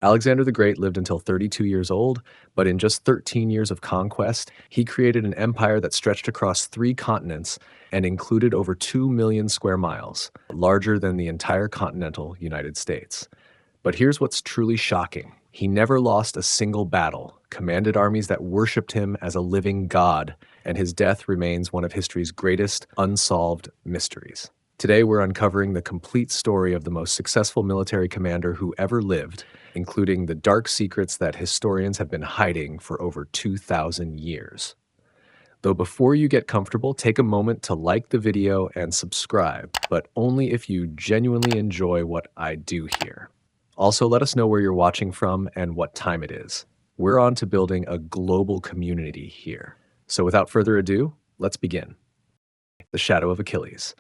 Alexander the Great lived until 32 years old, but in just 13 years of conquest, he created an empire that stretched across 3 continents and included over 2 million square miles, larger than the entire continental United States. But here's what's truly shocking. He never lost a single battle, commanded armies that worshipped him as a living god, and his death remains one of history's greatest unsolved mysteries. Today, we're uncovering the complete story of the most successful military commander who ever lived, including the dark secrets that historians have been hiding for over 2,000 years. Though before you get comfortable, take a moment to like the video and subscribe, but only if you genuinely enjoy what I do here. Also, let us know where you're watching from and what time it is. We're on to building a global community here. So without further ado, let's begin. The Shadow of Achilles.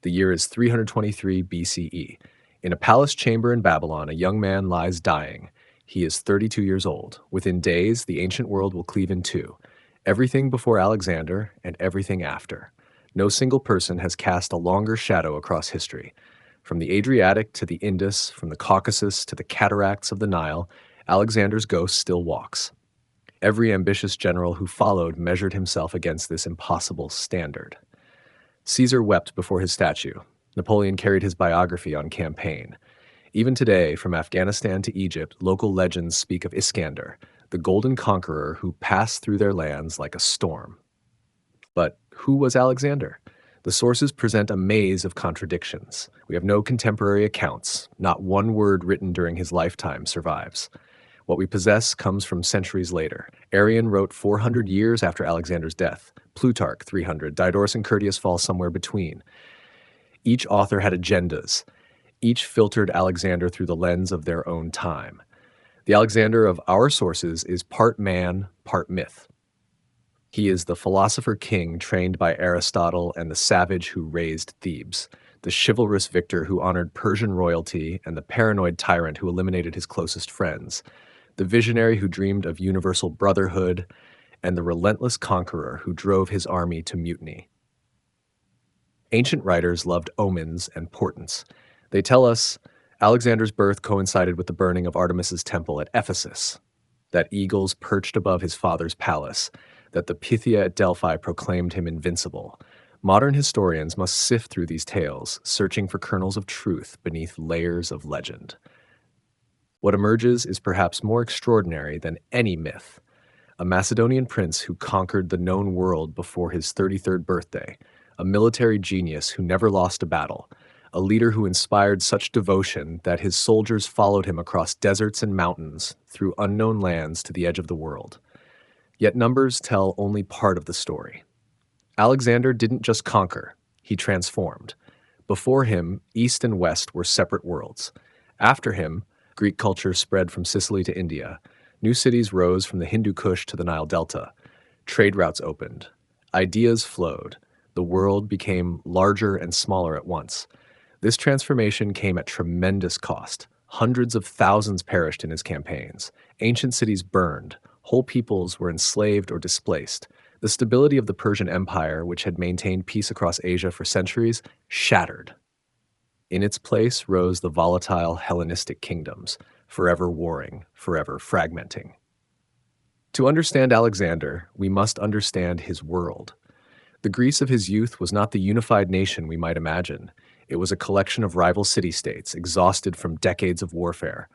The year is 323 BCE. In a palace chamber in Babylon, a young man lies dying. He is 32 years old. Within days, the ancient world will cleave in two. Everything before Alexander and everything after. No single person has cast a longer shadow across history. From the Adriatic to the Indus, from the Caucasus to the cataracts of the Nile, Alexander's ghost still walks. Every ambitious general who followed measured himself against this impossible standard. Caesar wept before his statue. Napoleon carried his biography on campaign. Even today, from Afghanistan to Egypt, local legends speak of Iskander, the golden conqueror who passed through their lands like a storm. But who was Alexander? The sources present a maze of contradictions. We have no contemporary accounts. Not one word written during his lifetime survives. What we possess comes from centuries later. Arrian wrote 400 years after Alexander's death. Plutarch, 300. Diodorus and Curtius fall somewhere between. Each author had agendas. Each filtered Alexander through the lens of their own time. The Alexander of our sources is part man, part myth. He is the philosopher king trained by Aristotle and the savage who razed Thebes, the chivalrous victor who honored Persian royalty and the paranoid tyrant who eliminated his closest friends, the visionary who dreamed of universal brotherhood, and the relentless conqueror who drove his army to mutiny. Ancient writers loved omens and portents. They tell us Alexander's birth coincided with the burning of Artemis's temple at Ephesus, that eagles perched above his father's palace, that the Pythia at Delphi proclaimed him invincible. Modern historians must sift through these tales, searching for kernels of truth beneath layers of legend. What emerges is perhaps more extraordinary than any myth. A Macedonian prince who conquered the known world before his 33rd birthday, a military genius who never lost a battle, a leader who inspired such devotion that his soldiers followed him across deserts and mountains, through unknown lands to the edge of the world. Yet numbers tell only part of the story. Alexander didn't just conquer, he transformed. Before him, East and West were separate worlds. After him, Greek culture spread from Sicily to India. New cities rose from the Hindu Kush to the Nile Delta. Trade routes opened. Ideas flowed. The world became larger and smaller at once. This transformation came at tremendous cost. Hundreds of thousands perished in his campaigns. Ancient cities burned. Whole peoples were enslaved or displaced. The stability of the Persian Empire, which had maintained peace across Asia for centuries, shattered. In its place rose the volatile Hellenistic kingdoms, forever warring, forever fragmenting. To understand Alexander, we must understand his world. The Greece of his youth was not the unified nation we might imagine. It was a collection of rival city-states, exhausted from decades of warfare.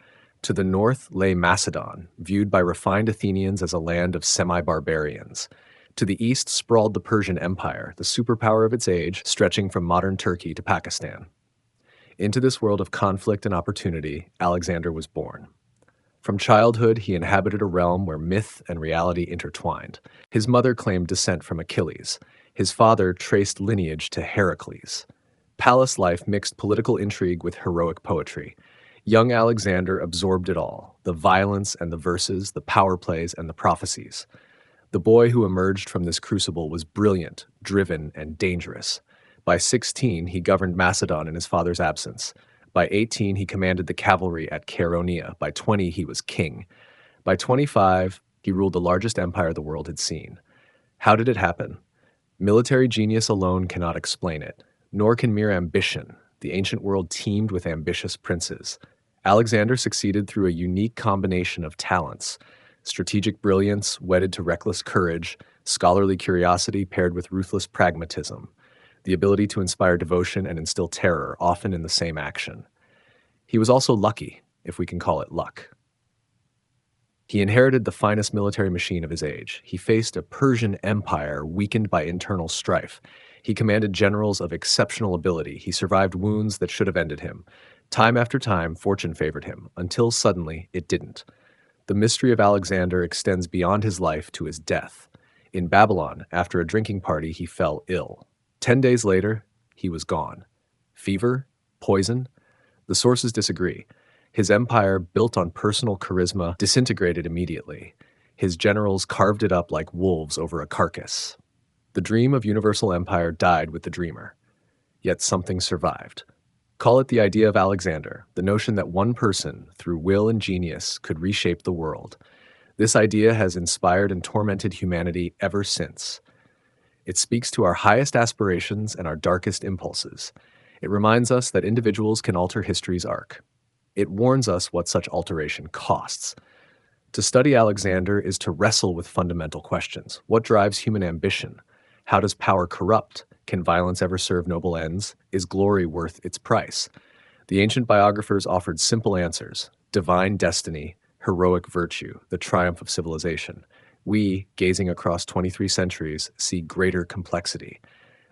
To the north lay Macedon, viewed by refined Athenians as a land of semi-barbarians. To the east sprawled the Persian Empire, the superpower of its age, stretching from modern Turkey to Pakistan. Into this world of conflict and opportunity, Alexander was born. From childhood, he inhabited a realm where myth and reality intertwined. His mother claimed descent from Achilles. His father traced lineage to Heracles. Palace life mixed political intrigue with heroic poetry. Young Alexander absorbed it all, the violence and the verses, the power plays and the prophecies. The boy who emerged from this crucible was brilliant, driven, and dangerous. By 16, he governed Macedon in his father's absence. By 18, he commanded the cavalry at Chaeronea. By 20, he was king. By 25, he ruled the largest empire the world had seen. How did it happen? Military genius alone cannot explain it, nor can mere ambition. The ancient world teemed with ambitious princes. Alexander succeeded through a unique combination of talents: strategic brilliance wedded to reckless courage, scholarly curiosity paired with ruthless pragmatism, the ability to inspire devotion and instill terror, often in the same action. He was also lucky, if we can call it luck. He inherited the finest military machine of his age. He faced a Persian empire weakened by internal strife. He commanded generals of exceptional ability. He survived wounds that should have ended him. Time after time, fortune favored him, until suddenly it didn't. The mystery of Alexander extends beyond his life to his death. In Babylon, after a drinking party, he fell ill. 10 days later, he was gone. Fever? Poison? The sources disagree. His empire, built on personal charisma, disintegrated immediately. His generals carved it up like wolves over a carcass. The dream of universal empire died with the dreamer. Yet something survived. Call it the idea of Alexander, the notion that one person, through will and genius, could reshape the world. This idea has inspired and tormented humanity ever since. It speaks to our highest aspirations and our darkest impulses. It reminds us that individuals can alter history's arc. It warns us what such alteration costs. To study Alexander is to wrestle with fundamental questions. What drives human ambition? How does power corrupt? Can violence ever serve noble ends? Is glory worth its price? The ancient biographers offered simple answers: divine destiny, heroic virtue, the triumph of civilization. We, gazing across 23 centuries, see greater complexity.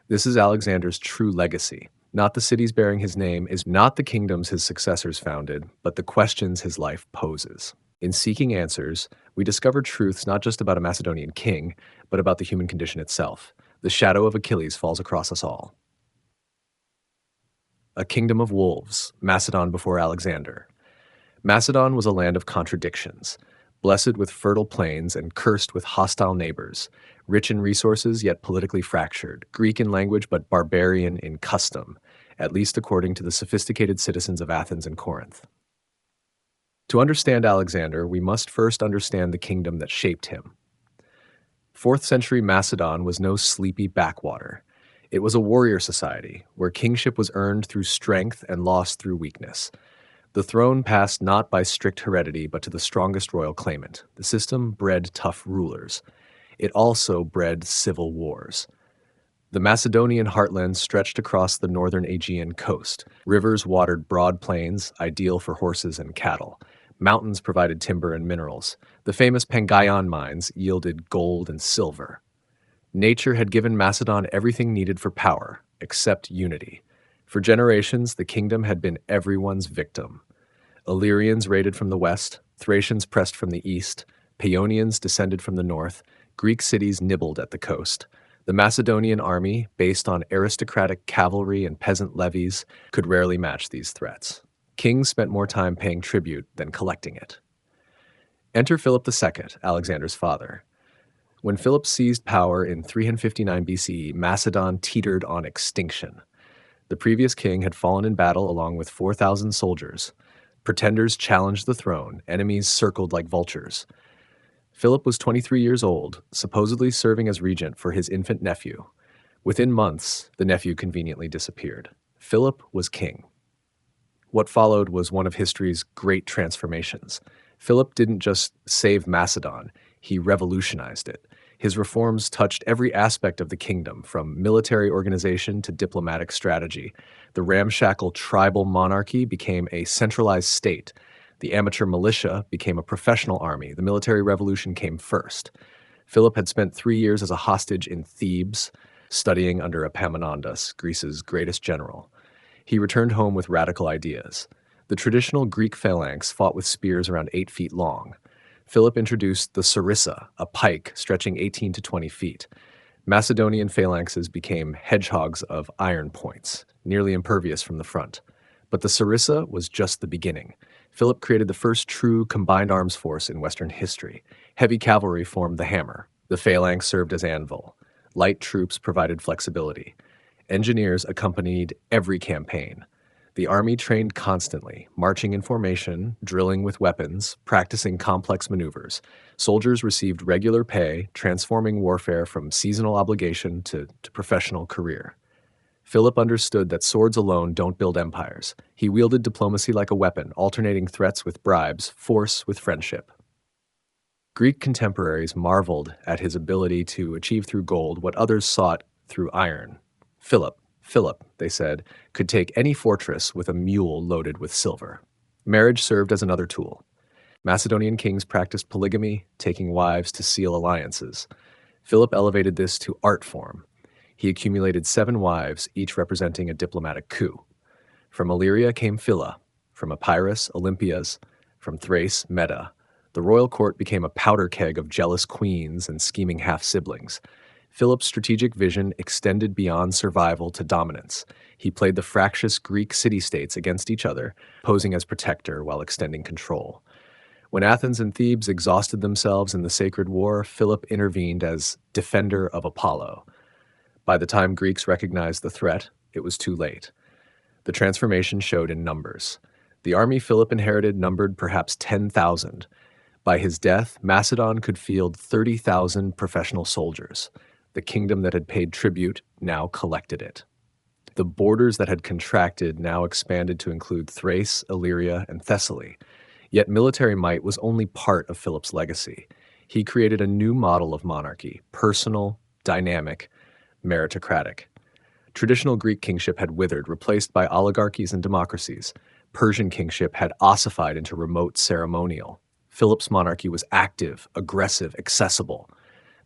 This is Alexander's true legacy. Not the cities bearing his name, is not the kingdoms his successors founded, but the questions his life poses. In seeking answers, we discover truths not just about a Macedonian king, but about the human condition itself. The shadow of Achilles falls across us all. A kingdom of wolves, Macedon before Alexander. Macedon was a land of contradictions, blessed with fertile plains and cursed with hostile neighbors, rich in resources yet politically fractured, Greek in language but barbarian in custom, at least according to the sophisticated citizens of Athens and Corinth. To understand Alexander, we must first understand the kingdom that shaped him. 4th century Macedon was no sleepy backwater. It was a warrior society, where kingship was earned through strength and lost through weakness. The throne passed not by strict heredity, but to the strongest royal claimant. The system bred tough rulers. It also bred civil wars. The Macedonian heartland stretched across the northern Aegean coast. Rivers watered broad plains, ideal for horses and cattle. Mountains provided timber and minerals. The famous Pangaion mines yielded gold and silver. Nature had given Macedon everything needed for power, except unity. For generations, the kingdom had been everyone's victim. Illyrians raided from the west, Thracians pressed from the east, Paeonians descended from the north, Greek cities nibbled at the coast. The Macedonian army, based on aristocratic cavalry and peasant levies, could rarely match these threats. Kings spent more time paying tribute than collecting it. Enter Philip II, Alexander's father. When Philip seized power in 359 BCE, Macedon teetered on extinction. The previous king had fallen in battle along with 4,000 soldiers. Pretenders challenged the throne, enemies circled like vultures. Philip was 23 years old, supposedly serving as regent for his infant nephew. Within months, the nephew conveniently disappeared. Philip was king. What followed was one of history's great transformations. Philip didn't just save Macedon, he revolutionized it. His reforms touched every aspect of the kingdom, from military organization to diplomatic strategy. The ramshackle tribal monarchy became a centralized state. The amateur militia became a professional army. The military revolution came first. Philip had spent 3 years as a hostage in Thebes, studying under Epaminondas, Greece's greatest general. He returned home with radical ideas. The traditional Greek phalanx fought with spears around 8 feet long. Philip introduced the sarissa, a pike stretching 18 to 20 feet. Macedonian phalanxes became hedgehogs of iron points, nearly impervious from the front. But the sarissa was just the beginning. Philip created the first true combined arms force in Western history. Heavy cavalry formed the hammer. The phalanx served as anvil. Light troops provided flexibility. Engineers accompanied every campaign. The army trained constantly, marching in formation, drilling with weapons, practicing complex maneuvers. Soldiers received regular pay, transforming warfare from seasonal obligation to professional career. Philip understood that swords alone don't build empires. He wielded diplomacy like a weapon, alternating threats with bribes, force with friendship. Greek contemporaries marveled at his ability to achieve through gold what others sought through iron. Philip, they said, could take any fortress with a mule loaded with silver. Marriage served as another tool. Macedonian kings practiced polygamy, taking wives to seal alliances. Philip elevated this to art form. He accumulated 7 wives, each representing a diplomatic coup. From Illyria came Phila, from Epirus, Olympias, from Thrace, Meda. The royal court became a powder keg of jealous queens and scheming half-siblings. Philip's strategic vision extended beyond survival to dominance. He played the fractious Greek city-states against each other, posing as protector while extending control. When Athens and Thebes exhausted themselves in the sacred war, Philip intervened as defender of Apollo. By the time Greeks recognized the threat, it was too late. The transformation showed in numbers. The army Philip inherited numbered perhaps 10,000. By his death, Macedon could field 30,000 professional soldiers. The kingdom that had paid tribute now collected it. The borders that had contracted now expanded to include Thrace, Illyria, and Thessaly. Yet military might was only part of Philip's legacy. He created a new model of monarchy, personal, dynamic, meritocratic. Traditional Greek kingship had withered, replaced by oligarchies and democracies. Persian kingship had ossified into remote ceremonial. Philip's monarchy was active, aggressive, accessible.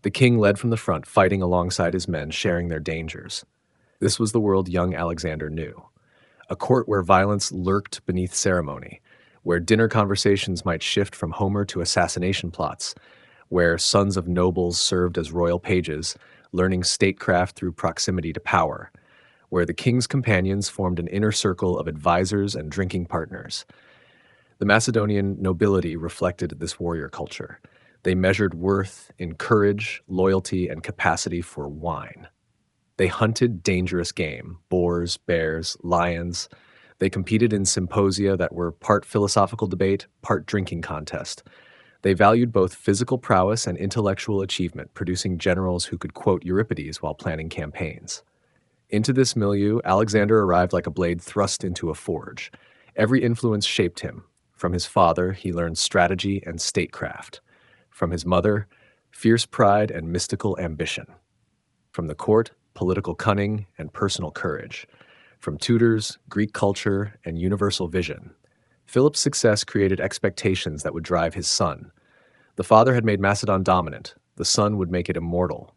The king led from the front, fighting alongside his men, sharing their dangers. This was the world young Alexander knew. A court where violence lurked beneath ceremony, where dinner conversations might shift from Homer to assassination plots, where sons of nobles served as royal pages, learning statecraft through proximity to power, where the king's companions formed an inner circle of advisors and drinking partners. The Macedonian nobility reflected this warrior culture. They measured worth in courage, loyalty, and capacity for wine. They hunted dangerous game, boars, bears, lions. They competed in symposia that were part philosophical debate, part drinking contest. They valued both physical prowess and intellectual achievement, producing generals who could quote Euripides while planning campaigns. Into this milieu, Alexander arrived like a blade thrust into a forge. Every influence shaped him. From his father, he learned strategy and statecraft. From his mother, fierce pride and mystical ambition. From the court, political cunning and personal courage. From tutors, Greek culture, and universal vision. Philip's success created expectations that would drive his son. The father had made Macedon dominant. The son would make it immortal.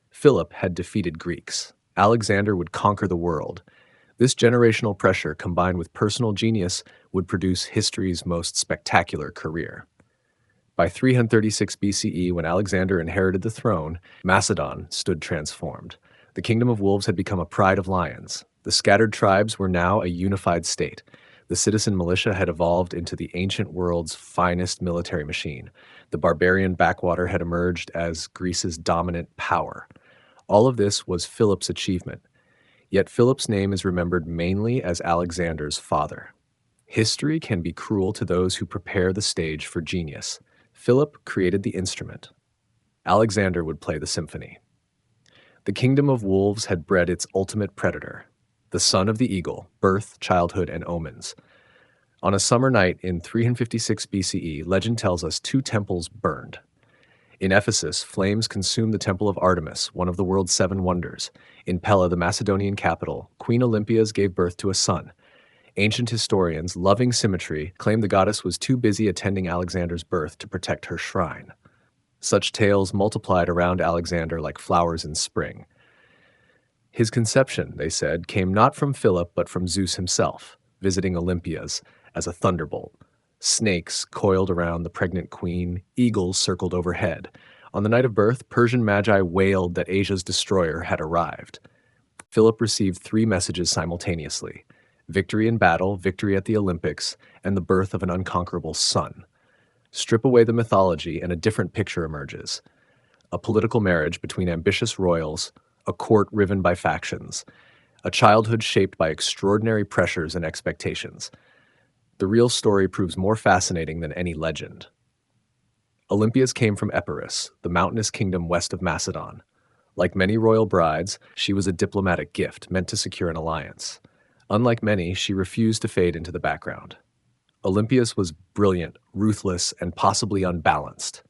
Philip had defeated Greeks. Alexander would conquer the world. This generational pressure, combined with personal genius, would produce history's most spectacular career. By 336 BCE, when Alexander inherited the throne, Macedon stood transformed. The kingdom of wolves had become a pride of lions. The scattered tribes were now a unified state. The citizen militia had evolved into the ancient world's finest military machine. The barbarian backwater had emerged as Greece's dominant power. All of this was Philip's achievement. Yet Philip's name is remembered mainly as Alexander's father. History can be cruel to those who prepare the stage for genius. Philip created the instrument. Alexander would play the symphony. The kingdom of wolves had bred its ultimate predator, the son of the eagle, birth, childhood, and omens. On a summer night in 356 BCE, legend tells us 2 temples burned. In Ephesus, flames consumed the temple of Artemis, one of the world's 7 wonders. In Pella, the Macedonian capital, Queen Olympias gave birth to a son. Ancient historians, loving symmetry, claim the goddess was too busy attending Alexander's birth to protect her shrine. Such tales multiplied around Alexander like flowers in spring. His conception, they said, came not from Philip but from Zeus himself, visiting Olympias as a thunderbolt. Snakes coiled around the pregnant queen, eagles circled overhead. On the night of birth, Persian magi wailed that Asia's destroyer had arrived. Philip received 3 messages simultaneously: victory in battle, victory at the Olympics, and the birth of an unconquerable son. Strip away the mythology and a different picture emerges. A political marriage between ambitious royals, a court riven by factions, a childhood shaped by extraordinary pressures and expectations. The real story proves more fascinating than any legend. Olympias came from Epirus, the mountainous kingdom west of Macedon. Like many royal brides, she was a diplomatic gift meant to secure an alliance. Unlike many, she refused to fade into the background. Olympias was brilliant, ruthless, and possibly unbalanced.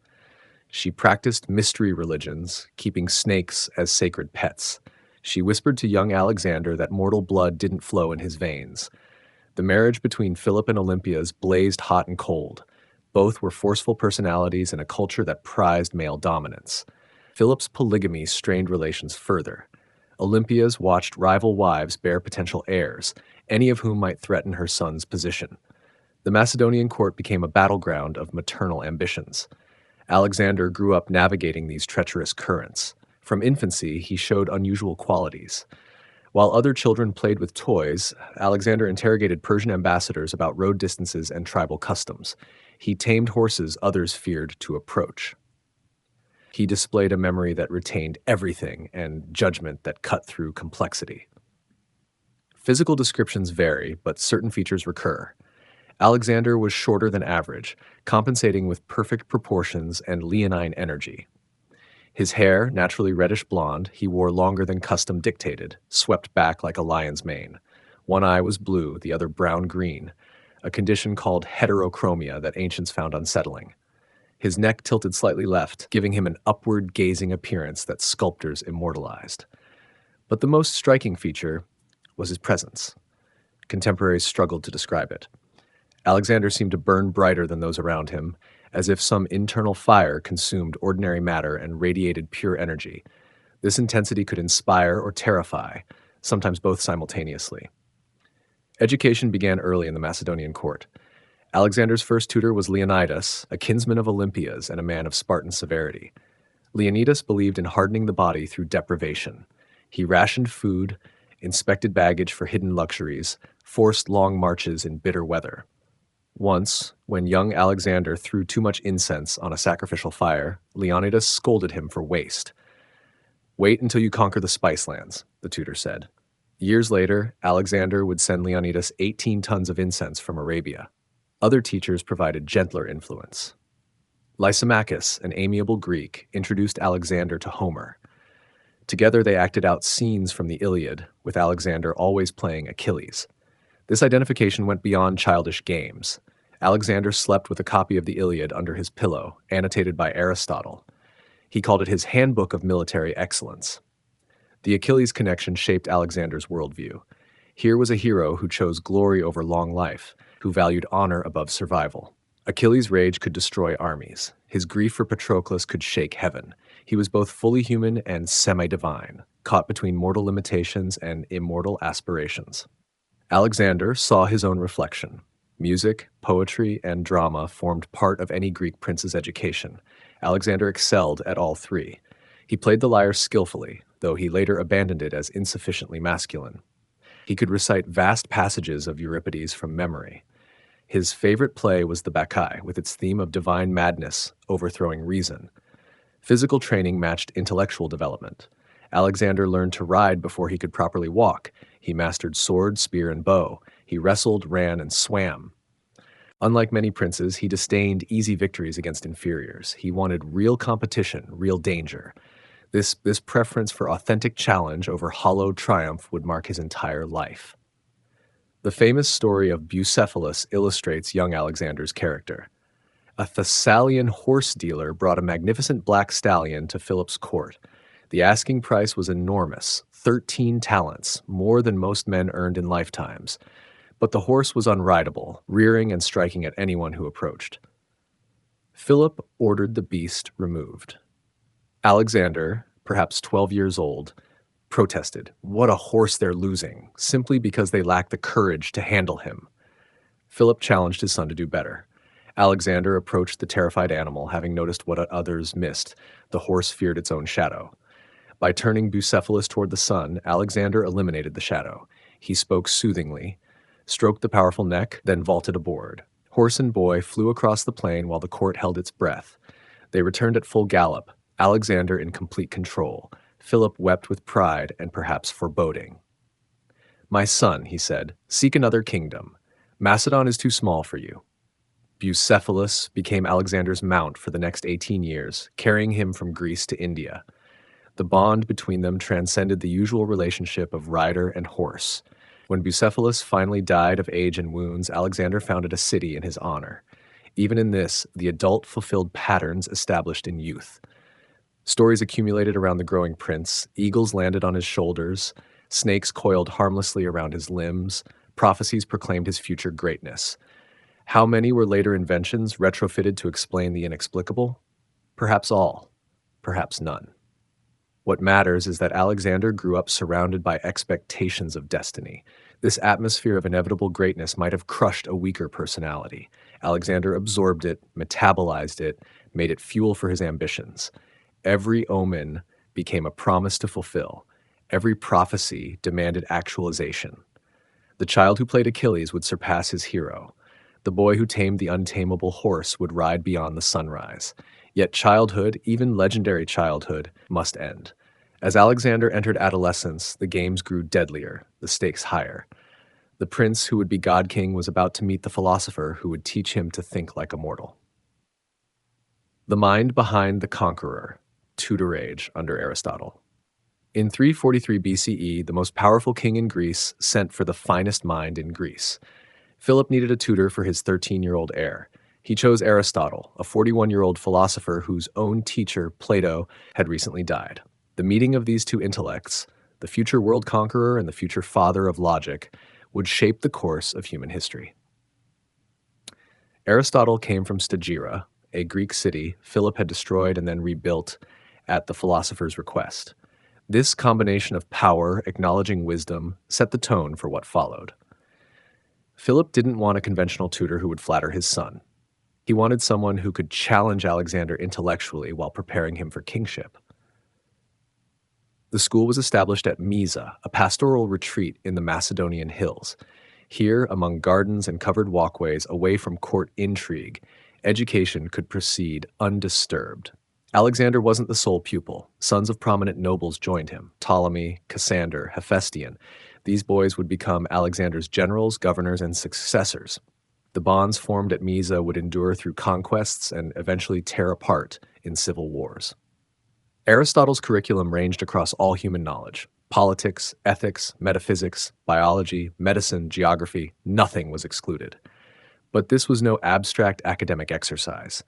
She practiced mystery religions, keeping snakes as sacred pets. She whispered to young Alexander that mortal blood didn't flow in his veins. The marriage between Philip and Olympias blazed hot and cold. Both were forceful personalities in a culture that prized male dominance. Philip's polygamy strained relations further. Olympias watched rival wives bear potential heirs, any of whom might threaten her son's position. The Macedonian court became a battleground of maternal ambitions. Alexander grew up navigating these treacherous currents. From infancy, he showed unusual qualities. While other children played with toys, Alexander interrogated Persian ambassadors about road distances and tribal customs. He tamed horses others feared to approach. He displayed a memory that retained everything and judgment that cut through complexity. Physical descriptions vary, but certain features recur. Alexander was shorter than average, compensating with perfect proportions and leonine energy. His hair, naturally reddish blonde, he wore longer than custom dictated, swept back like a lion's mane. One eye was blue, the other brown-green, a condition called heterochromia that ancients found unsettling. His neck tilted slightly left, giving him an upward-gazing appearance that sculptors immortalized. But the most striking feature was his presence. Contemporaries struggled to describe it. Alexander seemed to burn brighter than those around him, as if some internal fire consumed ordinary matter and radiated pure energy. This intensity could inspire or terrify, sometimes both simultaneously. Education began early in the Macedonian court. Alexander's first tutor was Leonidas, a kinsman of Olympias and a man of Spartan severity. Leonidas believed in hardening the body through deprivation. He rationed food, inspected baggage for hidden luxuries, forced long marches in bitter weather. Once, when young Alexander threw too much incense on a sacrificial fire, Leonidas scolded him for waste. "Wait until you conquer the spice lands," the tutor said. Years later, Alexander would send Leonidas 18 tons of incense from Arabia. Other teachers provided gentler influence. Lysimachus, an amiable Greek, introduced Alexander to Homer. Together they acted out scenes from the Iliad, with Alexander always playing Achilles. This identification went beyond childish games. Alexander slept with a copy of the Iliad under his pillow, annotated by Aristotle. He called it his handbook of military excellence. The Achilles connection shaped Alexander's worldview. Here was a hero who chose glory over long life, who valued honor above survival. Achilles' rage could destroy armies. His grief for Patroclus could shake heaven. He was both fully human and semi-divine, caught between mortal limitations and immortal aspirations. Alexander saw his own reflection. Music, poetry, and drama formed part of any Greek prince's education. Alexander excelled at all three. He played the lyre skillfully, though he later abandoned it as insufficiently masculine. He could recite vast passages of Euripides from memory. His favorite play was the Bacchae, with its theme of divine madness overthrowing reason. Physical training matched intellectual development. Alexander learned to ride before he could properly walk. He mastered sword, spear, and bow. He wrestled, ran, and swam. Unlike many princes, he disdained easy victories against inferiors. He wanted real competition, real danger. This preference for authentic challenge over hollow triumph would mark his entire life. The famous story of Bucephalus illustrates young Alexander's character. A Thessalian horse dealer brought a magnificent black stallion to Philip's court. The asking price was enormous, 13 talents, more than most men earned in lifetimes. But the horse was unrideable, rearing and striking at anyone who approached. Philip ordered the beast removed. Alexander, perhaps 12 years old, protested, "What a horse they're losing," simply because they lacked the courage to handle him. Philip challenged his son to do better. Alexander approached the terrified animal, having noticed what others missed. The horse feared its own shadow. By turning Bucephalus toward the sun, Alexander eliminated the shadow. He spoke soothingly, stroked the powerful neck, then vaulted aboard. Horse and boy flew across the plain while the court held its breath. They returned at full gallop, Alexander in complete control. Philip wept with pride and perhaps foreboding. "My son," he said, "seek another kingdom. Macedon is too small for you." Bucephalus became Alexander's mount for the next 18 years, carrying him from Greece to India. The bond between them transcended the usual relationship of rider and horse. When Bucephalus finally died of age and wounds, Alexander founded a city in his honor. Even in this, the adult fulfilled patterns established in youth. Stories accumulated around the growing prince, eagles landed on his shoulders, snakes coiled harmlessly around his limbs, prophecies proclaimed his future greatness. How many were later inventions retrofitted to explain the inexplicable? Perhaps all, perhaps none. What matters is that Alexander grew up surrounded by expectations of destiny. This atmosphere of inevitable greatness might have crushed a weaker personality. Alexander absorbed it, metabolized it, made it fuel for his ambitions. Every omen became a promise to fulfill. Every prophecy demanded actualization. The child who played Achilles would surpass his hero. The boy who tamed the untamable horse would ride beyond the sunrise. Yet childhood, even legendary childhood, must end. As Alexander entered adolescence, the games grew deadlier, the stakes higher. The prince who would be God King was about to meet the philosopher who would teach him to think like a mortal. The mind behind the conqueror, Tudor Age under Aristotle. In 343 BCE, the most powerful king in Greece sent for the finest mind in Greece. Philip needed a tutor for his 13-year-old heir. He chose Aristotle, a 41-year-old philosopher whose own teacher, Plato, had recently died. The meeting of these two intellects, the future world conqueror and the future father of logic, would shape the course of human history. Aristotle came from Stagira, a Greek city Philip had destroyed and then rebuilt at the philosopher's request. This combination of power, acknowledging wisdom, set the tone for what followed. Philip didn't want a conventional tutor who would flatter his son. He wanted someone who could challenge Alexander intellectually while preparing him for kingship. The school was established at Mysa, a pastoral retreat in the Macedonian hills. Here, among gardens and covered walkways away from court intrigue, education could proceed undisturbed. Alexander wasn't the sole pupil. Sons of prominent nobles joined him: Ptolemy, Cassander, Hephaestion. These boys would become Alexander's generals, governors, and successors. The bonds formed at Mysa would endure through conquests and eventually tear apart in civil wars. Aristotle's curriculum ranged across all human knowledge: politics, ethics, metaphysics, biology, medicine, geography. Nothing was excluded. But this was no abstract academic exercise.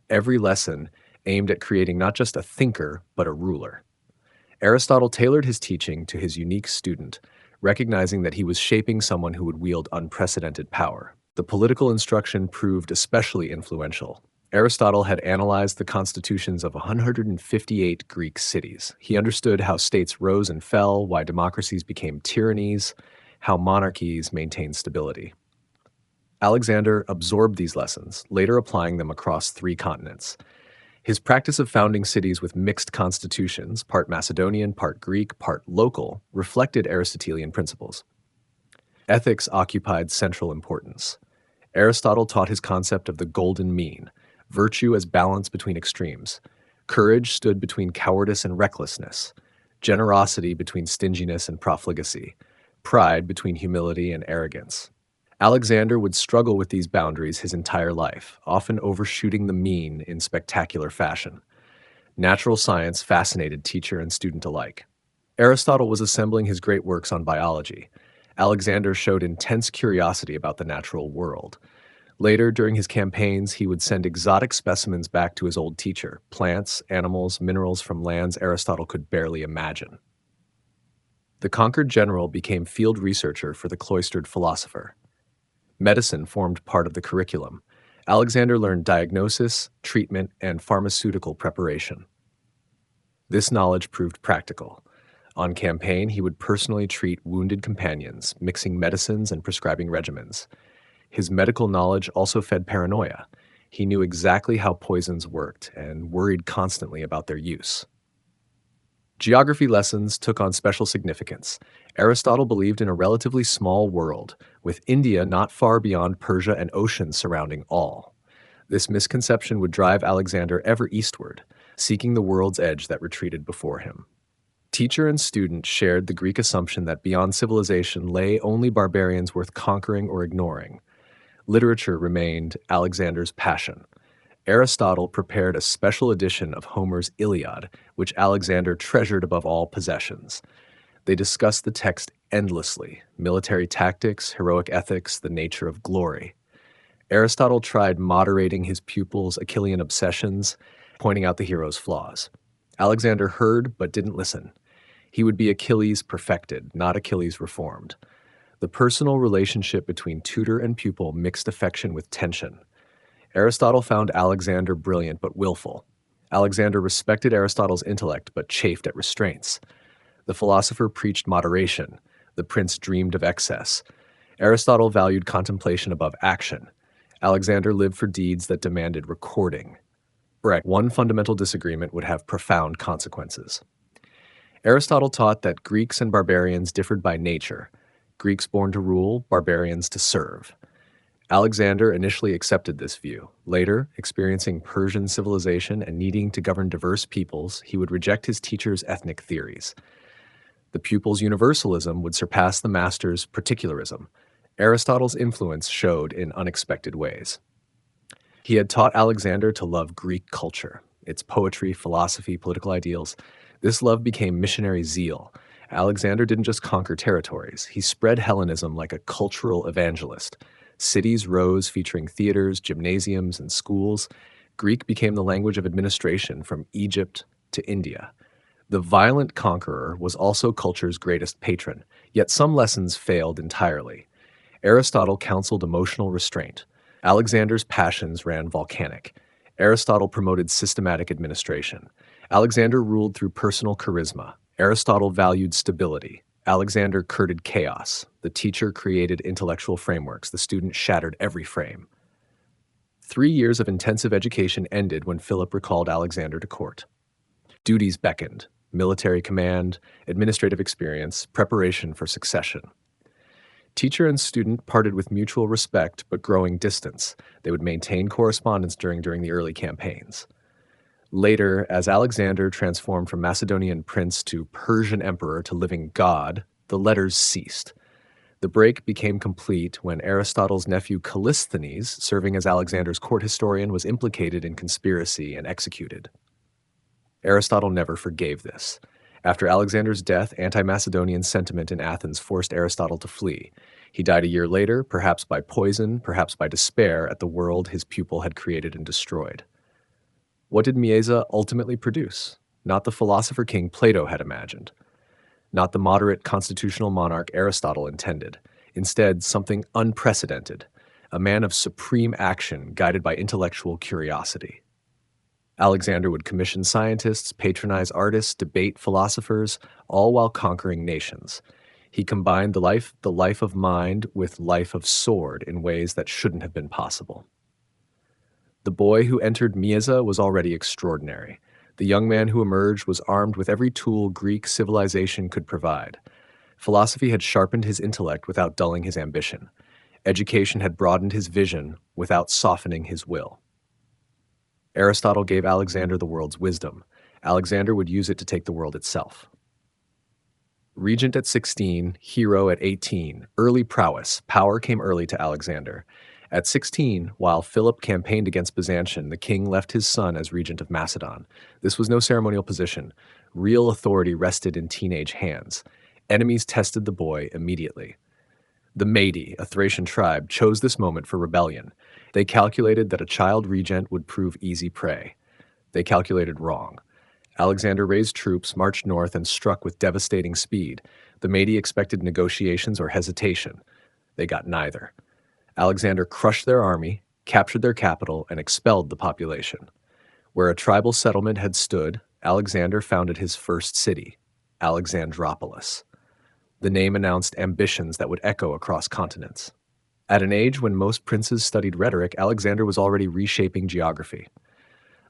Every lesson aimed at creating not just a thinker, but a ruler. Aristotle tailored his teaching to his unique student, recognizing that he was shaping someone who would wield unprecedented power. The political instruction proved especially influential. Aristotle had analyzed the constitutions of 158 Greek cities. He understood how states rose and fell, why democracies became tyrannies, how monarchies maintained stability. Alexander absorbed these lessons, later applying them across 3 continents. His practice of founding cities with mixed constitutions, part Macedonian, part Greek, part local, reflected Aristotelian principles. Ethics occupied central importance. Aristotle taught his concept of the golden mean, virtue as balance between extremes. Courage stood between cowardice and recklessness, generosity between stinginess and profligacy, pride between humility and arrogance. Alexander would struggle with these boundaries his entire life, often overshooting the mean in spectacular fashion. Natural science fascinated teacher and student alike. Aristotle was assembling his great works on biology. Alexander showed intense curiosity about the natural world. Later, during his campaigns, he would send exotic specimens back to his old teacher: plants, animals, minerals from lands Aristotle could barely imagine. The conquered general became field researcher for the cloistered philosopher. Medicine formed part of the curriculum. Alexander learned diagnosis, treatment, and pharmaceutical preparation. This knowledge proved practical. On campaign, he would personally treat wounded companions, mixing medicines and prescribing regimens. His medical knowledge also fed paranoia. He knew exactly how poisons worked and worried constantly about their use. Geography lessons took on special significance. Aristotle believed in a relatively small world, with India not far beyond Persia and oceans surrounding all. This misconception would drive Alexander ever eastward, seeking the world's edge that retreated before him. Teacher and student shared the Greek assumption that beyond civilization lay only barbarians worth conquering or ignoring. Literature remained Alexander's passion. Aristotle prepared a special edition of Homer's Iliad, which Alexander treasured above all possessions. They discussed the text endlessly: military tactics, heroic ethics, the nature of glory. Aristotle tried moderating his pupils' Achillean obsessions, pointing out the hero's flaws. Alexander heard but didn't listen. He would be Achilles perfected, not Achilles reformed. The personal relationship between tutor and pupil mixed affection with tension. Aristotle found Alexander brilliant but willful. Alexander respected Aristotle's intellect but chafed at restraints. The philosopher preached moderation. The prince dreamed of excess. Aristotle valued contemplation above action. Alexander lived for deeds that demanded recording. One fundamental disagreement would have profound consequences. Aristotle taught that Greeks and barbarians differed by nature. Greeks born to rule, barbarians to serve. Alexander initially accepted this view. Later, experiencing Persian civilization and needing to govern diverse peoples, he would reject his teacher's ethnic theories. The pupil's universalism would surpass the master's particularism. Aristotle's influence showed in unexpected ways. He had taught Alexander to love Greek culture, its poetry, philosophy, political ideals. This love became missionary zeal. Alexander didn't just conquer territories, he spread Hellenism like a cultural evangelist. Cities rose featuring theaters, gymnasiums, and schools. Greek became the language of administration from Egypt to India. The violent conqueror was also culture's greatest patron, yet some lessons failed entirely. Aristotle counseled emotional restraint. Alexander's passions ran volcanic. Aristotle promoted systematic administration. Alexander ruled through personal charisma. Aristotle valued stability. Alexander courted chaos. The teacher created intellectual frameworks. The student shattered every frame. 3 years of intensive education ended when Philip recalled Alexander to court. Duties beckoned: military command, administrative experience, preparation for succession. Teacher and student parted with mutual respect but growing distance. They would maintain correspondence during the early campaigns. Later, as Alexander transformed from Macedonian prince to Persian emperor to living god, the letters ceased. The break became complete when Aristotle's nephew Callisthenes, serving as Alexander's court historian, was implicated in conspiracy and executed. Aristotle never forgave this. After Alexander's death, anti-Macedonian sentiment in Athens forced Aristotle to flee. He died a year later, perhaps by poison, perhaps by despair at the world his pupil had created and destroyed. What did Mieza ultimately produce? Not the philosopher king Plato had imagined. Not the moderate constitutional monarch Aristotle intended. Instead, something unprecedented, a man of supreme action guided by intellectual curiosity. Alexander would commission scientists, patronize artists, debate philosophers, all while conquering nations. He combined the life of mind with life of sword in ways that shouldn't have been possible. The boy who entered Mieza was already extraordinary. The young man who emerged was armed with every tool Greek civilization could provide. Philosophy had sharpened his intellect without dulling his ambition. Education had broadened his vision without softening his will. Aristotle gave Alexander the world's wisdom. Alexander would use it to take the world itself. Regent at 16, hero at 18, early prowess. Power came early to Alexander. At 16, while Philip campaigned against Byzantium, the king left his son as regent of Macedon. This was no ceremonial position. Real authority rested in teenage hands. Enemies tested the boy immediately. The Mede, a Thracian tribe, chose this moment for rebellion. They calculated that a child regent would prove easy prey. They calculated wrong. Alexander raised troops, marched north, and struck with devastating speed. The Mede expected negotiations or hesitation. They got neither. Alexander crushed their army, captured their capital, and expelled the population. Where a tribal settlement had stood, Alexander founded his first city, Alexandropolis. The name announced ambitions that would echo across continents. At an age when most princes studied rhetoric, Alexander was already reshaping geography.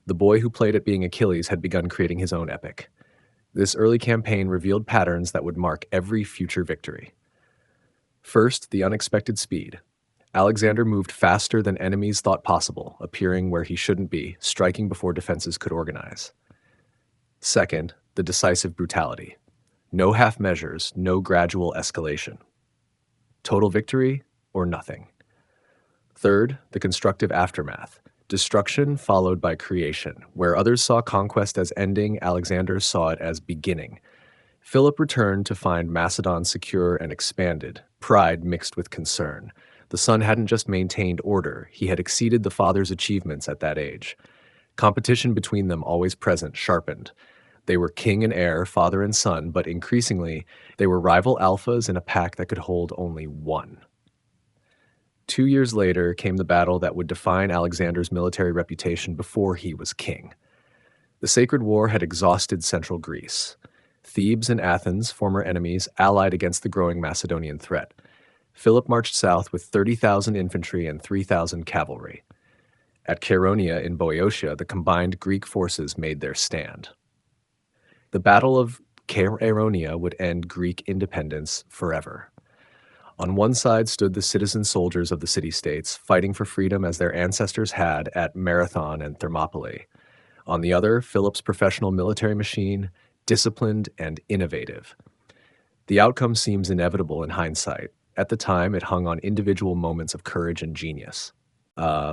The boy who played at being Achilles had begun creating his own epic. This early campaign revealed patterns that would mark every future victory. First, the unexpected speed. Alexander moved faster than enemies thought possible, appearing where he shouldn't be, striking before defenses could organize. Second, the decisive brutality. No half measures, no gradual escalation. Total victory or nothing. Third, the constructive aftermath. Destruction followed by creation. Where others saw conquest as ending, Alexander saw it as beginning. Philip returned to find Macedon secure and expanded, pride mixed with concern. The son hadn't just maintained order, he had exceeded the father's achievements at that age. Competition between them, always present, sharpened. They were king and heir, father and son, but increasingly, they were rival alphas in a pack that could hold only one. 2 years later came the battle that would define Alexander's military reputation before he was king. The Sacred War had exhausted central Greece. Thebes and Athens, former enemies, allied against the growing Macedonian threat. Philip marched south with 30,000 infantry and 3,000 cavalry. At Chaeronea in Boeotia, the combined Greek forces made their stand. The Battle of Chaeronea would end Greek independence forever. On one side stood the citizen soldiers of the city-states, fighting for freedom as their ancestors had at Marathon and Thermopylae. On the other, Philip's professional military machine, disciplined and innovative. The outcome seems inevitable in hindsight. At the time, it hung on individual moments of courage and genius.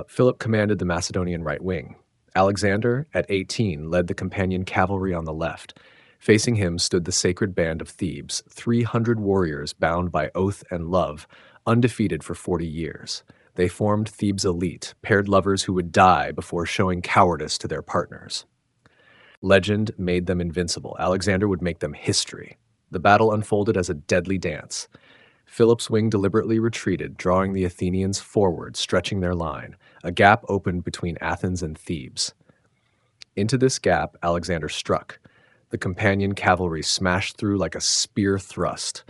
Philip commanded the Macedonian right wing. Alexander, at 18, led the companion cavalry on the left. Facing him stood the sacred band of Thebes, 300 warriors bound by oath and love, undefeated for 40 years. They formed Thebes' elite, paired lovers who would die before showing cowardice to their partners. Legend made them invincible. Alexander would make them history. The battle unfolded as a deadly dance. Philip's wing deliberately retreated, drawing the Athenians forward, stretching their line. A gap opened between Athens and Thebes. Into this gap, Alexander struck. The companion cavalry smashed through like a spear thrust,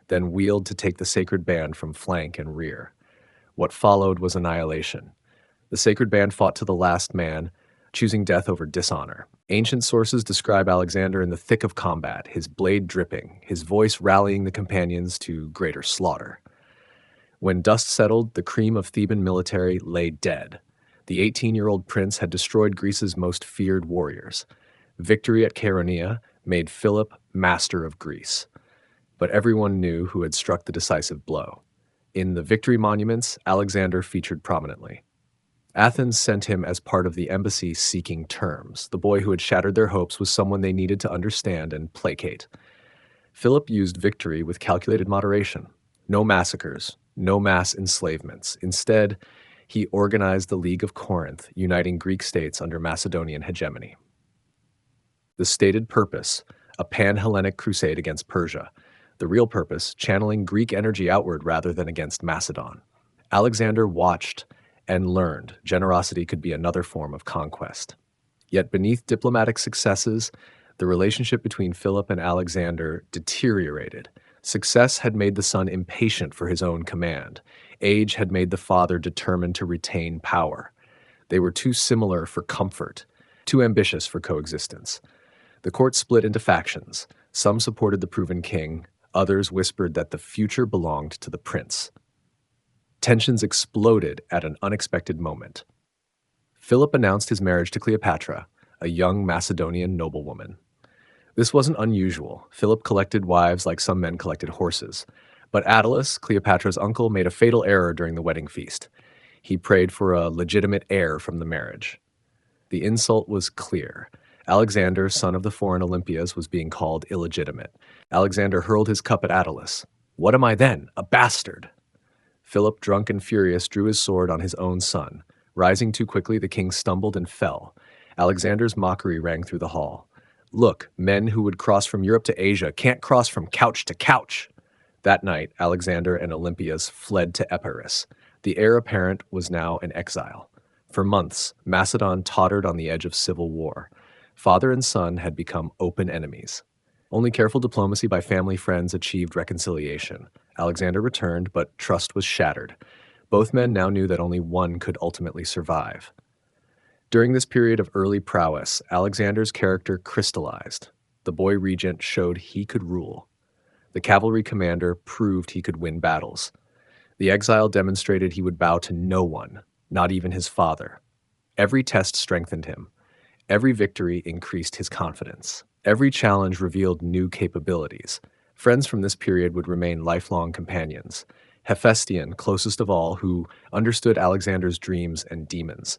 then wheeled to take the sacred band from flank and rear. What followed was annihilation. The sacred band fought to the last man, choosing death over dishonor. Ancient sources describe Alexander in the thick of combat, his blade dripping, his voice rallying the companions to greater slaughter. When dust settled, the cream of Theban military lay dead. The 18-year-old prince had destroyed Greece's most feared warriors. Victory at Chaeronea made Philip master of Greece. But everyone knew who had struck the decisive blow. In the victory monuments, Alexander featured prominently. Athens sent him as part of the embassy seeking terms. The boy who had shattered their hopes was someone they needed to understand and placate. Philip used victory with calculated moderation. No massacres, no mass enslavements. Instead, he organized the League of Corinth, uniting Greek states under Macedonian hegemony. The stated purpose, a pan-Hellenic crusade against Persia. The real purpose, channeling Greek energy outward rather than against Macedon. Alexander watched and learned generosity could be another form of conquest. Yet beneath diplomatic successes, the relationship between Philip and Alexander deteriorated. Success had made the son impatient for his own command. Age had made the father determined to retain power. They were too similar for comfort, too ambitious for coexistence. The court split into factions. Some supported the proven king, others whispered that the future belonged to the prince. Tensions exploded at an unexpected moment. Philip announced his marriage to Cleopatra, a young Macedonian noblewoman. This wasn't unusual. Philip collected wives like some men collected horses. But Attalus, Cleopatra's uncle, made a fatal error during the wedding feast. He prayed for a legitimate heir from the marriage. The insult was clear. Alexander, son of the foreign Olympias, was being called illegitimate. Alexander hurled his cup at Attalus. "What am I then? A bastard!" Philip, drunk and furious, drew his sword on his own son. Rising too quickly, the king stumbled and fell. Alexander's mockery rang through the hall. "Look, men who would cross from Europe to Asia can't cross from couch to couch." That night, Alexander and Olympias fled to Epirus. The heir apparent was now in exile. For months, Macedon tottered on the edge of civil war. Father and son had become open enemies. Only careful diplomacy by family friends achieved reconciliation. Alexander returned, but trust was shattered. Both men now knew that only one could ultimately survive. During this period of early prowess, Alexander's character crystallized. The boy regent showed he could rule. The cavalry commander proved he could win battles. The exile demonstrated he would bow to no one, not even his father. Every test strengthened him. Every victory increased his confidence. Every challenge revealed new capabilities. Friends from this period would remain lifelong companions. Hephaestion, closest of all, who understood Alexander's dreams and demons.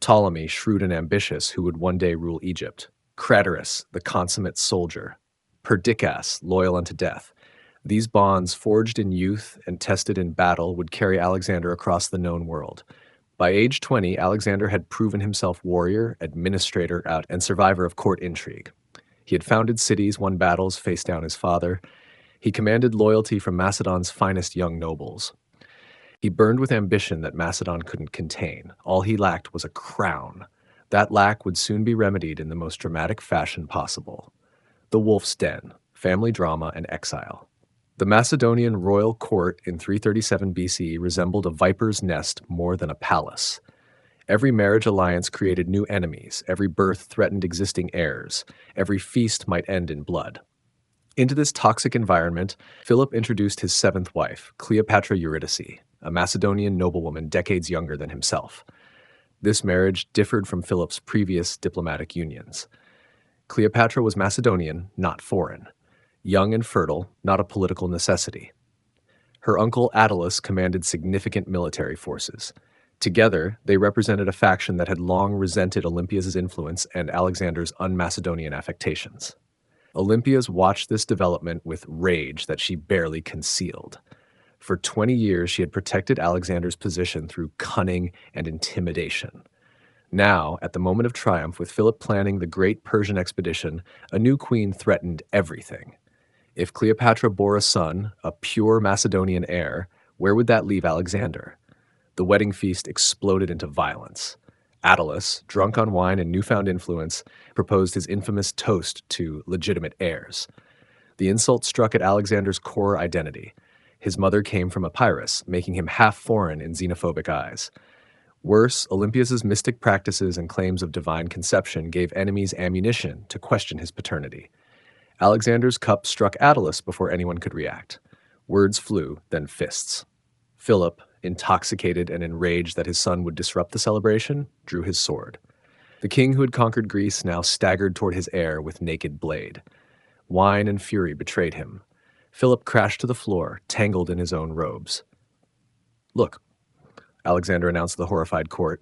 Ptolemy, shrewd and ambitious, who would one day rule Egypt. Craterus, the consummate soldier. Perdiccas, loyal unto death. These bonds, forged in youth and tested in battle, would carry Alexander across the known world. By age 20, Alexander had proven himself warrior, administrator, and survivor of court intrigue. He had founded cities, won battles, faced down his father. He commanded loyalty from Macedon's finest young nobles. He burned with ambition that Macedon couldn't contain. All he lacked was a crown. That lack would soon be remedied in the most dramatic fashion possible. The Wolf's Den, family drama, and exile. The Macedonian royal court in 337 BCE resembled a viper's nest more than a palace. Every marriage alliance created new enemies, every birth threatened existing heirs, every feast might end in blood. Into this toxic environment, Philip introduced his seventh wife, Cleopatra Eurydice, a Macedonian noblewoman decades younger than himself. This marriage differed from Philip's previous diplomatic unions. Cleopatra was Macedonian, not foreign. Young and fertile, not a political necessity. Her uncle Attalus commanded significant military forces. Together, they represented a faction that had long resented Olympias' influence and Alexander's un-Macedonian affectations. Olympias watched this development with rage that she barely concealed. For 20 years, she had protected Alexander's position through cunning and intimidation. Now, at the moment of triumph, with Philip planning the great Persian expedition, a new queen threatened everything. If Cleopatra bore a son, a pure Macedonian heir, where would that leave Alexander? The wedding feast exploded into violence. Attalus, drunk on wine and newfound influence, proposed his infamous toast to legitimate heirs. The insult struck at Alexander's core identity. His mother came from Epirus, making him half foreign in xenophobic eyes. Worse, Olympias' mystic practices and claims of divine conception gave enemies ammunition to question his paternity. Alexander's cup struck Attalus before anyone could react. Words flew, then fists. Philip, intoxicated and enraged that his son would disrupt the celebration, drew his sword. The king who had conquered Greece now staggered toward his heir with naked blade. Wine and fury betrayed him. Philip crashed to the floor, tangled in his own robes. "Look," Alexander announced to the horrified court,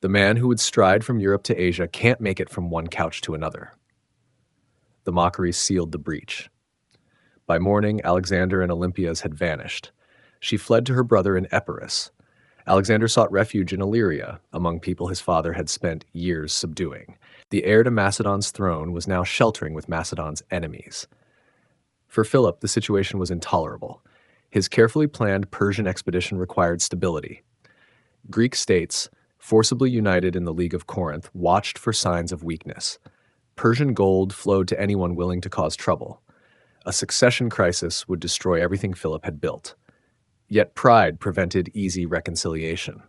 "the man who would stride from Europe to Asia can't make it from one couch to another." The mockery sealed the breach. By morning, Alexander and Olympias had vanished. She fled to her brother in Epirus. Alexander sought refuge in Illyria, among people his father had spent years subduing. The heir to Macedon's throne was now sheltering with Macedon's enemies. For Philip, the situation was intolerable. His carefully planned Persian expedition required stability. Greek states, forcibly united in the League of Corinth, watched for signs of weakness. Persian gold flowed to anyone willing to cause trouble. A succession crisis would destroy everything Philip had built. Yet pride prevented easy reconciliation.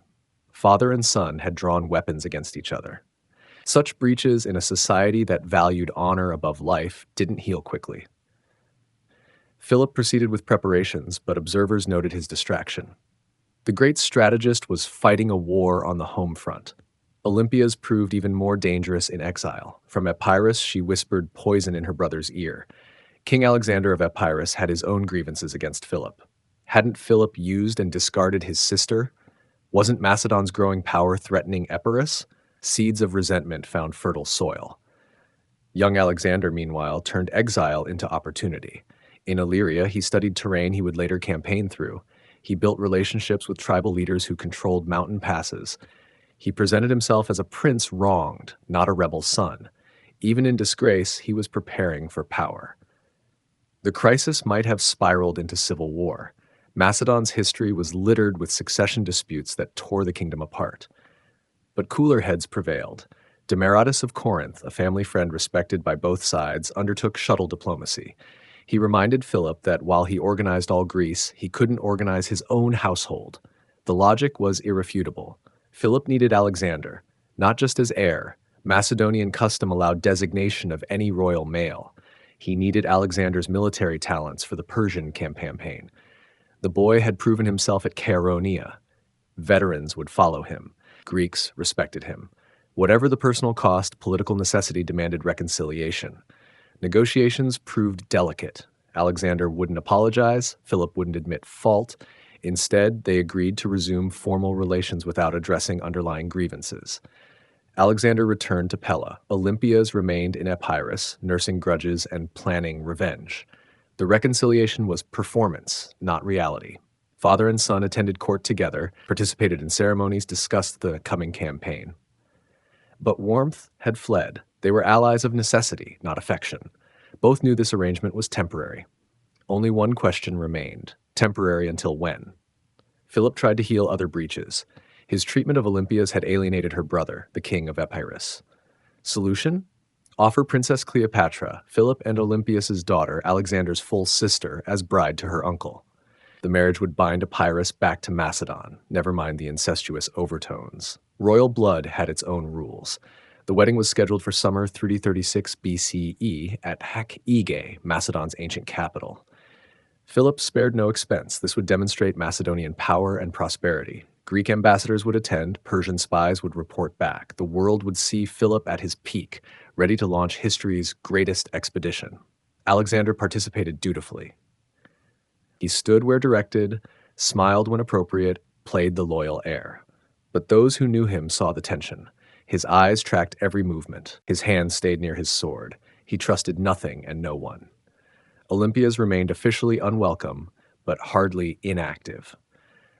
Father and son had drawn weapons against each other. Such breaches in a society that valued honor above life didn't heal quickly. Philip proceeded with preparations, but observers noted his distraction. The great strategist was fighting a war on the home front. Olympias proved even more dangerous in exile. From Epirus, she whispered poison in her brother's ear. King Alexander of Epirus had his own grievances against Philip. Hadn't Philip used and discarded his sister? Wasn't Macedon's growing power threatening Epirus? Seeds of resentment found fertile soil. Young Alexander, meanwhile, turned exile into opportunity. In Illyria, he studied terrain he would later campaign through. He built relationships with tribal leaders who controlled mountain passes. He presented himself as a prince wronged, not a rebel son. Even in disgrace, he was preparing for power. The crisis might have spiraled into civil war. Macedon's history was littered with succession disputes that tore the kingdom apart. But cooler heads prevailed. Demaratus of Corinth, a family friend respected by both sides, undertook shuttle diplomacy. He reminded Philip that while he organized all Greece, he couldn't organize his own household. The logic was irrefutable. Philip needed Alexander, not just as heir. Macedonian custom allowed designation of any royal male. He needed Alexander's military talents for the Persian campaign. The boy had proven himself at Chaeronea. Veterans would follow him. Greeks respected him. Whatever the personal cost, political necessity demanded reconciliation. Negotiations proved delicate. Alexander wouldn't apologize. Philip wouldn't admit fault. Instead, they agreed to resume formal relations without addressing underlying grievances. Alexander returned to Pella. Olympias remained in Epirus, nursing grudges and planning revenge. The reconciliation was performance, not reality. Father and son attended court together, participated in ceremonies, discussed the coming campaign. But warmth had fled. They were allies of necessity, not affection. Both knew this arrangement was temporary. Only one question remained. Temporary until when? Philip tried to heal other breaches. His treatment of Olympias had alienated her brother, the king of Epirus. Solution? Offer Princess Cleopatra, Philip and Olympias's daughter, Alexander's full sister, as bride to her uncle. The marriage would bind Epirus back to Macedon, never mind the incestuous overtones. Royal blood had its own rules. The wedding was scheduled for summer 336 BCE at Hak-Ige, Macedon's ancient capital. Philip spared no expense. This would demonstrate Macedonian power and prosperity. Greek ambassadors would attend, Persian spies would report back. The world would see Philip at his peak, ready to launch history's greatest expedition. Alexander participated dutifully. He stood where directed, smiled when appropriate, played the loyal heir. But those who knew him saw the tension. His eyes tracked every movement. His hand stayed near his sword. He trusted nothing and no one. Olympias remained officially unwelcome, but hardly inactive.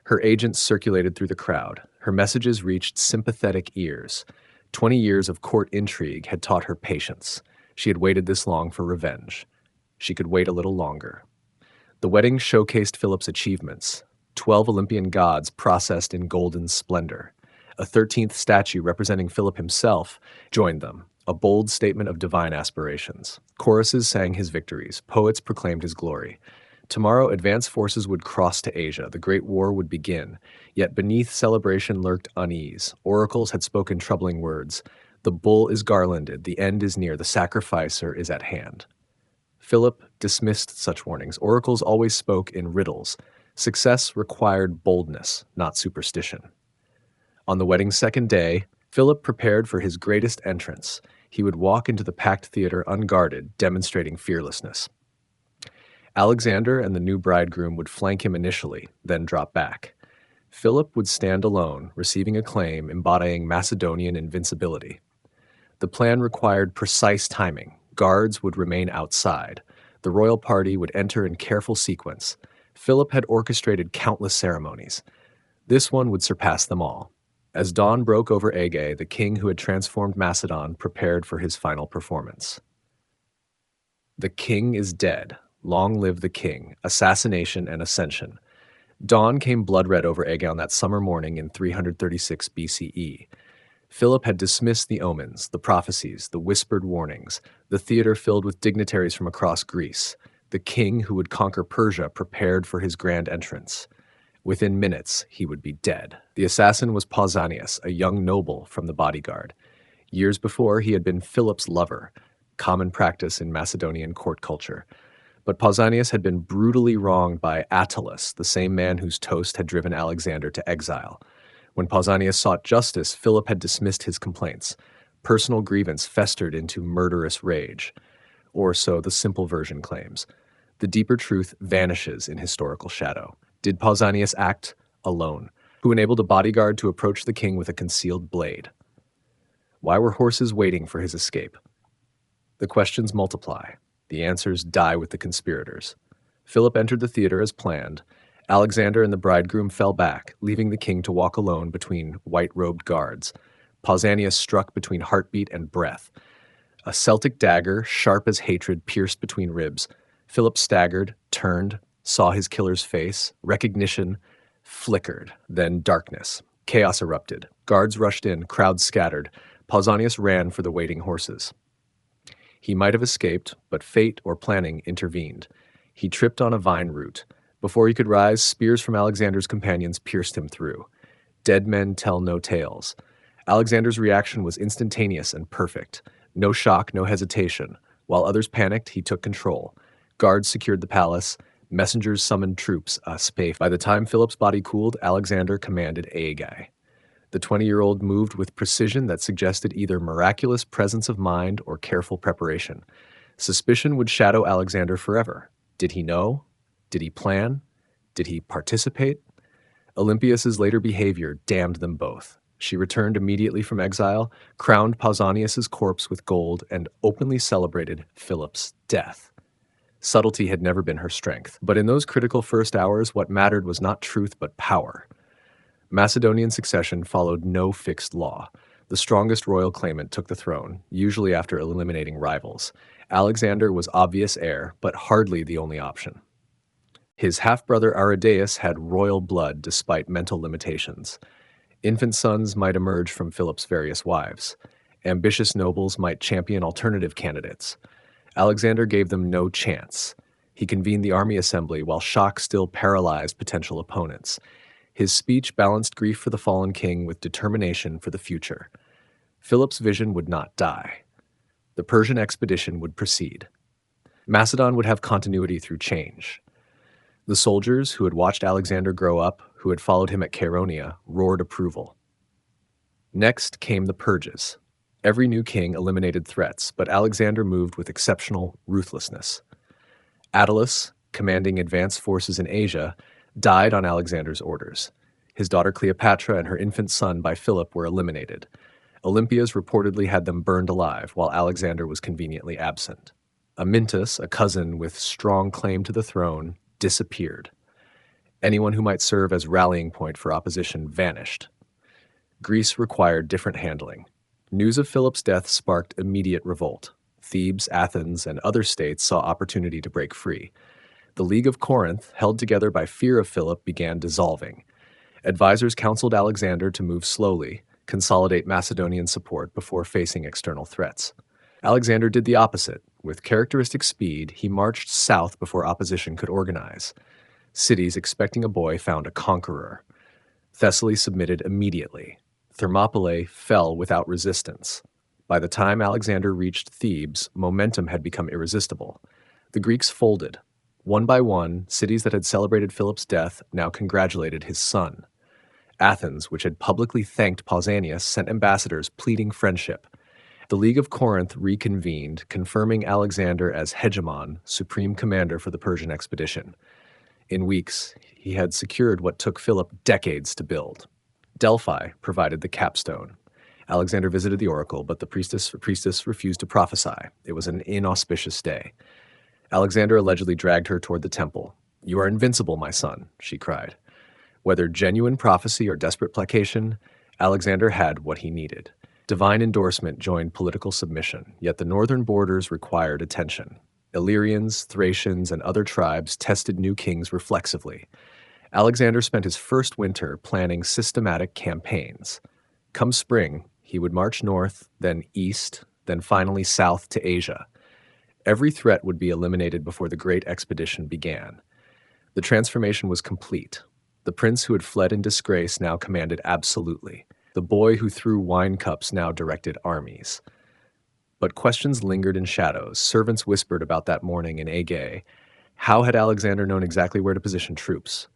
Her agents circulated through the crowd. Her messages reached sympathetic ears. 20 years of court intrigue had taught her patience. She had waited this long for revenge. She could wait a little longer. The wedding showcased Philip's achievements. 12 Olympian gods processed in golden splendor. A 13th statue representing Philip himself joined them, a bold statement of divine aspirations. Choruses sang his victories. Poets proclaimed his glory. Tomorrow, advance forces would cross to Asia. The Great War would begin. Yet beneath celebration lurked unease. Oracles had spoken troubling words. The bull is garlanded. The end is near. The sacrificer is at hand. Philip dismissed such warnings. Oracles always spoke in riddles. Success required boldness, not superstition. On the wedding's second day, Philip prepared for his greatest entrance. He would walk into the packed theater unguarded, demonstrating fearlessness. Alexander and the new bridegroom would flank him initially, then drop back. Philip would stand alone, receiving acclaim, embodying Macedonian invincibility. The plan required precise timing. Guards would remain outside. The royal party would enter in careful sequence. Philip had orchestrated countless ceremonies. This one would surpass them all. As dawn broke over Aegae, the king who had transformed Macedon prepared for his final performance. The king is dead. Long live the king, assassination and ascension. Dawn came blood-red over Aegae on that summer morning in 336 BCE. Philip had dismissed the omens, the prophecies, the whispered warnings, the theater filled with dignitaries from across Greece. The king who would conquer Persia prepared for his grand entrance. Within minutes, he would be dead. The assassin was Pausanias, a young noble from the bodyguard. Years before, he had been Philip's lover, common practice in Macedonian court culture. But Pausanias had been brutally wronged by Attalus, the same man whose toast had driven Alexander to exile. When Pausanias sought justice, Philip had dismissed his complaints. Personal grievance festered into murderous rage. Or so the simple version claims. The deeper truth vanishes in historical shadow. Did Pausanias act alone? Who enabled a bodyguard to approach the king with a concealed blade? Why were horses waiting for his escape? The questions multiply. The answers die with the conspirators. Philip entered the theater as planned. Alexander and the bridegroom fell back, leaving the king to walk alone between white-robed guards. Pausanias struck between heartbeat and breath. A Celtic dagger, sharp as hatred, pierced between ribs. Philip staggered, turned, saw his killer's face. Recognition flickered, then darkness. Chaos erupted. Guards rushed in, crowds scattered. Pausanias ran for the waiting horses. He might have escaped, but fate or planning intervened. He tripped on a vine root. Before he could rise, spears from Alexander's companions pierced him through. Dead men tell no tales. Alexander's reaction was instantaneous and perfect. No shock, no hesitation. While others panicked, he took control. Guards secured the palace. Messengers summoned troops, spafe. By the time Philip's body cooled, Alexander commanded Aegae. The 20-year-old moved with precision that suggested either miraculous presence of mind or careful preparation. Suspicion would shadow Alexander forever. Did he know? Did he plan? Did he participate? Olympias's later behavior damned them both. She returned immediately from exile, crowned Pausanias's corpse with gold, and openly celebrated Philip's death. Subtlety had never been her strength, but in those critical first hours, what mattered was not truth but power. Macedonian succession followed no fixed law. The strongest royal claimant took the throne, usually after eliminating rivals. Alexander was obvious heir, but hardly the only option. His half-brother Aridaeus had royal blood despite mental limitations. Infant sons might emerge from Philip's various wives. Ambitious nobles might champion alternative candidates. Alexander gave them no chance. He convened the army assembly while shock still paralyzed potential opponents. His speech balanced grief for the fallen king with determination for the future. Philip's vision would not die. The Persian expedition would proceed. Macedon would have continuity through change. The soldiers who had watched Alexander grow up, who had followed him at Chaeronea, roared approval. Next came the purges. Every new king eliminated threats, but Alexander moved with exceptional ruthlessness. Attalus, commanding advanced forces in Asia, died on Alexander's orders. His daughter Cleopatra and her infant son by Philip were eliminated. Olympias reportedly had them burned alive, while Alexander was conveniently absent. Amyntas, a cousin with strong claim to the throne, disappeared. Anyone who might serve as rallying point for opposition vanished. Greece required different handling. News of Philip's death sparked immediate revolt. Thebes, Athens, and other states saw opportunity to break free. The League of Corinth, held together by fear of Philip, began dissolving. Advisors counseled Alexander to move slowly, consolidate Macedonian support before facing external threats. Alexander did the opposite. With characteristic speed, he marched south before opposition could organize. Cities expecting a boy found a conqueror. Thessaly submitted immediately. Thermopylae fell without resistance. By the time Alexander reached Thebes, momentum had become irresistible. The Greeks folded. One by one, cities that had celebrated Philip's death now congratulated his son. Athens, which had publicly thanked Pausanias, sent ambassadors pleading friendship. The League of Corinth reconvened, confirming Alexander as hegemon, supreme commander for the Persian expedition. In weeks, he had secured what took Philip decades to build. Delphi provided the capstone. Alexander visited the oracle, but the priestess refused to prophesy. It was an inauspicious day. Alexander allegedly dragged her toward the temple. "You are invincible, my son," she cried. Whether genuine prophecy or desperate placation, Alexander had what he needed. Divine endorsement joined political submission, yet the northern borders required attention. Illyrians, Thracians, and other tribes tested new kings reflexively. Alexander spent his first winter planning systematic campaigns. Come spring, he would march north, then east, then finally south to Asia. Every threat would be eliminated before the great expedition began. The transformation was complete. The prince who had fled in disgrace now commanded absolutely. The boy who threw wine cups now directed armies. But questions lingered in shadows. Servants whispered about that morning in Aegae. How had Alexander known exactly where to position troops?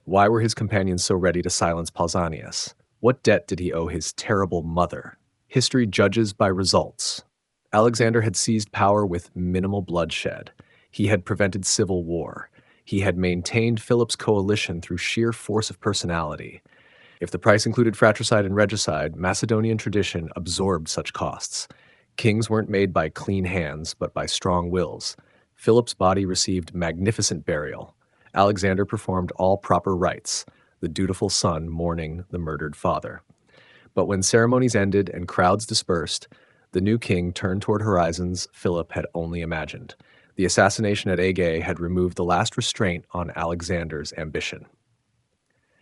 Why were his companions so ready to silence Pausanias? What debt did he owe his terrible mother? History judges by results. Alexander had seized power with minimal bloodshed. He had prevented civil war. He had maintained Philip's coalition through sheer force of personality. If the price included fratricide and regicide, Macedonian tradition absorbed such costs. Kings weren't made by clean hands, but by strong wills. Philip's body received magnificent burial. Alexander performed all proper rites, the dutiful son mourning the murdered father. But when ceremonies ended and crowds dispersed, the new king turned toward horizons Philip had only imagined. The assassination at Aegae had removed the last restraint on Alexander's ambition.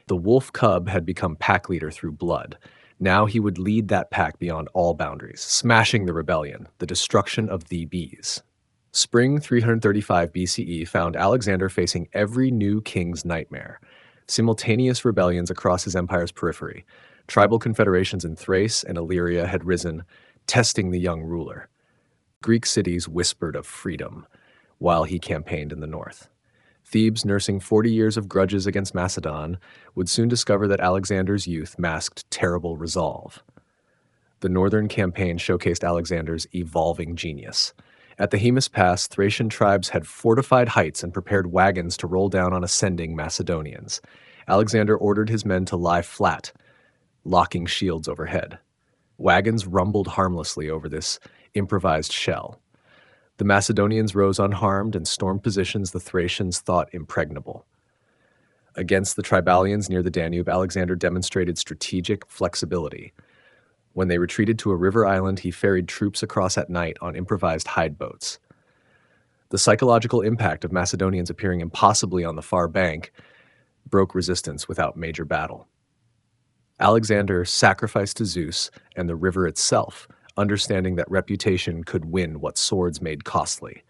The wolf cub had become pack leader through blood. Now he would lead that pack beyond all boundaries, smashing the rebellion, the destruction of the bees. Spring 335 BCE found Alexander facing every new king's nightmare. Simultaneous rebellions across his empire's periphery. Tribal confederations in Thrace and Illyria had risen, testing the young ruler. Greek cities whispered of freedom, while he campaigned in the north. Thebes, nursing 40 years of grudges against Macedon, would soon discover that Alexander's youth masked terrible resolve. The northern campaign showcased Alexander's evolving genius. At the Haemus Pass, Thracian tribes had fortified heights and prepared wagons to roll down on ascending Macedonians. Alexander ordered his men to lie flat. locking shields overhead. Wagons rumbled harmlessly over this improvised shell. The Macedonians rose unharmed and stormed positions the Thracians thought impregnable. Against the Tribalians near the Danube, Alexander demonstrated strategic flexibility. When they retreated to a river island, he ferried troops across at night on improvised hide boats. The psychological impact of Macedonians appearing impossibly on the far bank broke resistance without major battle. Alexander sacrificed to Zeus and the river itself, understanding that reputation could win what swords made costly.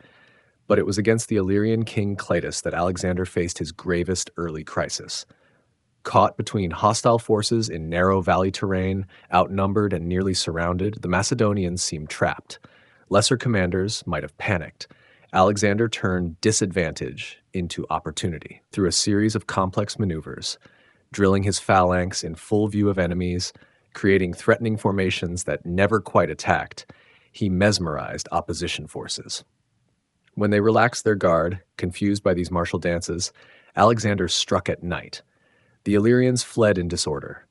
But it was against the Illyrian king Cleitus that Alexander faced his gravest early crisis. Caught between hostile forces in narrow valley terrain, outnumbered and nearly surrounded, the Macedonians seemed trapped. Lesser commanders might have panicked. Alexander turned disadvantage into opportunity through a series of complex maneuvers, drilling his phalanx in full view of enemies, creating threatening formations that never quite attacked. He mesmerized opposition forces. When they relaxed their guard, confused by these martial dances, Alexander struck at night. The Illyrians fled in disorder.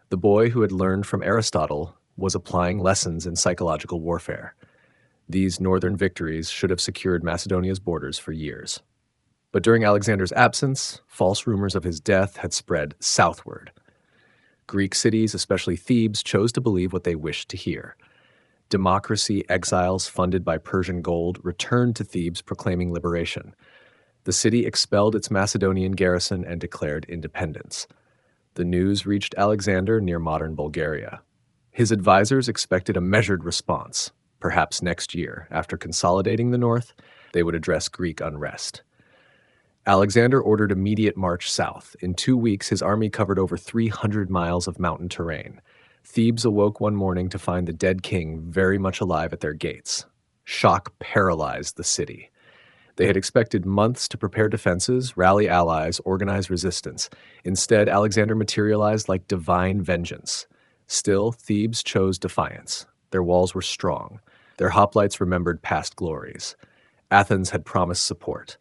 The boy who had learned from Aristotle was applying lessons in psychological warfare. These northern victories should have secured Macedonia's borders for years. But during Alexander's absence, false rumors of his death had spread southward. Greek cities, especially Thebes, chose to believe what they wished to hear. Democracy exiles funded by Persian gold returned to Thebes proclaiming liberation. The city expelled its Macedonian garrison and declared independence. The news reached Alexander near modern Bulgaria. His advisors expected a measured response. Perhaps next year, after consolidating the north, they would address Greek unrest. Alexander ordered immediate march south. In 2 weeks, his army covered over 300 miles of mountain terrain. Thebes awoke one morning to find the dead king very much alive at their gates. Shock paralyzed the city. They had expected months to prepare defenses, rally allies, organize resistance. Instead, Alexander materialized like divine vengeance. Still, Thebes chose defiance. Their walls were strong. Their hoplites remembered past glories. Athens had promised support.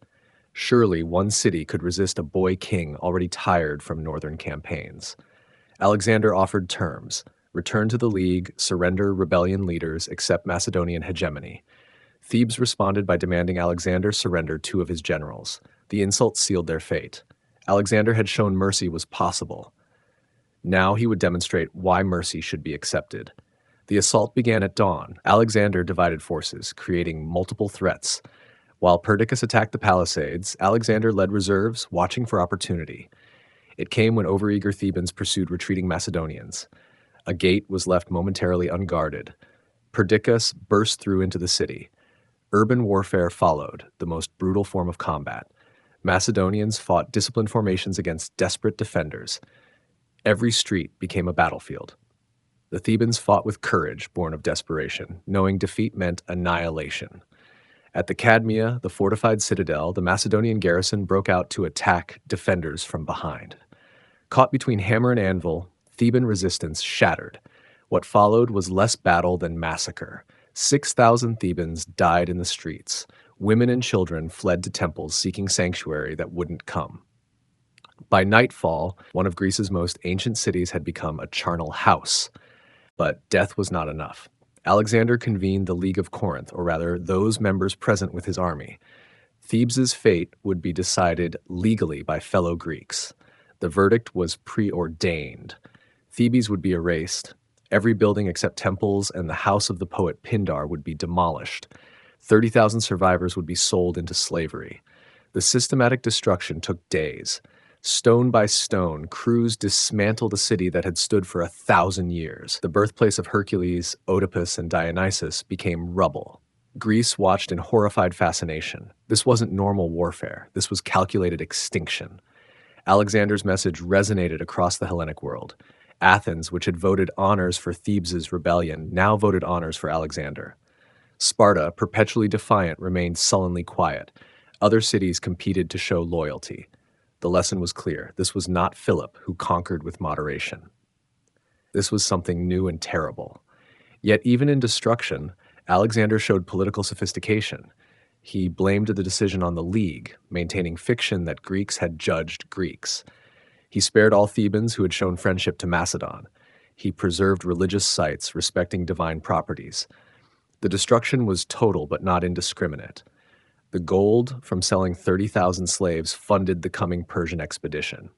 Surely one city could resist a boy king already tired from northern campaigns. Alexander offered terms: return to the League, surrender rebellion leaders, accept Macedonian hegemony. Thebes responded by demanding Alexander surrender 2 of his generals. The insult sealed their fate. Alexander had shown mercy was possible. Now he would demonstrate why mercy should be accepted. The assault began at dawn. Alexander divided forces, creating multiple threats. While Perdiccas attacked the palisades, Alexander led reserves, watching for opportunity. It came when overeager Thebans pursued retreating Macedonians. A gate was left momentarily unguarded. Perdiccas burst through into the city. Urban warfare followed, the most brutal form of combat. Macedonians fought disciplined formations against desperate defenders. Every street became a battlefield. The Thebans fought with courage born of desperation, knowing defeat meant annihilation. At the Cadmea, the fortified citadel, the Macedonian garrison broke out to attack defenders from behind. Caught between hammer and anvil, Theban resistance shattered. What followed was less battle than massacre. 6,000 Thebans died in the streets. Women and children fled to temples seeking sanctuary that wouldn't come. By nightfall, one of Greece's most ancient cities had become a charnel house. But death was not enough. Alexander convened the League of Corinth, or rather, those members present with his army. Thebes' fate would be decided legally by fellow Greeks. The verdict was preordained. Thebes would be erased. Every building except temples and the house of the poet Pindar would be demolished. 30,000 survivors would be sold into slavery. The systematic destruction took days. Stone by stone, crews dismantled a city that had stood for 1,000 years. The birthplace of Hercules, Oedipus, and Dionysus became rubble. Greece watched in horrified fascination. This wasn't normal warfare. This was calculated extinction. Alexander's message resonated across the Hellenic world. Athens, which had voted honors for Thebes' rebellion, now voted honors for Alexander. Sparta, perpetually defiant, remained sullenly quiet. Other cities competed to show loyalty. The lesson was clear. This was not Philip who conquered with moderation. This was something new and terrible. Yet even in destruction, Alexander showed political sophistication. He blamed the decision on the League, maintaining fiction that Greeks had judged Greeks. He spared all Thebans who had shown friendship to Macedon. He preserved religious sites, respecting divine properties. The destruction was total but not indiscriminate. The gold from selling 30,000 slaves funded the coming Persian expedition.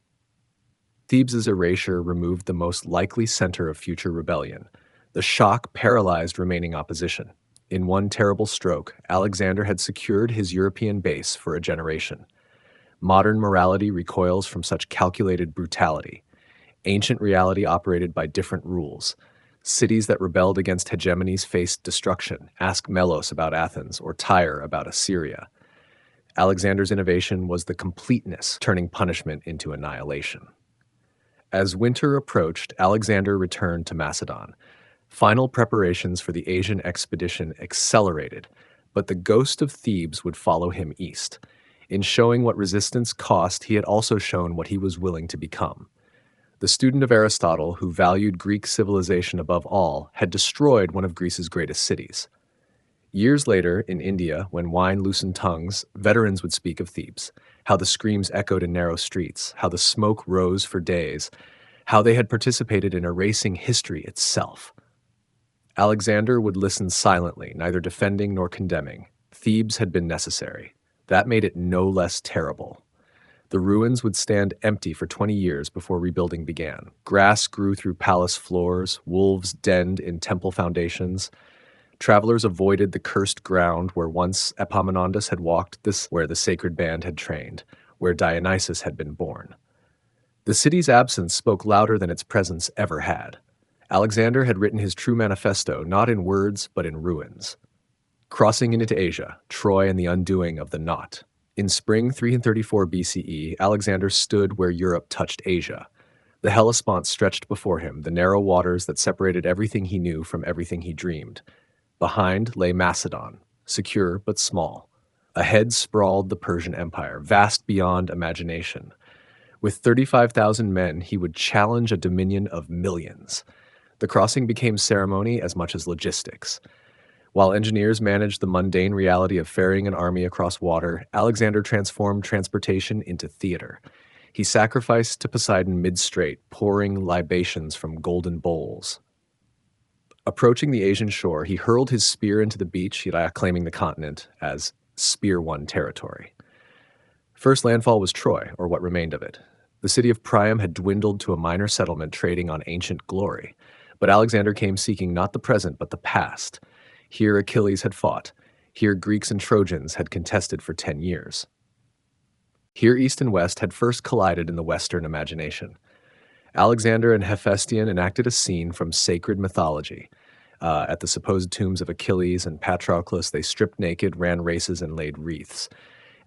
Thebes' erasure removed the most likely center of future rebellion. The shock paralyzed remaining opposition. In one terrible stroke, Alexander had secured his European base for a generation. Modern morality recoils from such calculated brutality. Ancient reality operated by different rules. Cities that rebelled against hegemonies faced destruction. Ask Melos about Athens or Tyre about Assyria. Alexander's innovation was the completeness, turning punishment into annihilation. As winter approached, Alexander returned to Macedon. Final preparations for the Asian expedition accelerated, but the ghost of Thebes would follow him east. In showing what resistance cost, he had also shown what he was willing to become. The student of Aristotle, who valued Greek civilization above all, had destroyed one of Greece's greatest cities. Years later, in India, when wine loosened tongues, veterans would speak of Thebes, how the screams echoed in narrow streets, how the smoke rose for days, how they had participated in erasing history itself. Alexander would listen silently, neither defending nor condemning. Thebes had been necessary. That made it no less terrible. The ruins would stand empty for 20 years before rebuilding began. Grass grew through palace floors, wolves denned in temple foundations. Travelers avoided the cursed ground where once Epaminondas had walked, where the sacred band had trained, where Dionysus had been born. The city's absence spoke louder than its presence ever had. Alexander had written his true manifesto not in words but in ruins. Crossing into Asia, Troy and the undoing of the knot. In spring 334 BCE, Alexander stood where Europe touched Asia. The Hellespont stretched before him, the narrow waters that separated everything he knew from everything he dreamed. Behind lay Macedon, secure but small. Ahead sprawled the Persian Empire, vast beyond imagination. With 35,000 men, he would challenge a dominion of millions. The crossing became ceremony as much as logistics. While engineers managed the mundane reality of ferrying an army across water, Alexander transformed transportation into theater. He sacrificed to Poseidon mid-strait, pouring libations from golden bowls. Approaching the Asian shore, he hurled his spear into the beach, claiming the continent as spear-won territory. First landfall was Troy, or what remained of it. The city of Priam had dwindled to a minor settlement trading on ancient glory. But Alexander came seeking not the present, but the past. Here Achilles had fought. Here Greeks and Trojans had contested for 10 years. Here East and West had first collided in the Western imagination. Alexander and Hephaestion enacted a scene from sacred mythology. At the supposed tombs of Achilles and Patroclus, they stripped naked, ran races, and laid wreaths.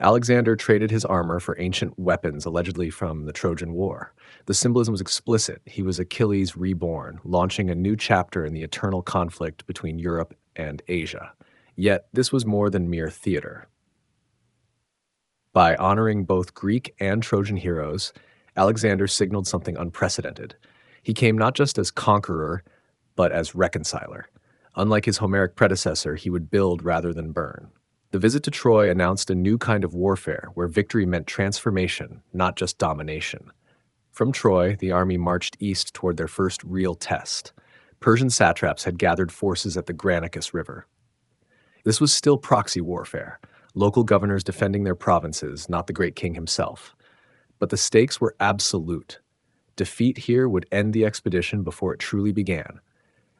Alexander traded his armor for ancient weapons, allegedly from the Trojan War. The symbolism was explicit. He was Achilles reborn, launching a new chapter in the eternal conflict between Europe and Asia. Yet, this was more than mere theater. By honoring both Greek and Trojan heroes, Alexander signaled something unprecedented. He came not just as conqueror, but as reconciler. Unlike his Homeric predecessor, he would build rather than burn. The visit to Troy announced a new kind of warfare where victory meant transformation, not just domination. From Troy, the army marched east toward their first real test. Persian satraps had gathered forces at the Granicus River. This was still proxy warfare, local governors defending their provinces, not the great king himself. But the stakes were absolute. Defeat here would end the expedition before it truly began.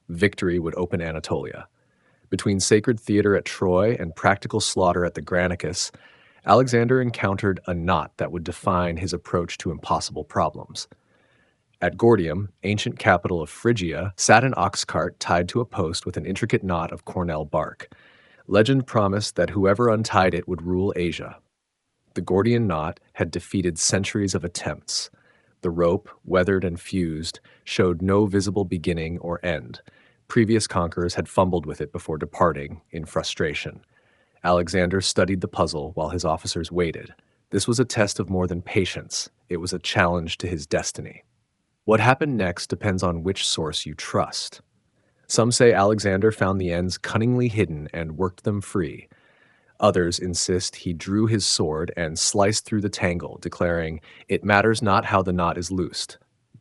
Victory would open Anatolia. Between sacred theater at Troy and practical slaughter at the Granicus, Alexander encountered a knot that would define his approach to impossible problems. At Gordium, ancient capital of Phrygia, sat an ox cart tied to a post with an intricate knot of cornel bark. Legend promised that whoever untied it would rule Asia. The Gordian knot had defeated centuries of attempts. The rope, weathered and fused, showed no visible beginning or end. Previous conquerors had fumbled with it before departing in frustration. Alexander studied the puzzle while his officers waited. This was a test of more than patience. It was a challenge to his destiny. What happened next depends on which source you trust. Some say Alexander found the ends cunningly hidden and worked them free. Others insist he drew his sword and sliced through the tangle, declaring, "It matters not how the knot is loosed."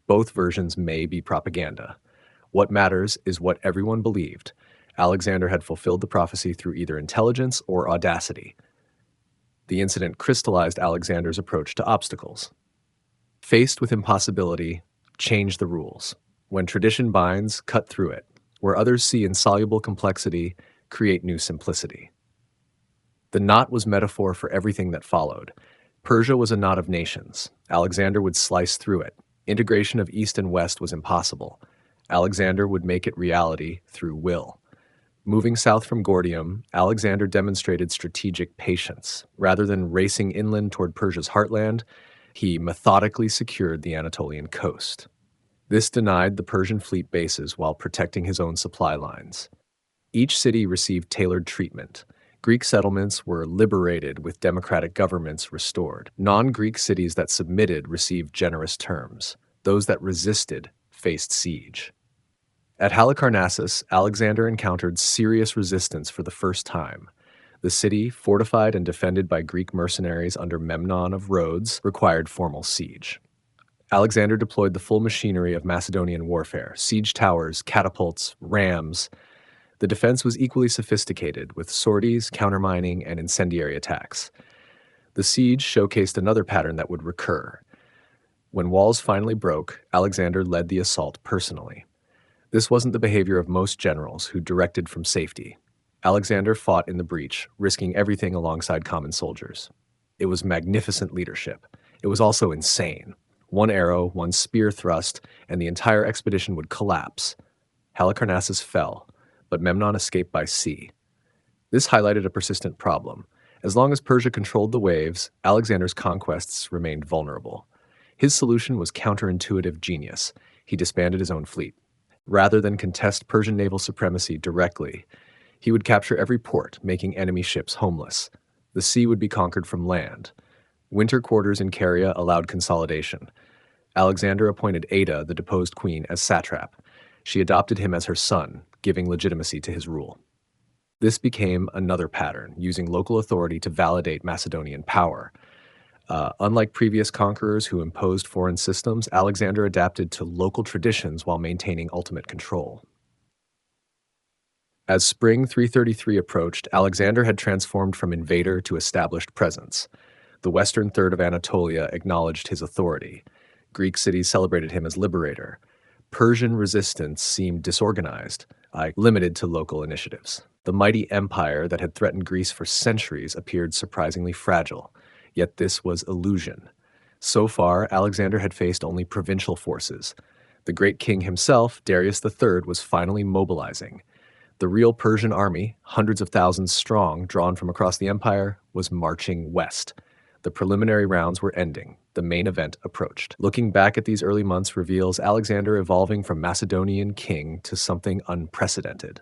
Both versions may be propaganda. What matters is what everyone believed. Alexander had fulfilled the prophecy through either intelligence or audacity. The incident crystallized Alexander's approach to obstacles. Faced with impossibility, change the rules. When tradition binds, cut through it. Where others see insoluble complexity, create new simplicity. The knot was metaphor for everything that followed. Persia was a knot of nations. Alexander would slice through it. Integration of East and West was impossible. Alexander would make it reality through will. Moving south from Gordium, Alexander demonstrated strategic patience. Rather than racing inland toward Persia's heartland, he methodically secured the Anatolian coast. This denied the Persian fleet bases while protecting his own supply lines. Each city received tailored treatment. Greek settlements were liberated with democratic governments restored. Non-Greek cities that submitted received generous terms. Those that resisted faced siege. At Halicarnassus, Alexander encountered serious resistance for the first time. The city, fortified and defended by Greek mercenaries under Memnon of Rhodes, required formal siege. Alexander deployed the full machinery of Macedonian warfare: siege towers, catapults, rams. The defense was equally sophisticated, with sorties, countermining, and incendiary attacks. The siege showcased another pattern that would recur. When walls finally broke, Alexander led the assault personally. This wasn't the behavior of most generals who directed from safety. Alexander fought in the breach, risking everything alongside common soldiers. It was magnificent leadership. It was also insane. One arrow, one spear thrust, and the entire expedition would collapse. Halicarnassus fell, but Memnon escaped by sea. This highlighted a persistent problem. As long as Persia controlled the waves, Alexander's conquests remained vulnerable. His solution was counterintuitive genius. He disbanded his own fleet. Rather than contest Persian naval supremacy directly, he would capture every port, making enemy ships homeless. The sea would be conquered from land. Winter quarters in Caria allowed consolidation. Alexander appointed Ada, the deposed queen, as satrap. She adopted him as her son, giving legitimacy to his rule. This became another pattern, using local authority to validate Macedonian power. Unlike previous conquerors who imposed foreign systems, Alexander adapted to local traditions while maintaining ultimate control. As spring 333 approached, Alexander had transformed from invader to established presence. The western third of Anatolia acknowledged his authority. Greek cities celebrated him as liberator. Persian resistance seemed disorganized, limited to local initiatives. The mighty empire that had threatened Greece for centuries appeared surprisingly fragile. Yet this was illusion. So far, Alexander had faced only provincial forces. The great king himself, Darius III, was finally mobilizing. The real Persian army, hundreds of thousands strong, drawn from across the empire, was marching west. The preliminary rounds were ending. The main event approached. Looking back at these early months reveals Alexander evolving from Macedonian king to something unprecedented.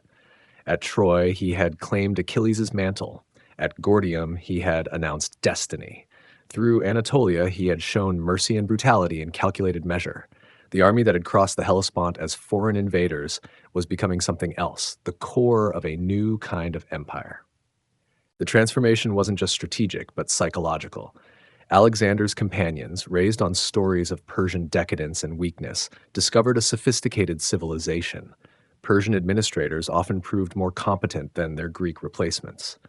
At Troy, he had claimed Achilles' mantle. At Gordium, he had announced destiny. Through Anatolia, he had shown mercy and brutality in calculated measure. The army that had crossed the Hellespont as foreign invaders was becoming something else, the core of a new kind of empire. The transformation wasn't just strategic, but psychological. Alexander's companions, raised on stories of Persian decadence and weakness, discovered a sophisticated civilization. Persian administrators often proved more competent than their Greek replacements.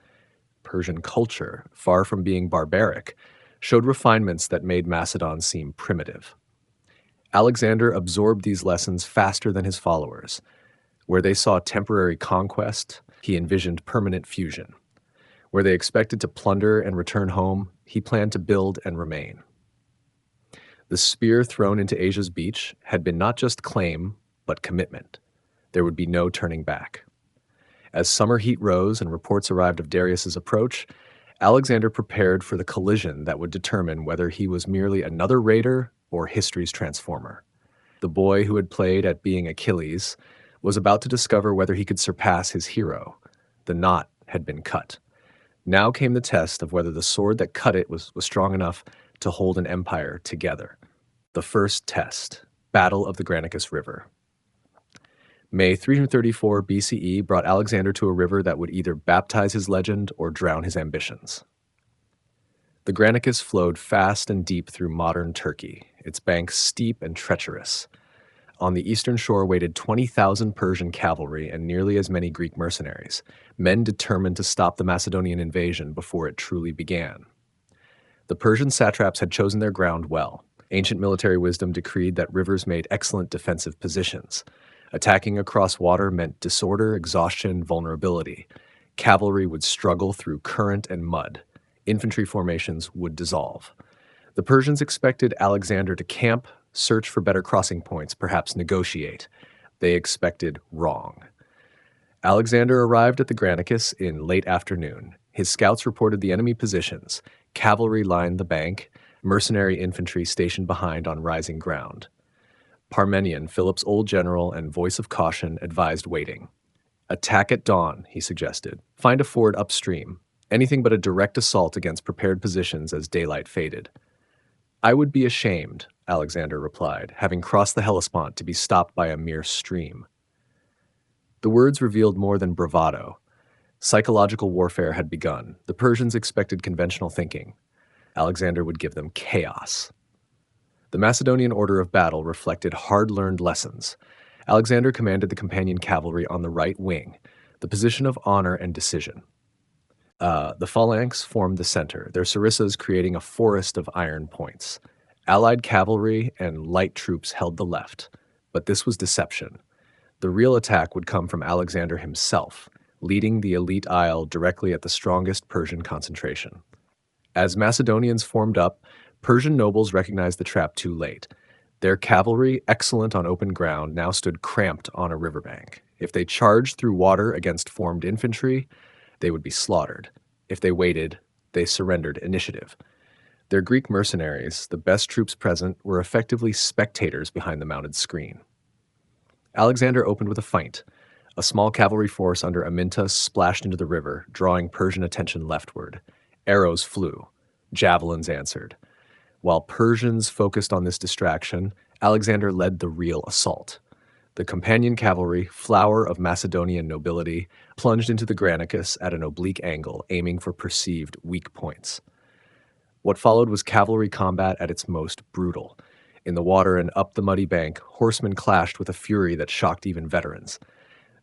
Persian culture, far from being barbaric, showed refinements that made Macedon seem primitive. Alexander absorbed these lessons faster than his followers. Where they saw temporary conquest, he envisioned permanent fusion. Where they expected to plunder and return home, he planned to build and remain. The spear thrown into Asia's beach had been not just claim, but commitment. There would be no turning back. As summer heat rose and reports arrived of Darius's approach, Alexander prepared for the collision that would determine whether he was merely another raider or history's transformer. The boy who had played at being Achilles was about to discover whether he could surpass his hero. The knot had been cut. Now came the test of whether the sword that cut it was strong enough to hold an empire together. The first test, Battle of the Granicus River. May 334 BCE brought Alexander to a river that would either baptize his legend or drown his ambitions. The Granicus flowed fast and deep through modern Turkey, its banks steep and treacherous. On the eastern shore waited 20,000 Persian cavalry and nearly as many Greek mercenaries, men determined to stop the Macedonian invasion before it truly began. The Persian satraps had chosen their ground well. Ancient military wisdom decreed that rivers made excellent defensive positions. Attacking across water meant disorder, exhaustion, vulnerability. Cavalry would struggle through current and mud. Infantry formations would dissolve. The Persians expected Alexander to camp, search for better crossing points, perhaps negotiate. They expected wrong. Alexander arrived at the Granicus in late afternoon. His scouts reported the enemy positions. Cavalry lined the bank, mercenary infantry stationed behind on rising ground. Parmenion, Philip's old general and voice of caution, advised waiting. Attack at dawn, he suggested. Find a ford upstream. Anything but a direct assault against prepared positions as daylight faded. I would be ashamed, Alexander replied, having crossed the Hellespont to be stopped by a mere stream. The words revealed more than bravado. Psychological warfare had begun. The Persians expected conventional thinking. Alexander would give them chaos. The Macedonian order of battle reflected hard-learned lessons. Alexander commanded the companion cavalry on the right wing, the position of honor and decision. The phalanx formed the center, their sarissas creating a forest of iron points. Allied cavalry and light troops held the left, but this was deception. The real attack would come from Alexander himself, leading the elite isle directly at the strongest Persian concentration. As Macedonians formed up, Persian nobles recognized the trap too late. Their cavalry, excellent on open ground, now stood cramped on a riverbank. If they charged through water against formed infantry, they would be slaughtered. If they waited, they surrendered initiative. Their Greek mercenaries, the best troops present, were effectively spectators behind the mounted screen. Alexander opened with a feint. A small cavalry force under Amyntas splashed into the river, drawing Persian attention leftward. Arrows flew. Javelins answered. While Persians focused on this distraction, Alexander led the real assault. The companion cavalry, flower of Macedonian nobility, plunged into the Granicus at an oblique angle, aiming for perceived weak points. What followed was cavalry combat at its most brutal. In the water and up the muddy bank, horsemen clashed with a fury that shocked even veterans.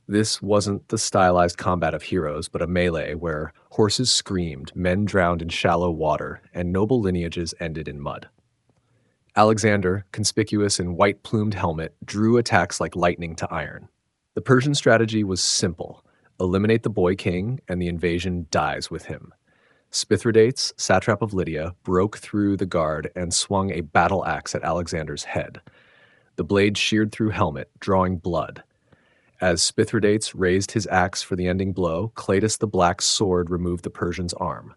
This wasn't the stylized combat of heroes, but a melee where horses screamed, men drowned in shallow water, and noble lineages ended in mud. Alexander, conspicuous in white-plumed helmet, drew attacks like lightning to iron. The Persian strategy was simple. Eliminate the boy king, and the invasion dies with him. Spithridates, satrap of Lydia, broke through the guard and swung a battle axe at Alexander's head. The blade sheared through helmet, drawing blood. As Spithridates raised his axe for the ending blow, Cletus the Black's sword removed the Persian's arm.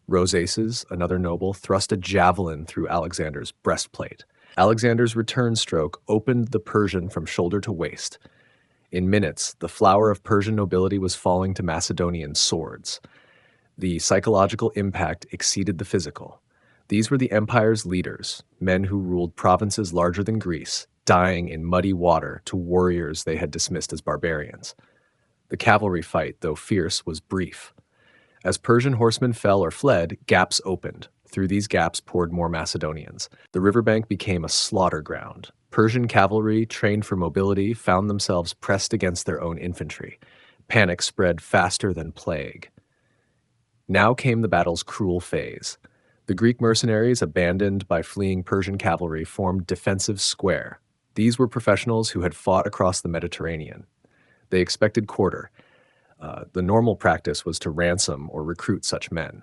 Rosaces, another noble, thrust a javelin through Alexander's breastplate. Alexander's return stroke opened the Persian from shoulder to waist. In minutes, the flower of Persian nobility was falling to Macedonian swords. The psychological impact exceeded the physical. These were the empire's leaders, men who ruled provinces larger than Greece, dying in muddy water to warriors they had dismissed as barbarians. The cavalry fight, though fierce, was brief. As Persian horsemen fell or fled, gaps opened. Through these gaps poured more Macedonians. The riverbank became a slaughter ground. Persian cavalry, trained for mobility, found themselves pressed against their own infantry. Panic spread faster than plague. Now came the battle's cruel phase. The Greek mercenaries, abandoned by fleeing Persian cavalry, formed defensive square. These were professionals who had fought across the Mediterranean. They expected quarter. The normal practice was to ransom or recruit such men.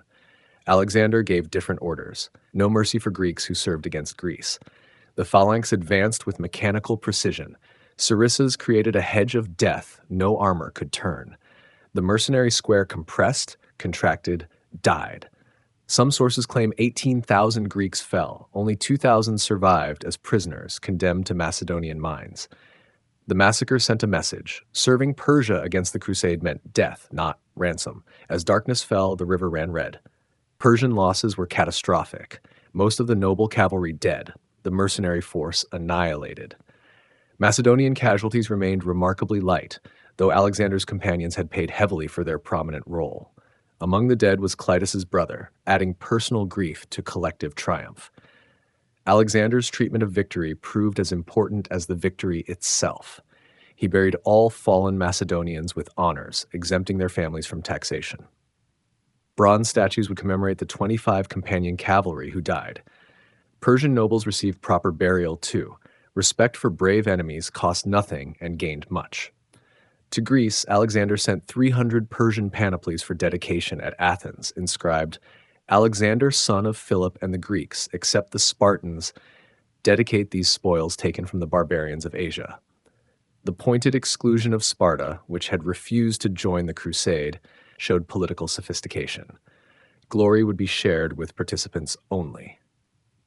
Alexander gave different orders. No mercy for Greeks who served against Greece. The phalanx advanced with mechanical precision. Sarissas created a hedge of death no armor could turn. The mercenary square compressed, contracted, died. Some sources claim 18,000 Greeks fell. Only 2,000 survived as prisoners, condemned to Macedonian mines. The massacre sent a message. Serving Persia against the crusade meant death, not ransom. As darkness fell, the river ran red. Persian losses were catastrophic. Most of the noble cavalry dead, the mercenary force annihilated. Macedonian casualties remained remarkably light, though Alexander's companions had paid heavily for their prominent role. Among the dead was Cletus's brother, adding personal grief to collective triumph. Alexander's treatment of victory proved as important as the victory itself. He buried all fallen Macedonians with honors, exempting their families from taxation. Bronze statues would commemorate the 25 companion cavalry who died. Persian nobles received proper burial too. Respect for brave enemies cost nothing and gained much. To Greece, Alexander sent 300 Persian panoplies for dedication at Athens, inscribed, "Alexander, son of Philip and the Greeks, except the Spartans, dedicate these spoils taken from the barbarians of Asia." The pointed exclusion of Sparta, which had refused to join the crusade, showed political sophistication. Glory would be shared with participants only.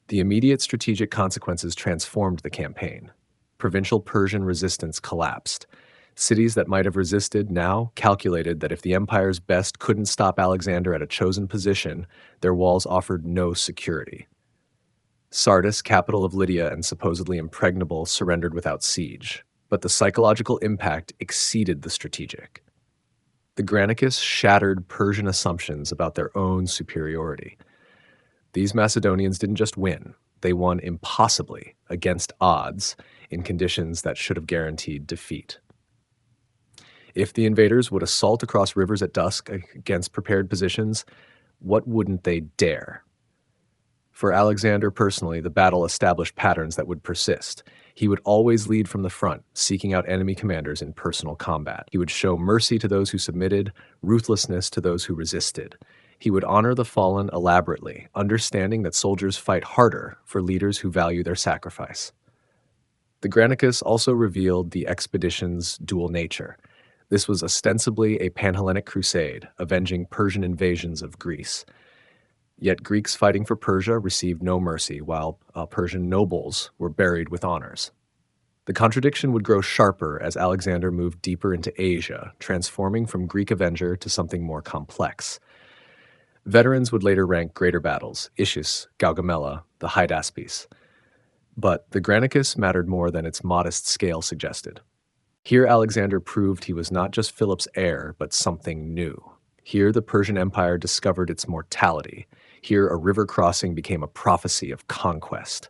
The immediate strategic consequences transformed the campaign. Provincial Persian resistance collapsed. Cities that might have resisted now calculated that if the empire's best couldn't stop Alexander at a chosen position, their walls offered no security. Sardis, capital of Lydia and supposedly impregnable, surrendered without siege, but the psychological impact exceeded the strategic. The Granicus shattered Persian assumptions about their own superiority. These Macedonians didn't just win, they won impossibly, against odds, in conditions that should have guaranteed defeat. If the invaders would assault across rivers at dusk against prepared positions, what wouldn't they dare? For Alexander personally, the battle established patterns that would persist. He would always lead from the front, seeking out enemy commanders in personal combat. He would show mercy to those who submitted, ruthlessness to those who resisted. He would honor the fallen elaborately, understanding that soldiers fight harder for leaders who value their sacrifice. The Granicus also revealed the expedition's dual nature. This was ostensibly a Panhellenic crusade, avenging Persian invasions of Greece. Yet Greeks fighting for Persia received no mercy, while Persian nobles were buried with honors. The contradiction would grow sharper as Alexander moved deeper into Asia, transforming from Greek avenger to something more complex. Veterans would later rank greater battles, Issus, Gaugamela, the Hydaspes. But the Granicus mattered more than its modest scale suggested. Here Alexander proved he was not just Philip's heir, but something new. Here the Persian Empire discovered its mortality. Here a river crossing became a prophecy of conquest.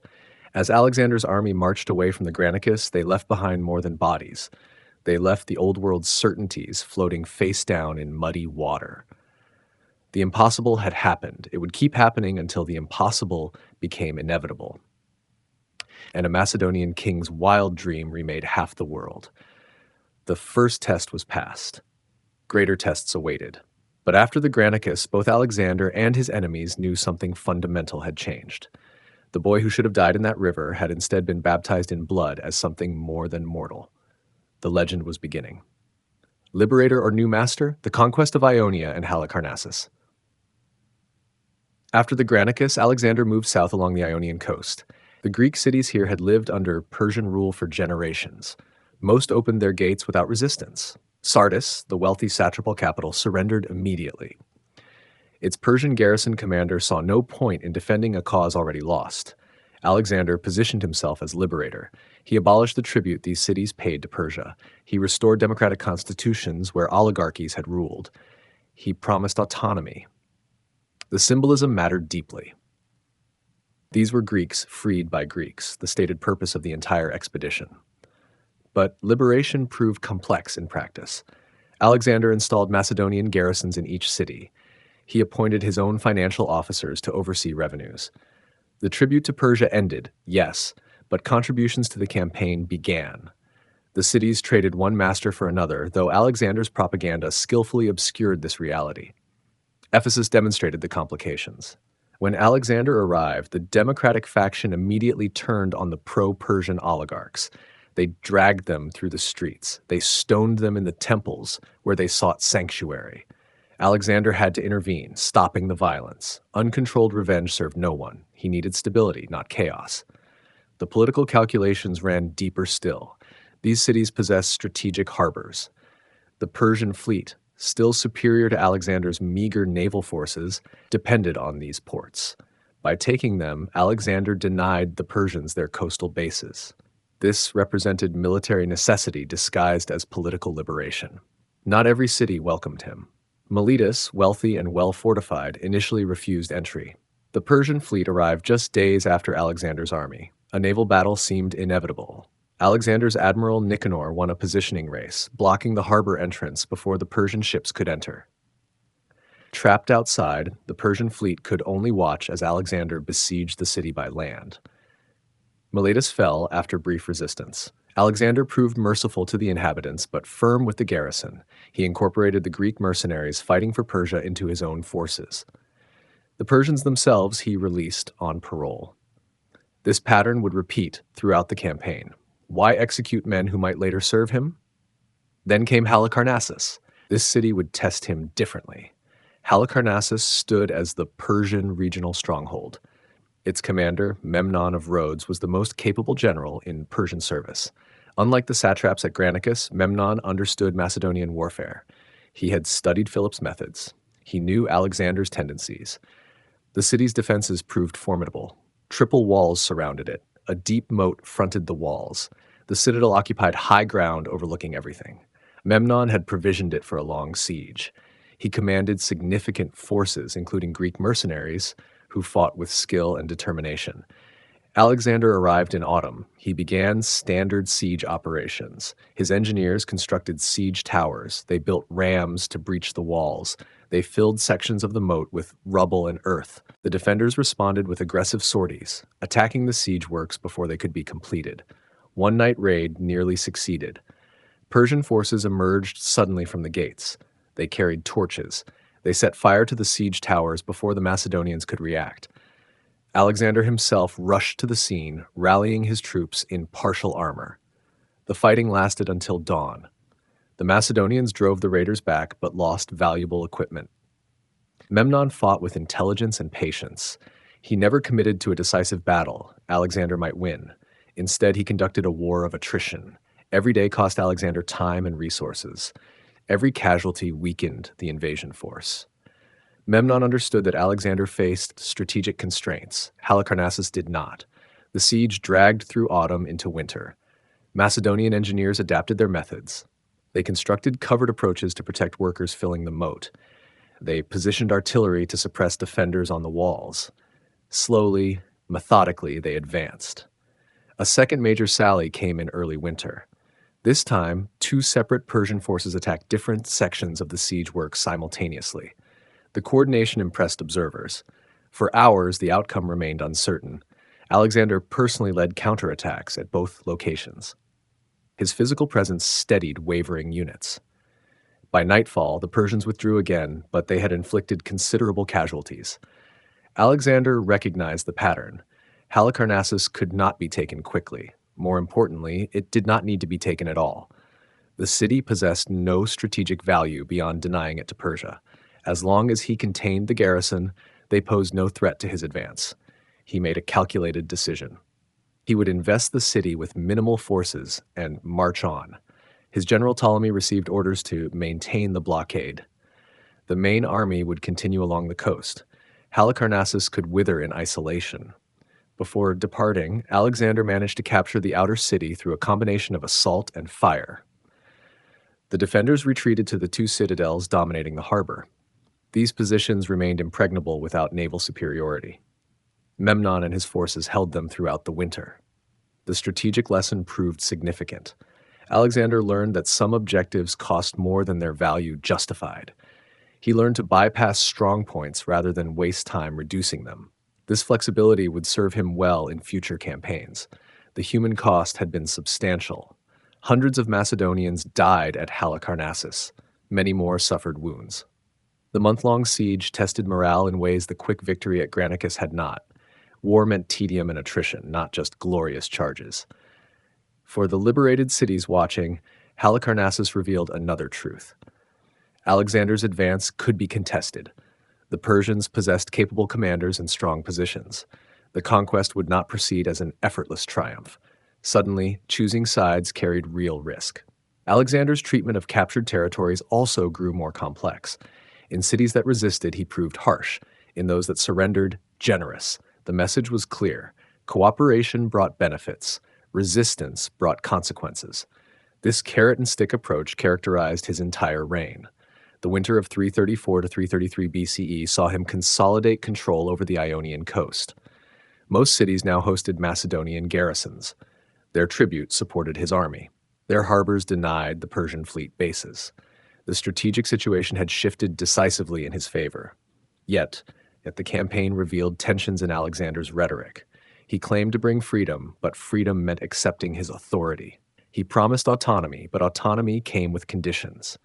As Alexander's army marched away from the Granicus, they left behind more than bodies. They left the old world's certainties floating face down in muddy water. The impossible had happened. It would keep happening until the impossible became inevitable. And a Macedonian king's wild dream remade half the world. The first test was passed. Greater tests awaited. But after the Granicus, both Alexander and his enemies knew something fundamental had changed. The boy who should have died in that river had instead been baptized in blood as something more than mortal. The legend was beginning. Liberator or new master? The conquest of Ionia and Halicarnassus. After the Granicus, Alexander moved south along the Ionian coast. The Greek cities here had lived under Persian rule for generations. Most opened their gates without resistance. Sardis, the wealthy satrapal capital, surrendered immediately. Its Persian garrison commander saw no point in defending a cause already lost. Alexander positioned himself as liberator. He abolished the tribute these cities paid to Persia. He restored democratic constitutions where oligarchies had ruled. He promised autonomy. The symbolism mattered deeply. These were Greeks freed by Greeks, the stated purpose of the entire expedition. But liberation proved complex in practice. Alexander installed Macedonian garrisons in each city. He appointed his own financial officers to oversee revenues. The tribute to Persia ended, yes, but contributions to the campaign began. The cities traded one master for another, though Alexander's propaganda skillfully obscured this reality. Ephesus demonstrated the complications. When Alexander arrived, the democratic faction immediately turned on the pro-Persian oligarchs. They dragged them through the streets. They stoned them in the temples where they sought sanctuary. Alexander had to intervene, stopping the violence. Uncontrolled revenge served no one. He needed stability, not chaos. The political calculations ran deeper still. These cities possessed strategic harbors. The Persian fleet, still superior to Alexander's meager naval forces, depended on these ports. By taking them, Alexander denied the Persians their coastal bases. This represented military necessity disguised as political liberation. Not every city welcomed him. Miletus, wealthy and well-fortified, initially refused entry. The Persian fleet arrived just days after Alexander's army. A naval battle seemed inevitable. Alexander's admiral Nicanor won a positioning race, blocking the harbor entrance before the Persian ships could enter. Trapped outside, the Persian fleet could only watch as Alexander besieged the city by land. Miletus fell after brief resistance. Alexander proved merciful to the inhabitants, but firm with the garrison. He incorporated the Greek mercenaries fighting for Persia into his own forces. The Persians themselves he released on parole. This pattern would repeat throughout the campaign. Why execute men who might later serve him? Then came Halicarnassus. This city would test him differently. Halicarnassus stood as the Persian regional stronghold. Its commander, Memnon of Rhodes, was the most capable general in Persian service. Unlike the satraps at Granicus, Memnon understood Macedonian warfare. He had studied Philip's methods. He knew Alexander's tendencies. The city's defenses proved formidable. Triple walls surrounded it. A deep moat fronted the walls. The citadel occupied high ground overlooking everything. Memnon had provisioned it for a long siege. He commanded significant forces, including Greek mercenaries, who fought with skill and determination. Alexander arrived in autumn. He began standard siege operations. His engineers constructed siege towers. They built rams to breach the walls. They filled sections of the moat with rubble and earth. The defenders responded with aggressive sorties, attacking the siege works before they could be completed. One-night raid nearly succeeded. Persian forces emerged suddenly from the gates. They carried torches. They set fire to the siege towers before the Macedonians could react. Alexander himself rushed to the scene, rallying his troops in partial armor. The fighting lasted until dawn. The Macedonians drove the raiders back but lost valuable equipment. Memnon fought with intelligence and patience. He never committed to a decisive battle. Alexander might win. Instead, he conducted a war of attrition. Every day cost Alexander time and resources. Every casualty weakened the invasion force. Memnon understood that Alexander faced strategic constraints. Halicarnassus did not. The siege dragged through autumn into winter. Macedonian engineers adapted their methods. They constructed covered approaches to protect workers filling the moat. They positioned artillery to suppress defenders on the walls. Slowly, methodically, they advanced. A second major sally came in early winter. This time, two separate Persian forces attacked different sections of the siege work simultaneously. The coordination impressed observers. For hours, the outcome remained uncertain. Alexander personally led counterattacks at both locations. His physical presence steadied wavering units. By nightfall, the Persians withdrew again, but they had inflicted considerable casualties. Alexander recognized the pattern. Halicarnassus could not be taken quickly. More importantly, it did not need to be taken at all. The city possessed no strategic value beyond denying it to Persia. As long as he contained the garrison, they posed no threat to his advance. He made a calculated decision. He would invest the city with minimal forces and march on. His general Ptolemy received orders to maintain the blockade. The main army would continue along the coast. Halicarnassus could wither in isolation. Before departing, Alexander managed to capture the outer city through a combination of assault and fire. The defenders retreated to the two citadels dominating the harbor. These positions remained impregnable without naval superiority. Memnon and his forces held them throughout the winter. The strategic lesson proved significant. Alexander learned that some objectives cost more than their value justified. He learned to bypass strong points rather than waste time reducing them. This flexibility would serve him well in future campaigns. The human cost had been substantial. Hundreds of Macedonians died at Halicarnassus. Many more suffered wounds. The month-long siege tested morale in ways the quick victory at Granicus had not. War meant tedium and attrition, not just glorious charges. For the liberated cities watching, Halicarnassus revealed another truth. Alexander's advance could be contested. The Persians possessed capable commanders and strong positions. The conquest would not proceed as an effortless triumph. Suddenly, choosing sides carried real risk. Alexander's treatment of captured territories also grew more complex. In cities that resisted, he proved harsh. In those that surrendered, generous. The message was clear. Cooperation brought benefits. Resistance brought consequences. This carrot-and-stick approach characterized his entire reign. The winter of 334 to 333 BCE saw him consolidate control over the Ionian coast. Most cities now hosted Macedonian garrisons. Their tribute supported his army. Their harbors denied the Persian fleet bases. The strategic situation had shifted decisively in his favor. Yet the campaign revealed tensions in Alexander's rhetoric. He claimed to bring freedom, but freedom meant accepting his authority. He promised autonomy, but autonomy came with conditions.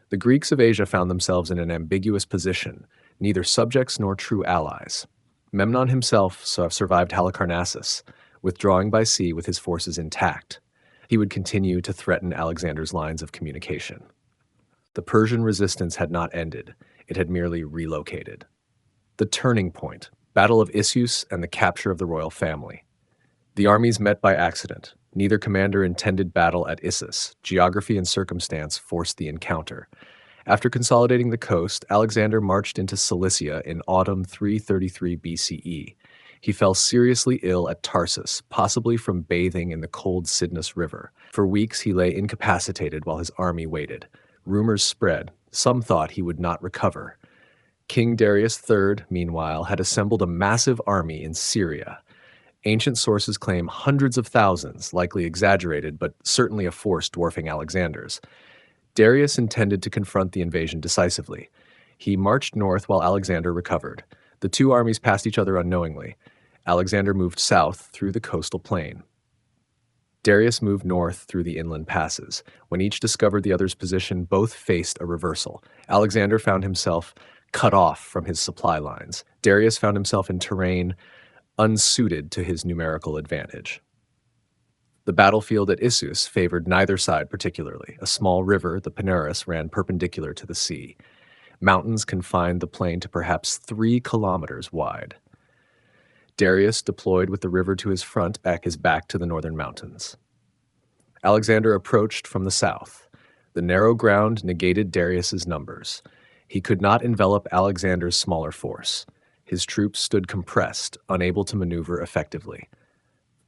The Greeks of Asia found themselves in an ambiguous position, neither subjects nor true allies. Memnon himself survived Halicarnassus, withdrawing by sea with his forces intact. He would continue to threaten Alexander's lines of communication. The Persian resistance had not ended, it had merely relocated. The turning point, Battle of Issus and the capture of the royal family. The armies met by accident. Neither commander intended battle at Issus. Geography and circumstance forced the encounter. After consolidating the coast, Alexander marched into Cilicia in autumn 333 BCE. He fell seriously ill at Tarsus, possibly from bathing in the cold Cydnus River. For weeks he lay incapacitated while his army waited. Rumors spread. Some thought he would not recover. King Darius III, meanwhile, had assembled a massive army in Syria. Ancient sources claim hundreds of thousands, likely exaggerated, but certainly a force dwarfing Alexander's. Darius intended to confront the invasion decisively. He marched north while Alexander recovered. The two armies passed each other unknowingly. Alexander moved south through the coastal plain. Darius moved north through the inland passes. When each discovered the other's position, both faced a reversal. Alexander found himself cut off from his supply lines. Darius found himself in terrain unsuited to his numerical advantage. The battlefield at Issus favored neither side particularly. A small river, the Panarus, ran perpendicular to the sea. Mountains confined the plain to perhaps 3 kilometers wide. Darius deployed with the river to his front, his back to the northern mountains. Alexander approached from the south. The narrow ground negated Darius's numbers. He could not envelop Alexander's smaller force. His troops stood compressed, unable to maneuver effectively.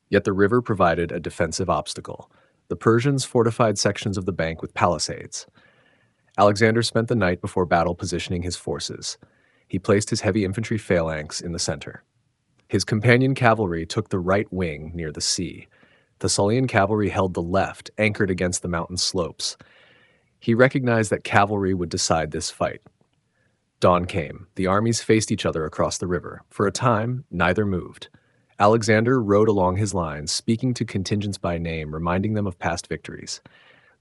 Yet the river provided a defensive obstacle. The Persians fortified sections of the bank with palisades. Alexander spent the night before battle positioning his forces. He placed his heavy infantry phalanx in the center. His companion cavalry took the right wing near the sea. Thessalian cavalry held the left, anchored against the mountain slopes. He recognized that cavalry would decide this fight. Dawn came. The armies faced each other across the river. For a time, neither moved. Alexander rode along his lines, speaking to contingents by name, reminding them of past victories.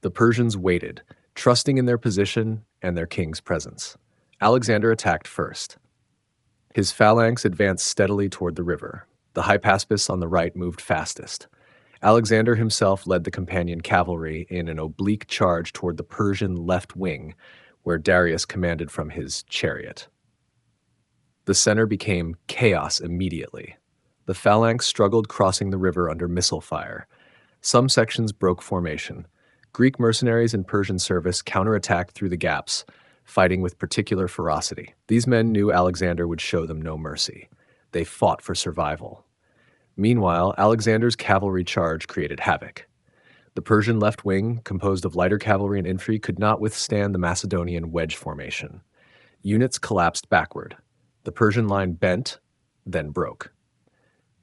The Persians waited, trusting in their position and their king's presence. Alexander attacked first. His phalanx advanced steadily toward the river. The Hypaspes on the right moved fastest. Alexander himself led the companion cavalry in an oblique charge toward the Persian left wing, where Darius commanded from his chariot. The center became chaos immediately. The phalanx struggled crossing the river under missile fire. Some sections broke formation. Greek mercenaries in Persian service counterattacked through the gaps, fighting with particular ferocity. These men knew Alexander would show them no mercy. They fought for survival. Meanwhile, Alexander's cavalry charge created havoc. The Persian left wing, composed of lighter cavalry and infantry, could not withstand the Macedonian wedge formation. Units collapsed backward. The Persian line bent, then broke.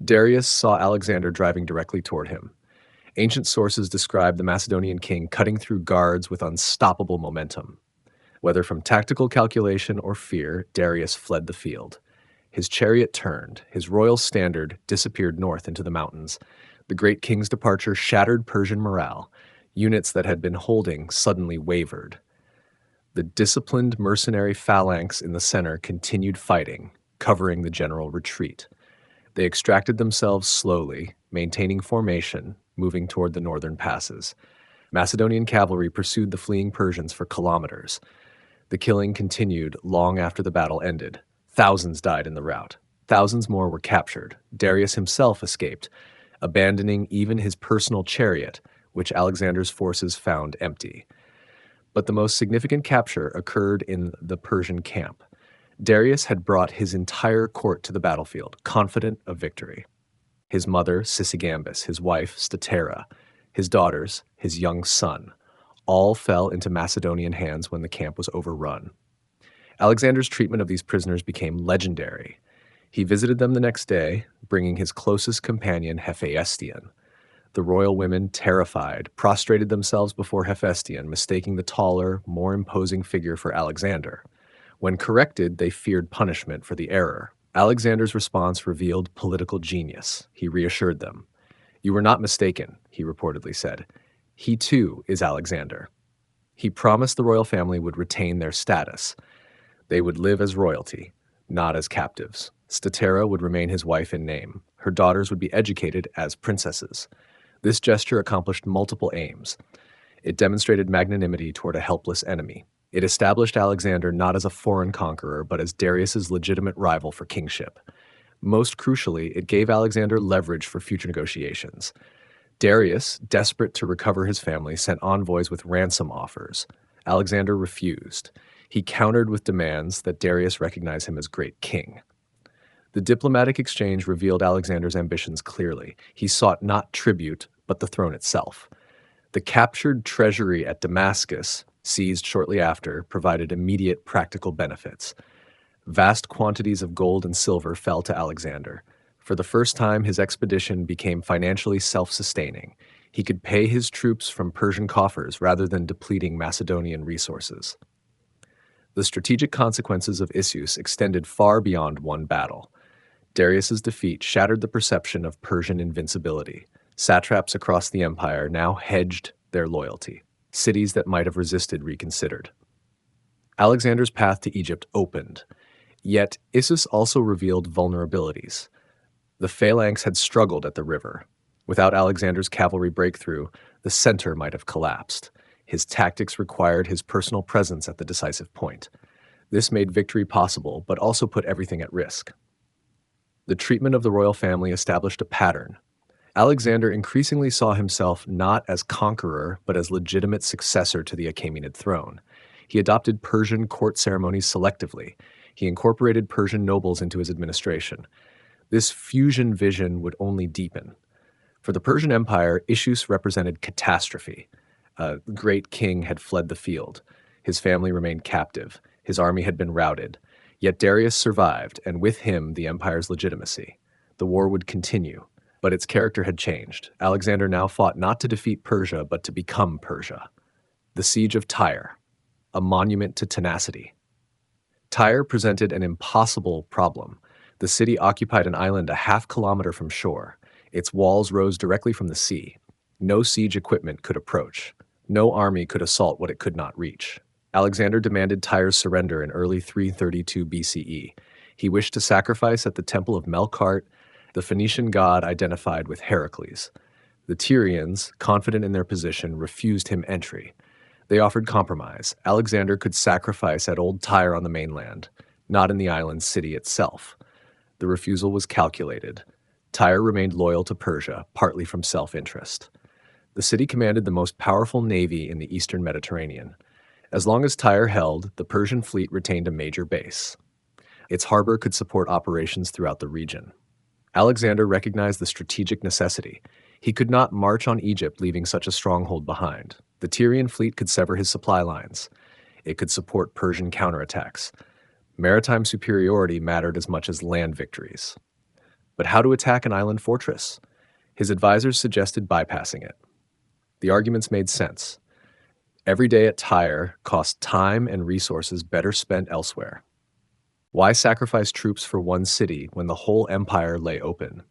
Darius saw Alexander driving directly toward him. Ancient sources describe the Macedonian king cutting through guards with unstoppable momentum. Whether from tactical calculation or fear, Darius fled the field. His chariot turned. His royal standard disappeared north into the mountains. The great king's departure shattered Persian morale. Units that had been holding suddenly wavered. The disciplined mercenary phalanx in the center continued fighting, covering the general retreat. They extracted themselves slowly, maintaining formation, moving toward the northern passes. Macedonian cavalry pursued the fleeing Persians for kilometers. The killing continued long after the battle ended. Thousands died in the rout. Thousands more were captured. Darius himself escaped, abandoning even his personal chariot, which Alexander's forces found empty. But the most significant capture occurred in the Persian camp. Darius had brought his entire court to the battlefield, confident of victory. His mother, Sisygambis, his wife, Statera, his daughters, his young son, All fell into Macedonian hands when the camp was overrun. Alexander's treatment of these prisoners became legendary. He visited them the next day, bringing his closest companion Hephaestion. The royal women, terrified, prostrated themselves before Hephaestion, mistaking the taller, more imposing figure for Alexander. When corrected, they feared punishment for the error. Alexander's response revealed political genius. He reassured them. "You were not mistaken," he reportedly said. "He too is Alexander." He promised the royal family would retain their status. They would live as royalty, not as captives. Statera would remain his wife in name. Her daughters would be educated as princesses. This gesture accomplished multiple aims. It demonstrated magnanimity toward a helpless enemy. It established Alexander not as a foreign conqueror, but as Darius's legitimate rival for kingship. Most crucially, it gave Alexander leverage for future negotiations. Darius, desperate to recover his family, sent envoys with ransom offers. Alexander refused. He countered with demands that Darius recognize him as great king. The diplomatic exchange revealed Alexander's ambitions clearly. He sought not tribute, but the throne itself. The captured treasury at Damascus, seized shortly after, provided immediate practical benefits. Vast quantities of gold and silver fell to Alexander. For the first time, his expedition became financially self-sustaining. He could pay his troops from Persian coffers rather than depleting Macedonian resources. The strategic consequences of issues extended far beyond one battle. Darius's defeat shattered the perception of Persian invincibility. Satraps across the empire now hedged their loyalty. Cities that might have resisted reconsidered. Alexander's path to Egypt opened. Yet Issus also revealed vulnerabilities. The phalanx had struggled at the river. Without Alexander's cavalry breakthrough, the center might have collapsed. His tactics required his personal presence at the decisive point. This made victory possible, but also put everything at risk. The treatment of the royal family established a pattern. Alexander increasingly saw himself not as conqueror, but as legitimate successor to the Achaemenid throne. He adopted Persian court ceremonies selectively. He incorporated Persian nobles into his administration. This fusion vision would only deepen. For the Persian Empire, Issus represented catastrophe. A great king had fled the field. His family remained captive. His army had been routed. Yet Darius survived, and with him the empire's legitimacy. The war would continue, but its character had changed. Alexander now fought not to defeat Persia, but to become Persia. The siege of Tyre, a monument to tenacity. Tyre presented an impossible problem. The city occupied an island a half-kilometer from shore. Its walls rose directly from the sea. No siege equipment could approach. No army could assault what it could not reach. Alexander demanded Tyre's surrender in early 332 BCE. He wished to sacrifice at the temple of Melkart, the Phoenician god identified with Heracles. The Tyrians, confident in their position, refused him entry. They offered compromise. Alexander could sacrifice at Old Tyre on the mainland, not in the island city itself. The refusal was calculated. Tyre remained loyal to Persia, partly from self-interest. The city commanded the most powerful navy in the eastern Mediterranean. As long as Tyre held, the Persian fleet retained a major base. Its harbor could support operations throughout the region. Alexander recognized the strategic necessity. He could not march on Egypt leaving such a stronghold behind. The Tyrian fleet could sever his supply lines. It could support Persian counterattacks. Maritime superiority mattered as much as land victories. But how to attack an island fortress? His advisors suggested bypassing it. The arguments made sense. Every day at Tyre cost time and resources better spent elsewhere. Why sacrifice troops for one city when the whole empire lay open?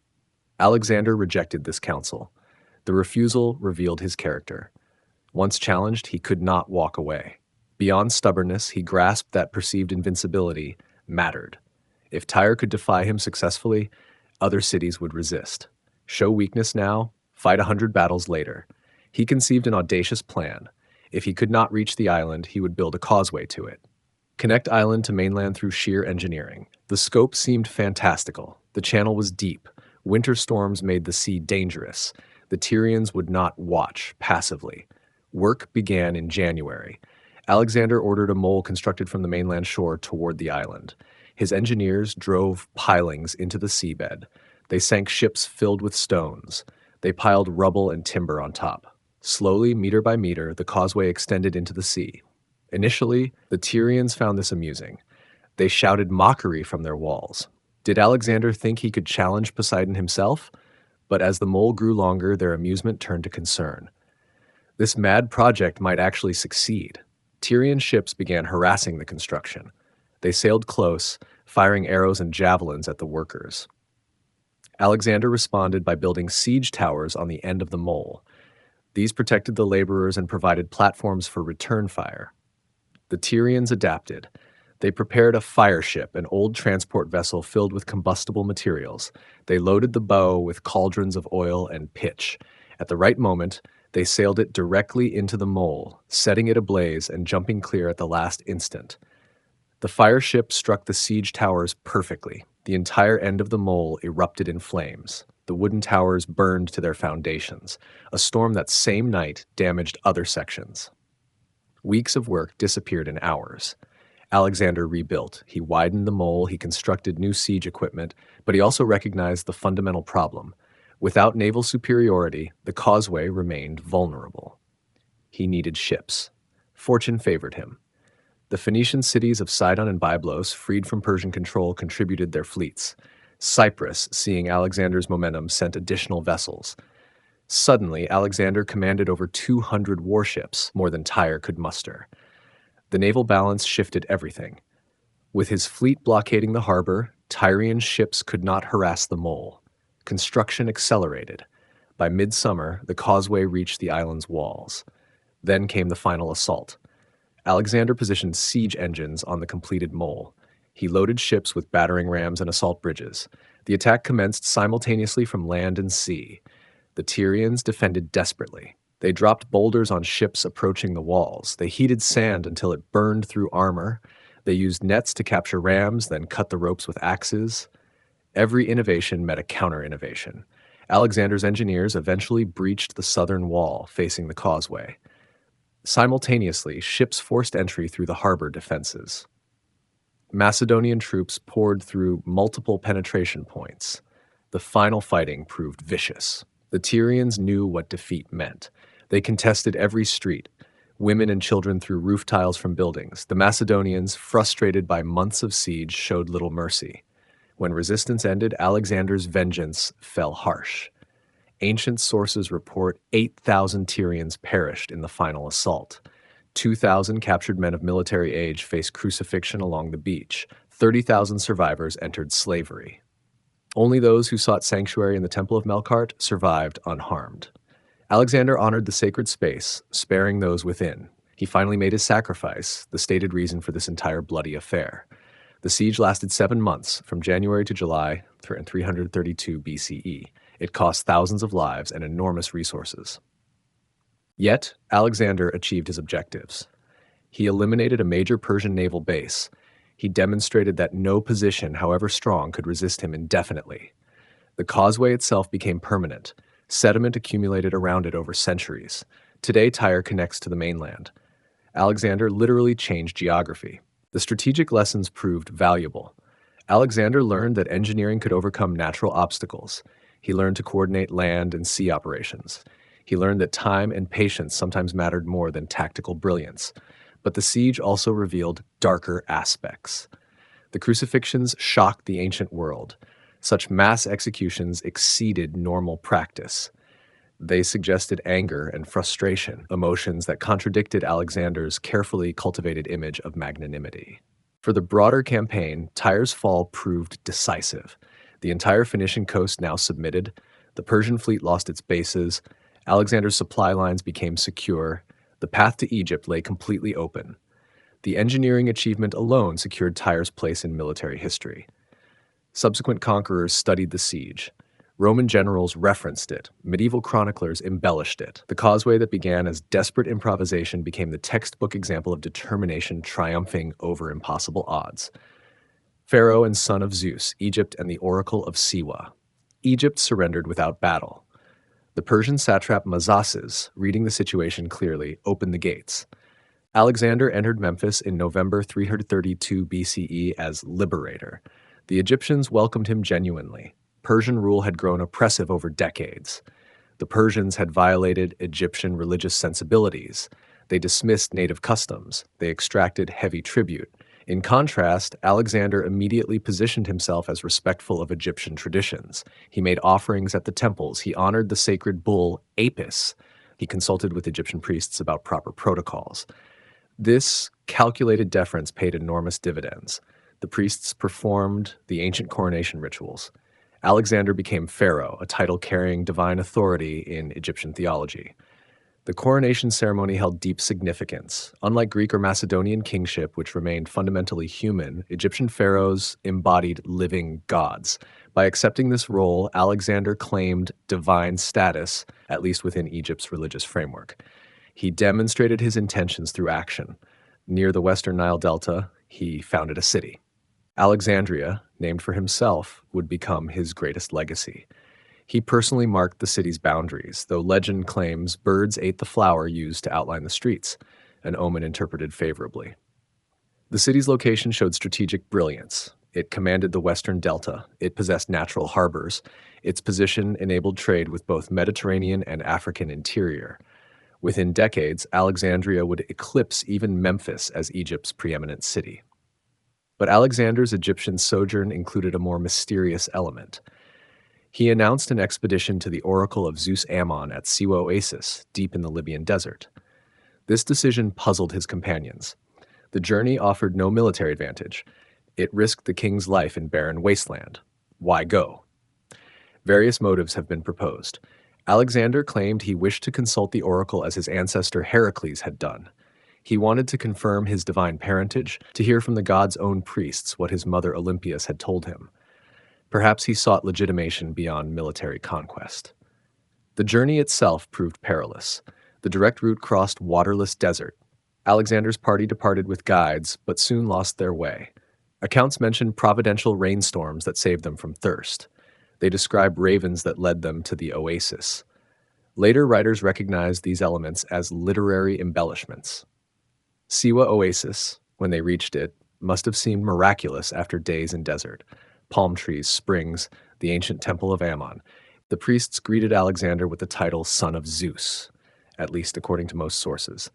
Alexander rejected this counsel. The refusal revealed his character. Once challenged, he could not walk away. Beyond stubbornness, he grasped that perceived invincibility mattered. If Tyre could defy him successfully, other cities would resist. Show weakness now, fight 100 battles later. He conceived an audacious plan. If he could not reach the island, he would build a causeway to it. Connect island to mainland through sheer engineering. The scope seemed fantastical. The channel was deep. Winter storms made the sea dangerous. The Tyrians would not watch passively. Work began in January. Alexander ordered a mole constructed from the mainland shore toward the island. His engineers drove pilings into the seabed. They sank ships filled with stones. They piled rubble and timber on top. Slowly, meter by meter, the causeway extended into the sea. Initially, the Tyrians found this amusing. They shouted mockery from their walls. Did Alexander think he could challenge Poseidon himself? But as the mole grew longer, their amusement turned to concern. This mad project might actually succeed. Tyrian ships began harassing the construction. They sailed close, firing arrows and javelins at the workers. Alexander responded by building siege towers on the end of the mole. These protected the laborers and provided platforms for return fire. The Tyrians adapted. They prepared a fire ship, an old transport vessel filled with combustible materials. They loaded the bow with cauldrons of oil and pitch. At the right moment, they sailed it directly into the mole, setting it ablaze and jumping clear at the last instant. The fire ship struck the siege towers perfectly. The entire end of the mole erupted in flames. The wooden towers burned to their foundations. A storm that same night damaged other sections. Weeks of work disappeared in hours. Alexander rebuilt. He widened the mole, he constructed new siege equipment, but he also recognized the fundamental problem. Without naval superiority, the causeway remained vulnerable. He needed ships. Fortune favored him. The Phoenician cities of Sidon and Byblos, freed from Persian control, contributed their fleets. Cyprus, seeing Alexander's momentum, sent additional vessels. Suddenly, Alexander commanded over 200 warships, more than Tyre could muster. The naval balance shifted everything. With his fleet blockading the harbor, Tyrian ships could not harass the mole. Construction accelerated. By midsummer, the causeway reached the island's walls. Then came the final assault. Alexander positioned siege engines on the completed mole. He loaded ships with battering rams and assault bridges. The attack commenced simultaneously from land and sea. The Tyrians defended desperately. They dropped boulders on ships approaching the walls. They heated sand until it burned through armor. They used nets to capture rams, then cut the ropes with axes. Every innovation met a counter-innovation. Alexander's engineers eventually breached the southern wall, facing the causeway. Simultaneously, ships forced entry through the harbor defenses. Macedonian troops poured through multiple penetration points. The final fighting proved vicious. The Tyrians knew what defeat meant. They contested every street. Women and children threw roof tiles from buildings. The Macedonians, frustrated by months of siege, showed little mercy. When resistance ended, Alexander's vengeance fell harsh. Ancient sources report 8,000 Tyrians perished in the final assault. 2,000 captured men of military age faced crucifixion along the beach. 30,000 survivors entered slavery. Only those who sought sanctuary in the Temple of Melkart survived unharmed. Alexander honored the sacred space, sparing those within. He finally made his sacrifice, the stated reason for this entire bloody affair. The siege lasted 7 months, from January to July 332 BCE. It cost thousands of lives and enormous resources. Yet, Alexander achieved his objectives. He eliminated a major Persian naval base. He demonstrated that no position, however strong, could resist him indefinitely. The causeway itself became permanent. Sediment accumulated around it over centuries. Today, Tyre connects to the mainland. Alexander literally changed geography. The strategic lessons proved valuable. Alexander learned that engineering could overcome natural obstacles. He learned to coordinate land and sea operations. He learned that time and patience sometimes mattered more than tactical brilliance. But the siege also revealed darker aspects. The crucifixions shocked the ancient world. Such mass executions exceeded normal practice. They suggested anger and frustration, emotions that contradicted Alexander's carefully cultivated image of magnanimity. For the broader campaign, Tyre's fall proved decisive. The entire Phoenician coast now submitted. The Persian fleet lost its bases. Alexander's supply lines became secure. The path to Egypt lay completely open. The engineering achievement alone secured Tyre's place in military history. Subsequent conquerors studied the siege. Roman generals referenced it. Medieval chroniclers embellished it. The causeway that began as desperate improvisation became the textbook example of determination triumphing over impossible odds. Pharaoh and son of Zeus, Egypt and the oracle of Siwa. Egypt surrendered without battle. The Persian satrap Mazaces, reading the situation clearly, opened the gates. Alexander entered Memphis in November 332 BCE as liberator. The Egyptians welcomed him genuinely. Persian rule had grown oppressive over decades. The Persians had violated Egyptian religious sensibilities. They dismissed native customs. They extracted heavy tribute. In contrast, Alexander immediately positioned himself as respectful of Egyptian traditions. He made offerings at the temples. He honored the sacred bull Apis. He consulted with Egyptian priests about proper protocols. This calculated deference paid enormous dividends. The priests performed the ancient coronation rituals. Alexander became pharaoh, a title carrying divine authority in Egyptian theology. The coronation ceremony held deep significance. Unlike Greek or Macedonian kingship, which remained fundamentally human, Egyptian pharaohs embodied living gods. By accepting this role, Alexander claimed divine status, at least within Egypt's religious framework. He demonstrated his intentions through action. Near the western Nile Delta, he founded a city. Alexandria, named for himself, would become his greatest legacy. He personally marked the city's boundaries, though legend claims birds ate the flour used to outline the streets, an omen interpreted favorably. The city's location showed strategic brilliance. It commanded the western delta. It possessed natural harbors. Its position enabled trade with both Mediterranean and African interior. Within decades, Alexandria would eclipse even Memphis as Egypt's preeminent city. But Alexander's Egyptian sojourn included a more mysterious element. He announced an expedition to the oracle of Zeus Ammon at Siwa Oasis, deep in the Libyan desert. This decision puzzled his companions. The journey offered no military advantage. It risked the king's life in barren wasteland. Why go? Various motives have been proposed. Alexander claimed he wished to consult the oracle as his ancestor Heracles had done. He wanted to confirm his divine parentage, to hear from the god's own priests what his mother Olympias had told him. Perhaps he sought legitimation beyond military conquest. The journey itself proved perilous. The direct route crossed waterless desert. Alexander's party departed with guides, but soon lost their way. Accounts mention providential rainstorms that saved them from thirst. They describe ravens that led them to the oasis. Later writers recognized these elements as literary embellishments. Siwa Oasis, when they reached it, must have seemed miraculous after days in desert. Palm trees, springs, the ancient temple of Ammon. The priests greeted Alexander with the title Son of Zeus, at least according to most sources.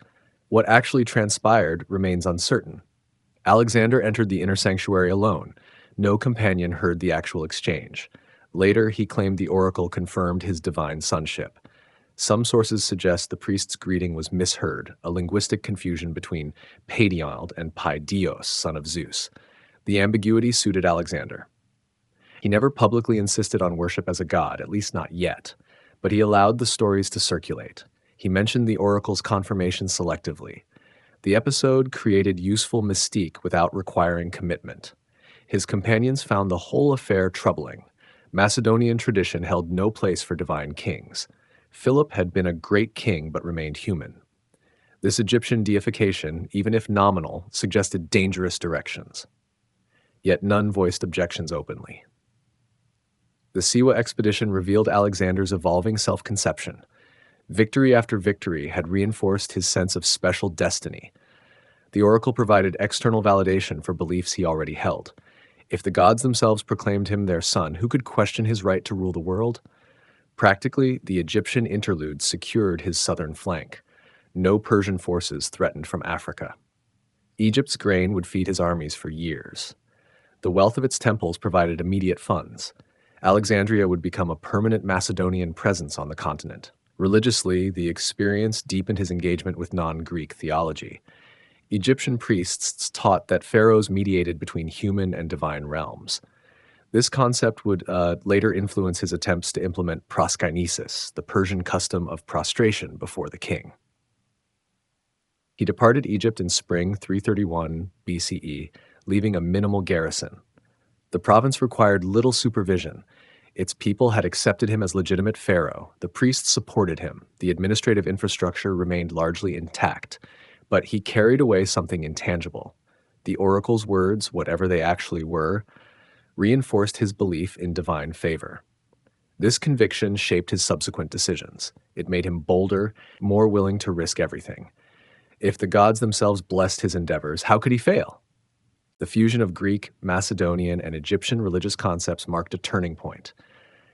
What actually transpired remains uncertain. Alexander entered the inner sanctuary alone. No companion heard the actual exchange. Later, he claimed the oracle confirmed his divine sonship. Some sources suggest the priest's greeting was misheard, a linguistic confusion between Paidion and Paidios, son of Zeus. The ambiguity suited Alexander. He never publicly insisted on worship as a god, at least not yet, but he allowed the stories to circulate. He mentioned the oracle's confirmation selectively. The episode created useful mystique without requiring commitment. His companions found the whole affair troubling. Macedonian tradition held no place for divine kings. Philip had been a great king but remained human. This Egyptian deification, even if nominal, suggested dangerous directions. Yet none voiced objections openly. The Siwa expedition revealed Alexander's evolving self-conception. Victory after victory had reinforced his sense of special destiny. The oracle provided external validation for beliefs he already held. If the gods themselves proclaimed him their son, who could question his right to rule the world? Practically, the Egyptian interlude secured his southern flank. No Persian forces threatened from Africa. Egypt's grain would feed his armies for years. The wealth of its temples provided immediate funds. Alexandria would become a permanent Macedonian presence on the continent. Religiously, the experience deepened his engagement with non-Greek theology. Egyptian priests taught that pharaohs mediated between human and divine realms. This concept would later influence his attempts to implement proskinesis, the Persian custom of prostration before the king. He departed Egypt in spring 331 BCE, leaving a minimal garrison. The province required little supervision. Its people had accepted him as legitimate pharaoh. The priests supported him. The administrative infrastructure remained largely intact. But he carried away something intangible. The oracle's words, whatever they actually were, reinforced his belief in divine favor. This conviction shaped his subsequent decisions. It made him bolder, more willing to risk everything. If the gods themselves blessed his endeavors, how could he fail? The fusion of Greek, Macedonian, and Egyptian religious concepts marked a turning point.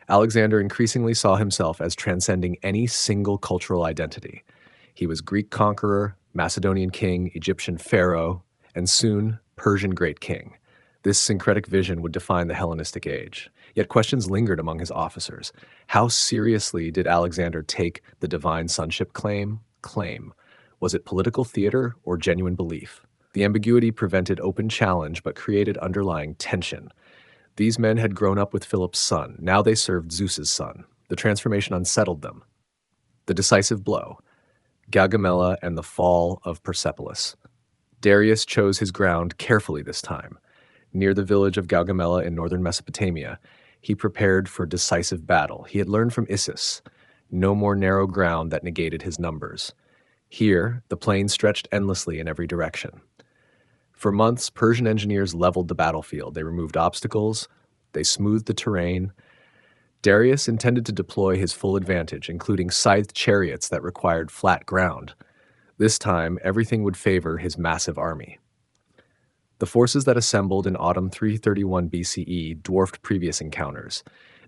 Alexander increasingly saw himself as transcending any single cultural identity. He was Greek conqueror, Macedonian king, Egyptian pharaoh, and soon Persian great king. This syncretic vision would define the Hellenistic age. Yet questions lingered among his officers. How seriously did Alexander take the divine sonship claim? Was it political theater or genuine belief? The ambiguity prevented open challenge but created underlying tension. These men had grown up with Philip's son. Now they served Zeus's son. The transformation unsettled them. The decisive blow: Gaugamela and the fall of Persepolis. Darius chose his ground carefully this time. Near the village of Gaugamela in northern Mesopotamia, he prepared for decisive battle. He had learned from Issus: no more narrow ground that negated his numbers. Here, the plain stretched endlessly in every direction. For months, Persian engineers leveled the battlefield. They removed obstacles, they smoothed the terrain. Darius intended to deploy his full advantage, including scythed chariots that required flat ground. This time, everything would favor his massive army. The forces that assembled in autumn 331 BCE dwarfed previous encounters.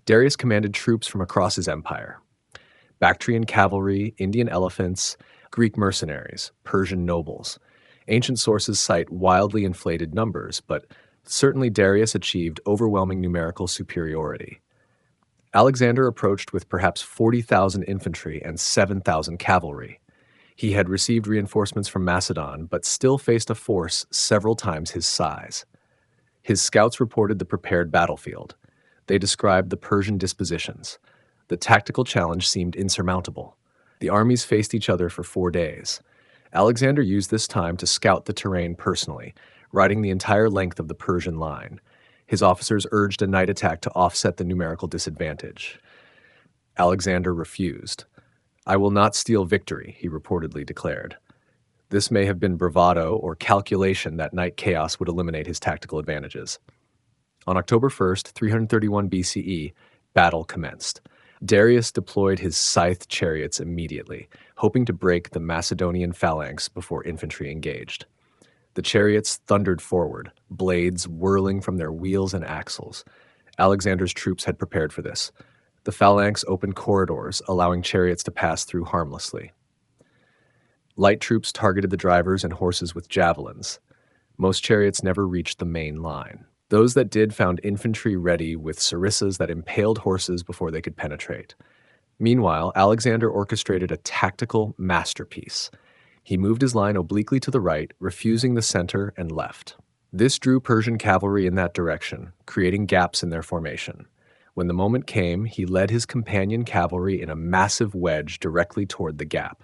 Darius commanded troops from across his empire: Bactrian cavalry, Indian elephants, Greek mercenaries, Persian nobles. Ancient sources cite wildly inflated numbers, but certainly Darius achieved overwhelming numerical superiority. Alexander approached with perhaps 40,000 infantry and 7,000 cavalry. He had received reinforcements from Macedon, but still faced a force several times his size. His scouts reported the prepared battlefield. They described the Persian dispositions. The tactical challenge seemed insurmountable. The armies faced each other for 4 days. Alexander used this time to scout the terrain personally, riding the entire length of the Persian line. His officers urged a night attack to offset the numerical disadvantage. Alexander refused. "I will not steal victory," he reportedly declared. This may have been bravado or calculation that night chaos would eliminate his tactical advantages. On October 1st, 331 BCE, battle commenced. Darius deployed his scythed chariots immediately, hoping to break the Macedonian phalanx before infantry engaged. The chariots thundered forward, blades whirling from their wheels and axles. Alexander's troops had prepared for this. The phalanx opened corridors, allowing chariots to pass through harmlessly. Light troops targeted the drivers and horses with javelins. Most chariots never reached the main line. Those that did found infantry ready with sarissas that impaled horses before they could penetrate. Meanwhile, Alexander orchestrated a tactical masterpiece. He moved his line obliquely to the right, refusing the center and left. This drew Persian cavalry in that direction, creating gaps in their formation. When the moment came, he led his companion cavalry in a massive wedge directly toward the gap.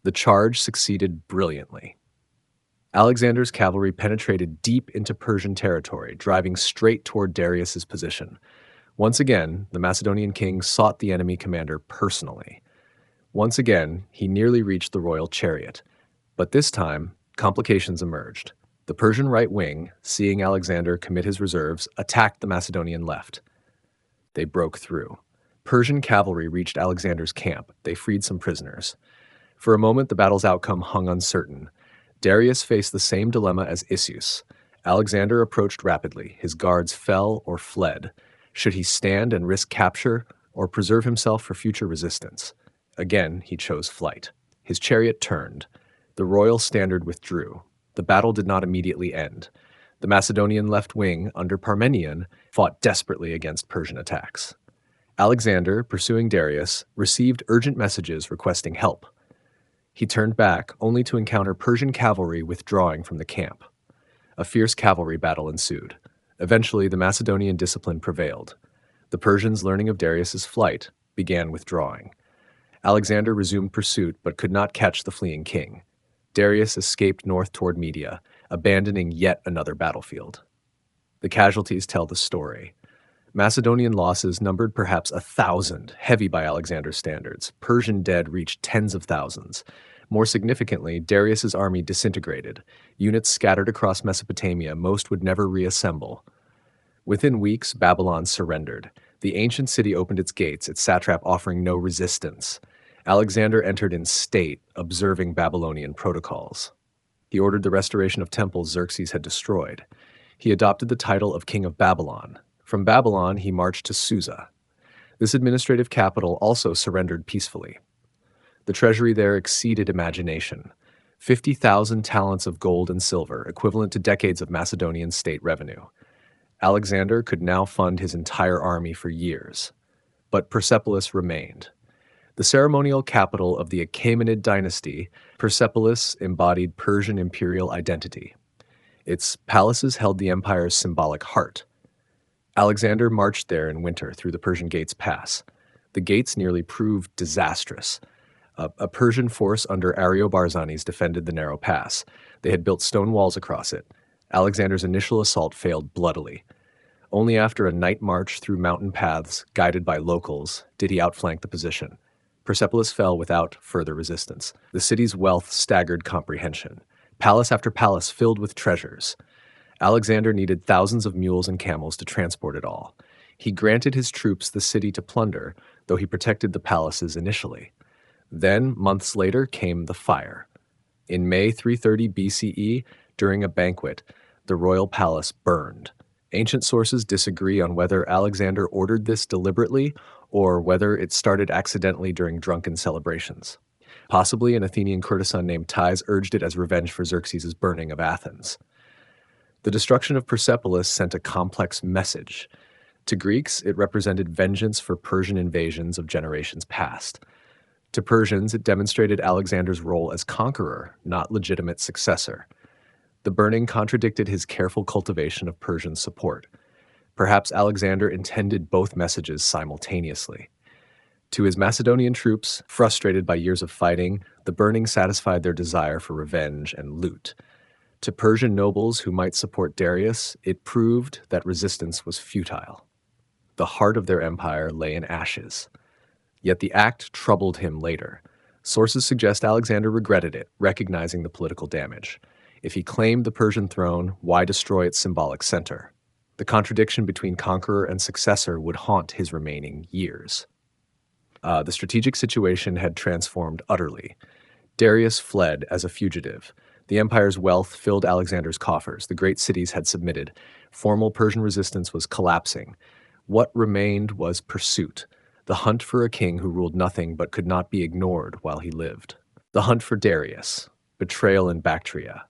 The charge succeeded brilliantly. Alexander's cavalry penetrated deep into Persian territory, driving straight toward Darius's position. Once again, the Macedonian king sought the enemy commander personally. Once again, he nearly reached the royal chariot. But this time, complications emerged. The Persian right wing, seeing Alexander commit his reserves, attacked the Macedonian left. They broke through. Persian cavalry reached Alexander's camp. They freed some prisoners. For a moment, the battle's outcome hung uncertain. Darius faced the same dilemma as Issus. Alexander approached rapidly. His guards fell or fled. Should he stand and risk capture or preserve himself for future resistance? Again, he chose flight. His chariot turned. The royal standard withdrew. The battle did not immediately end. The Macedonian left wing, under Parmenion, fought desperately against Persian attacks. Alexander, pursuing Darius, received urgent messages requesting help. He turned back, only to encounter Persian cavalry withdrawing from the camp. A fierce cavalry battle ensued. Eventually, the Macedonian discipline prevailed. The Persians, learning of Darius's flight, began withdrawing. Alexander resumed pursuit but could not catch the fleeing king. Darius escaped north toward Media, abandoning yet another battlefield. The casualties tell the story. Macedonian losses numbered perhaps 1,000, heavy by Alexander's standards. Persian dead reached tens of thousands. More significantly, Darius's army disintegrated. Units scattered across Mesopotamia, most would never reassemble. Within weeks, Babylon surrendered. The ancient city opened its gates, its satrap offering no resistance. Alexander entered in state, observing Babylonian protocols. He ordered the restoration of temples Xerxes had destroyed. He adopted the title of King of Babylon. From Babylon, he marched to Susa. This administrative capital also surrendered peacefully. The treasury there exceeded imagination. 50,000 talents of gold and silver, equivalent to decades of Macedonian state revenue. Alexander could now fund his entire army for years. But Persepolis remained. The ceremonial capital of the Achaemenid dynasty, Persepolis embodied Persian imperial identity. Its palaces held the empire's symbolic heart. Alexander marched there in winter through the Persian Gates Pass. The gates nearly proved disastrous. A Persian force under Ariobarzanes defended the narrow pass. They had built stone walls across it. Alexander's initial assault failed bloodily. Only after a night march through mountain paths, guided by locals, did he outflank the position. Persepolis fell without further resistance. The city's wealth staggered comprehension. Palace after palace filled with treasures. Alexander needed thousands of mules and camels to transport it all. He granted his troops the city to plunder, though he protected the palaces initially. Then, months later, came the fire. In May 330 BCE, during a banquet, the royal palace burned. Ancient sources disagree on whether Alexander ordered this deliberately or whether it started accidentally during drunken celebrations. Possibly an Athenian courtesan named Thais urged it as revenge for Xerxes' burning of Athens. The destruction of Persepolis sent a complex message. To Greeks, it represented vengeance for Persian invasions of generations past. To Persians, it demonstrated Alexander's role as conqueror, not legitimate successor. The burning contradicted his careful cultivation of Persian support. Perhaps Alexander intended both messages simultaneously. To his Macedonian troops, frustrated by years of fighting, the burning satisfied their desire for revenge and loot. To Persian nobles who might support Darius, it proved that resistance was futile. The heart of their empire lay in ashes. Yet the act troubled him later. Sources suggest Alexander regretted it, recognizing the political damage. If he claimed the Persian throne, why destroy its symbolic center? The contradiction between conqueror and successor would haunt his remaining years. The strategic situation had transformed utterly. Darius fled as a fugitive. The empire's wealth filled Alexander's coffers. The great cities had submitted. Formal Persian resistance was collapsing. What remained was pursuit. The hunt for a king who ruled nothing but could not be ignored while he lived. The hunt for Darius. Betrayal in Bactria.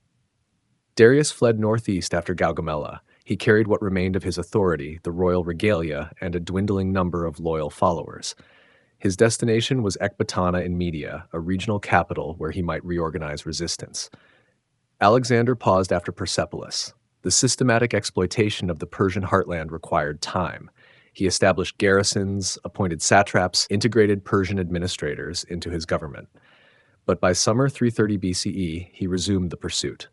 Darius fled northeast after Gaugamela. He carried what remained of his authority, the royal regalia, and a dwindling number of loyal followers. His destination was Ecbatana in Media, a regional capital where he might reorganize resistance. Alexander paused after Persepolis. The systematic exploitation of the Persian heartland required time. He established garrisons, appointed satraps, integrated Persian administrators into his government. But by summer 330 BCE, he resumed the pursuit.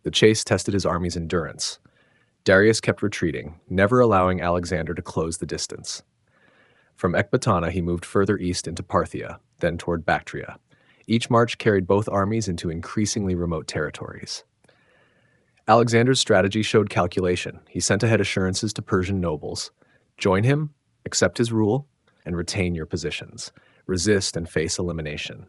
The chase tested his army's endurance. Darius kept retreating, never allowing Alexander to close the distance. From Ecbatana, he moved further east into Parthia, then toward Bactria. Each march carried both armies into increasingly remote territories. Alexander's strategy showed calculation. He sent ahead assurances to Persian nobles. Join him, accept his rule, and retain your positions. Resist and face elimination.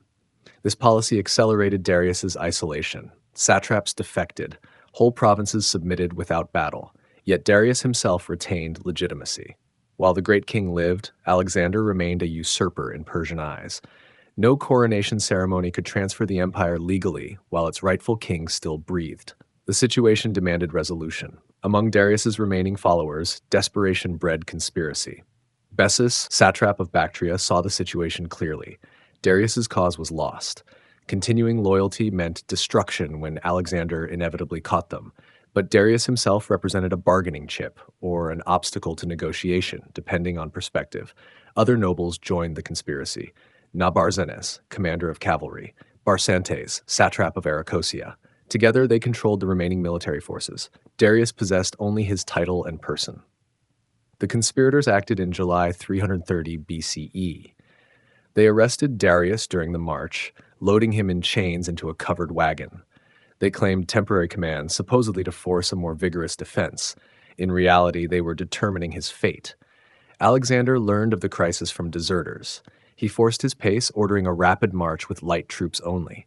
This policy accelerated Darius's isolation. Satraps defected. Whole provinces submitted without battle. Yet Darius himself retained legitimacy. While the great king lived, Alexander remained a usurper in Persian eyes. No coronation ceremony could transfer the empire legally while its rightful king still breathed. The situation demanded resolution. Among Darius's remaining followers, desperation bred conspiracy. Bessus, satrap of Bactria, saw the situation clearly. Darius's cause was lost. Continuing loyalty meant destruction when Alexander inevitably caught them. But Darius himself represented a bargaining chip, or an obstacle to negotiation, depending on perspective. Other nobles joined the conspiracy. Nabarzanes, commander of cavalry. Barsantes, satrap of Arachosia. Together, they controlled the remaining military forces. Darius possessed only his title and person. The conspirators acted in July 330 BCE. They arrested Darius during the march, loading him in chains into a covered wagon. They claimed temporary command, supposedly to force a more vigorous defense. In reality, they were determining his fate. Alexander learned of the crisis from deserters. He forced his pace, ordering a rapid march with light troops only.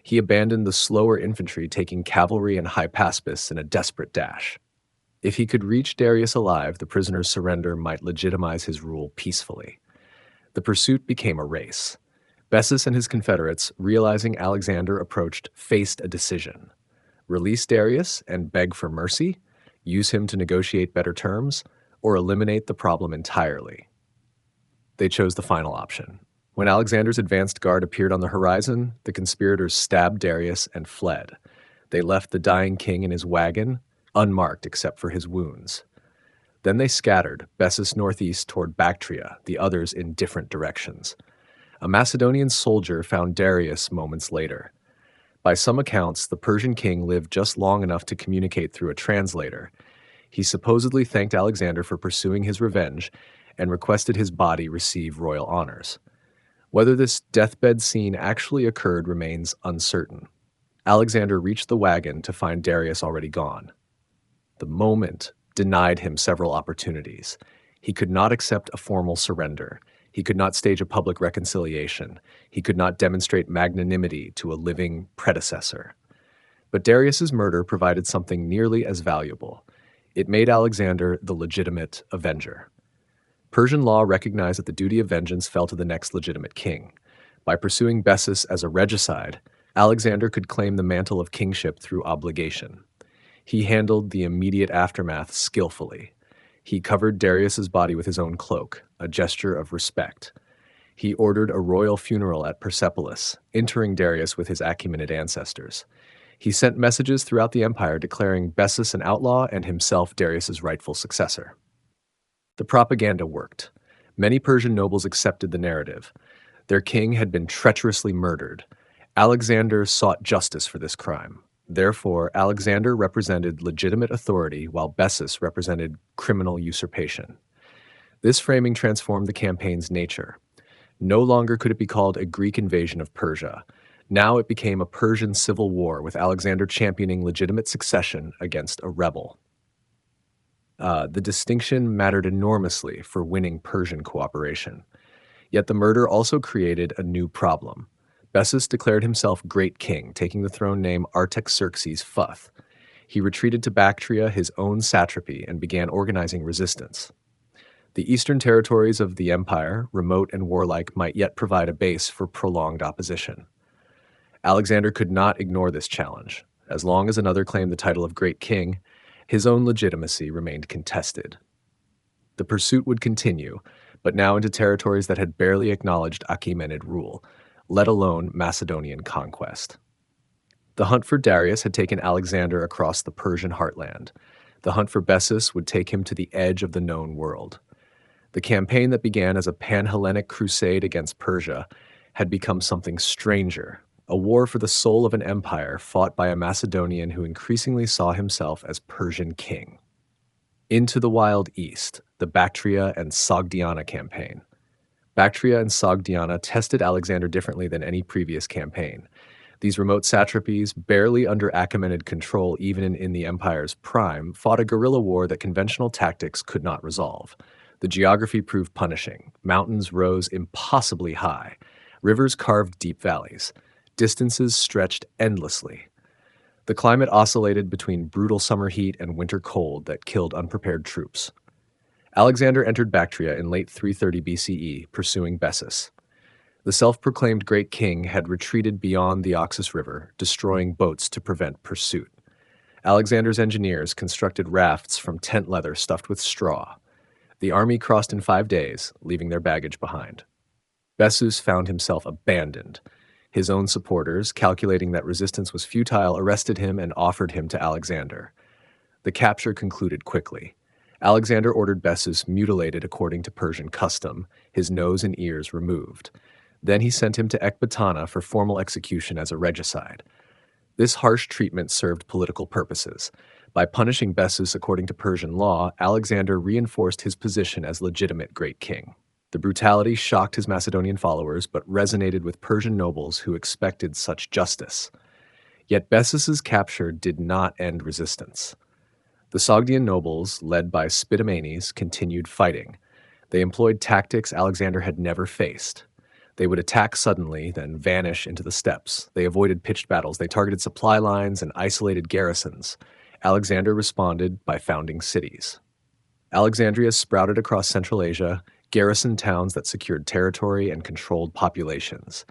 He abandoned the slower infantry, taking cavalry and hypaspis in a desperate dash. If he could reach Darius alive, the prisoner's surrender might legitimize his rule peacefully. The pursuit became a race. Bessus and his confederates, realizing Alexander approached, faced a decision: release Darius and beg for mercy, use him to negotiate better terms, or eliminate the problem entirely. They chose the final option. When Alexander's advanced guard appeared on the horizon, the conspirators stabbed Darius and fled. They left the dying king in his wagon, unmarked except for his wounds. Then they scattered, Bessus northeast toward Bactria, the others in different directions. A Macedonian soldier found Darius moments later. By some accounts, the Persian king lived just long enough to communicate through a translator. He supposedly thanked Alexander for pursuing his revenge and requested his body receive royal honors. Whether this deathbed scene actually occurred remains uncertain. Alexander reached the wagon to find Darius already gone. The moment denied him several opportunities. He could not accept a formal surrender. He could not stage a public reconciliation. He could not demonstrate magnanimity to a living predecessor. But Darius's murder provided something nearly as valuable. It made Alexander the legitimate avenger. Persian law recognized that the duty of vengeance fell to the next legitimate king. By pursuing Bessus as a regicide, Alexander could claim the mantle of kingship through obligation. He handled the immediate aftermath skillfully. He covered Darius's body with his own cloak, a gesture of respect. He ordered a royal funeral at Persepolis, interring Darius with his Achaemenid ancestors. He sent messages throughout the empire declaring Bessus an outlaw and himself Darius's rightful successor. The propaganda worked. Many Persian nobles accepted the narrative. Their king had been treacherously murdered. Alexander sought justice for this crime. Therefore, Alexander represented legitimate authority while Bessus represented criminal usurpation. This framing transformed the campaign's nature. No longer could it be called a Greek invasion of Persia. Now it became a Persian civil war with Alexander championing legitimate succession against a rebel. The distinction mattered enormously for winning Persian cooperation. Yet the murder also created a new problem. Bessus declared himself great king, taking the throne name Artaxerxes Futh. He retreated to Bactria, his own satrapy, and began organizing resistance. The eastern territories of the empire, remote and warlike, might yet provide a base for prolonged opposition. Alexander could not ignore this challenge. As long as another claimed the title of great king, his own legitimacy remained contested. The pursuit would continue, but now into territories that had barely acknowledged Achaemenid rule, let alone Macedonian conquest. The hunt for Darius had taken Alexander across the Persian heartland. The hunt for Bessus would take him to the edge of the known world. The campaign that began as a pan-Hellenic crusade against Persia had become something stranger, a war for the soul of an empire fought by a Macedonian who increasingly saw himself as Persian king. Into the Wild East, the Bactria and Sogdiana campaign. Bactria and Sogdiana tested Alexander differently than any previous campaign. These remote satrapies, barely under Achaemenid control even in the empire's prime, fought a guerrilla war that conventional tactics could not resolve. The geography proved punishing. Mountains rose impossibly high. Rivers carved deep valleys. Distances stretched endlessly. The climate oscillated between brutal summer heat and winter cold that killed unprepared troops. Alexander entered Bactria in late 330 BCE, pursuing Bessus. The self-proclaimed great king had retreated beyond the Oxus River, destroying boats to prevent pursuit. Alexander's engineers constructed rafts from tent leather stuffed with straw. The army crossed in 5 days, leaving their baggage behind. Bessus found himself abandoned. His own supporters, calculating that resistance was futile, arrested him and offered him to Alexander. The capture concluded quickly. Alexander ordered Bessus mutilated according to Persian custom, his nose and ears removed. Then he sent him to Ecbatana for formal execution as a regicide. This harsh treatment served political purposes. By punishing Bessus according to Persian law, Alexander reinforced his position as legitimate great king. The brutality shocked his Macedonian followers, but resonated with Persian nobles who expected such justice. Yet Bessus's capture did not end resistance. The Sogdian nobles, led by Spidomenes, continued fighting. They employed tactics Alexander had never faced. They would attack suddenly, then vanish into the steppes. They avoided pitched battles. They targeted supply lines and isolated garrisons. Alexander responded by founding cities. Alexandria sprouted across Central Asia, garrisoned towns that secured territory and controlled populations.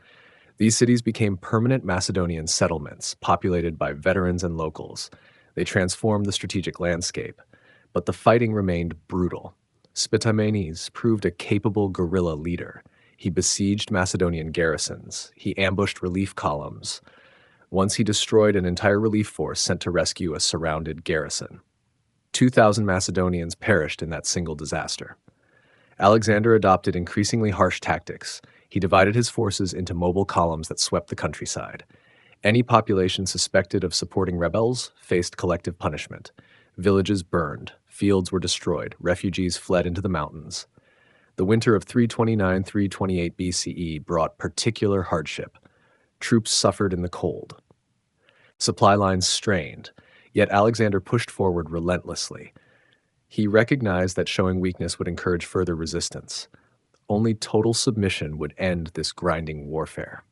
These cities became permanent Macedonian settlements, populated by veterans and locals. They transformed the strategic landscape, but the fighting remained brutal. Spitamenes proved a capable guerrilla leader. He besieged Macedonian garrisons. He ambushed relief columns. Once he destroyed an entire relief force sent to rescue a surrounded garrison. 2,000 Macedonians perished in that single disaster. Alexander adopted increasingly harsh tactics. He divided his forces into mobile columns that swept the countryside. Any population suspected of supporting rebels faced collective punishment. Villages burned, fields were destroyed, refugees fled into the mountains. The winter of 329-328 BCE brought particular hardship. Troops suffered in the cold. Supply lines strained, yet Alexander pushed forward relentlessly. He recognized that showing weakness would encourage further resistance. Only total submission would end this grinding warfare.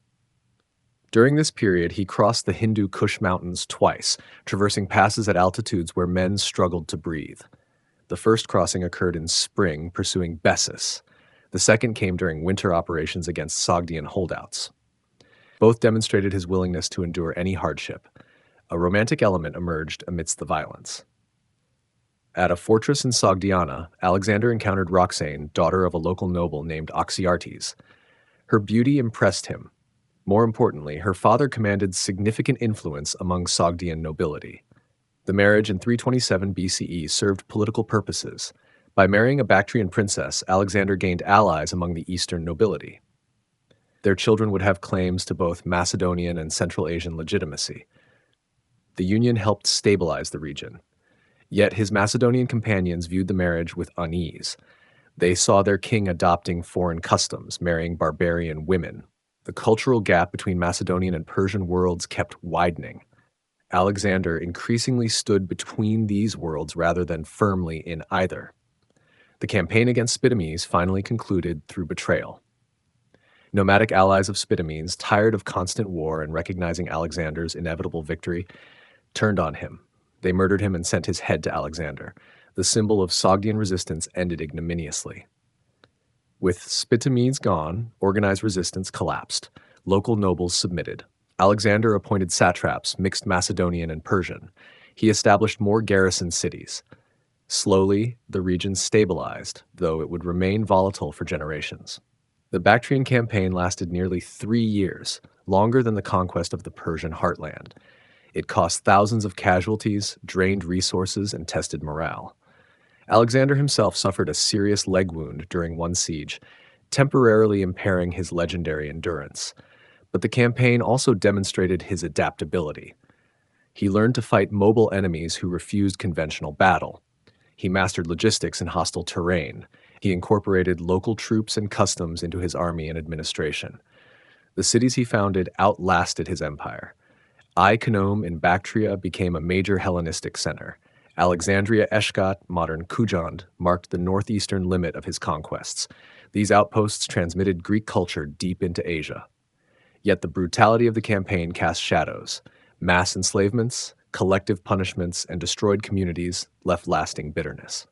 During this period, he crossed the Hindu Kush Mountains twice, traversing passes at altitudes where men struggled to breathe. The first crossing occurred in spring, pursuing Bessus. The second came during winter operations against Sogdian holdouts. Both demonstrated his willingness to endure any hardship. A romantic element emerged amidst the violence. At a fortress in Sogdiana, Alexander encountered Roxane, daughter of a local noble named Oxyartes. Her beauty impressed him. More importantly, her father commanded significant influence among Sogdian nobility. The marriage in 327 BCE served political purposes. By marrying a Bactrian princess, Alexander gained allies among the eastern nobility. Their children would have claims to both Macedonian and Central Asian legitimacy. The union helped stabilize the region. Yet his Macedonian companions viewed the marriage with unease. They saw their king adopting foreign customs, marrying barbarian women. The cultural gap between Macedonian and Persian worlds kept widening. Alexander increasingly stood between these worlds rather than firmly in either. The campaign against Spitamenes finally concluded through betrayal. Nomadic allies of Spitamenes, tired of constant war and recognizing Alexander's inevitable victory, turned on him. They murdered him and sent his head to Alexander. The symbol of Sogdian resistance ended ignominiously. With Spitamenes gone, organized resistance collapsed. Local nobles submitted. Alexander appointed satraps, mixed Macedonian and Persian. He established more garrison cities. Slowly, the region stabilized, though it would remain volatile for generations. The Bactrian campaign lasted nearly 3 years, longer than the conquest of the Persian heartland. It cost thousands of casualties, drained resources, and tested morale. Alexander himself suffered a serious leg wound during one siege, temporarily impairing his legendary endurance. But the campaign also demonstrated his adaptability. He learned to fight mobile enemies who refused conventional battle. He mastered logistics in hostile terrain. He incorporated local troops and customs into his army and administration. The cities he founded outlasted his empire. Iconium in Bactria became a major Hellenistic center. Alexandria Eshkot, modern Kujand, marked the northeastern limit of his conquests. These outposts transmitted Greek culture deep into Asia. Yet the brutality of the campaign cast shadows. Mass enslavements, collective punishments, and destroyed communities left lasting bitterness.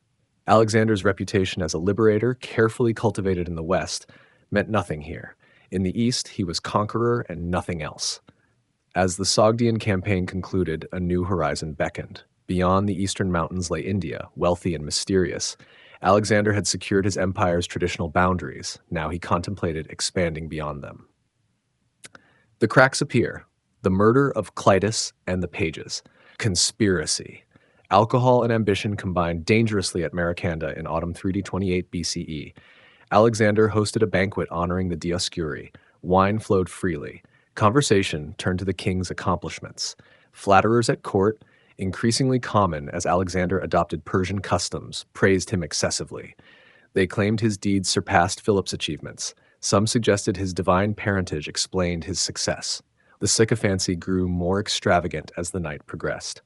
Alexander's reputation as a liberator, carefully cultivated in the West, meant nothing here. In the East, he was conqueror and nothing else. As the Sogdian campaign concluded, a new horizon beckoned. Beyond the eastern mountains lay India, wealthy and mysterious. Alexander had secured his empire's traditional boundaries. Now he contemplated expanding beyond them. The cracks appear. The murder of Clitus and the pages. Conspiracy. Alcohol and ambition combined dangerously at Maracanda in autumn 328 BCE. Alexander hosted a banquet honoring the Dioscuri. Wine flowed freely. Conversation turned to the king's accomplishments. Flatterers at court, increasingly common as Alexander adopted Persian customs, praised him excessively. They claimed his deeds surpassed Philip's achievements. Some suggested his divine parentage explained his success. The sycophancy grew more extravagant as the night progressed.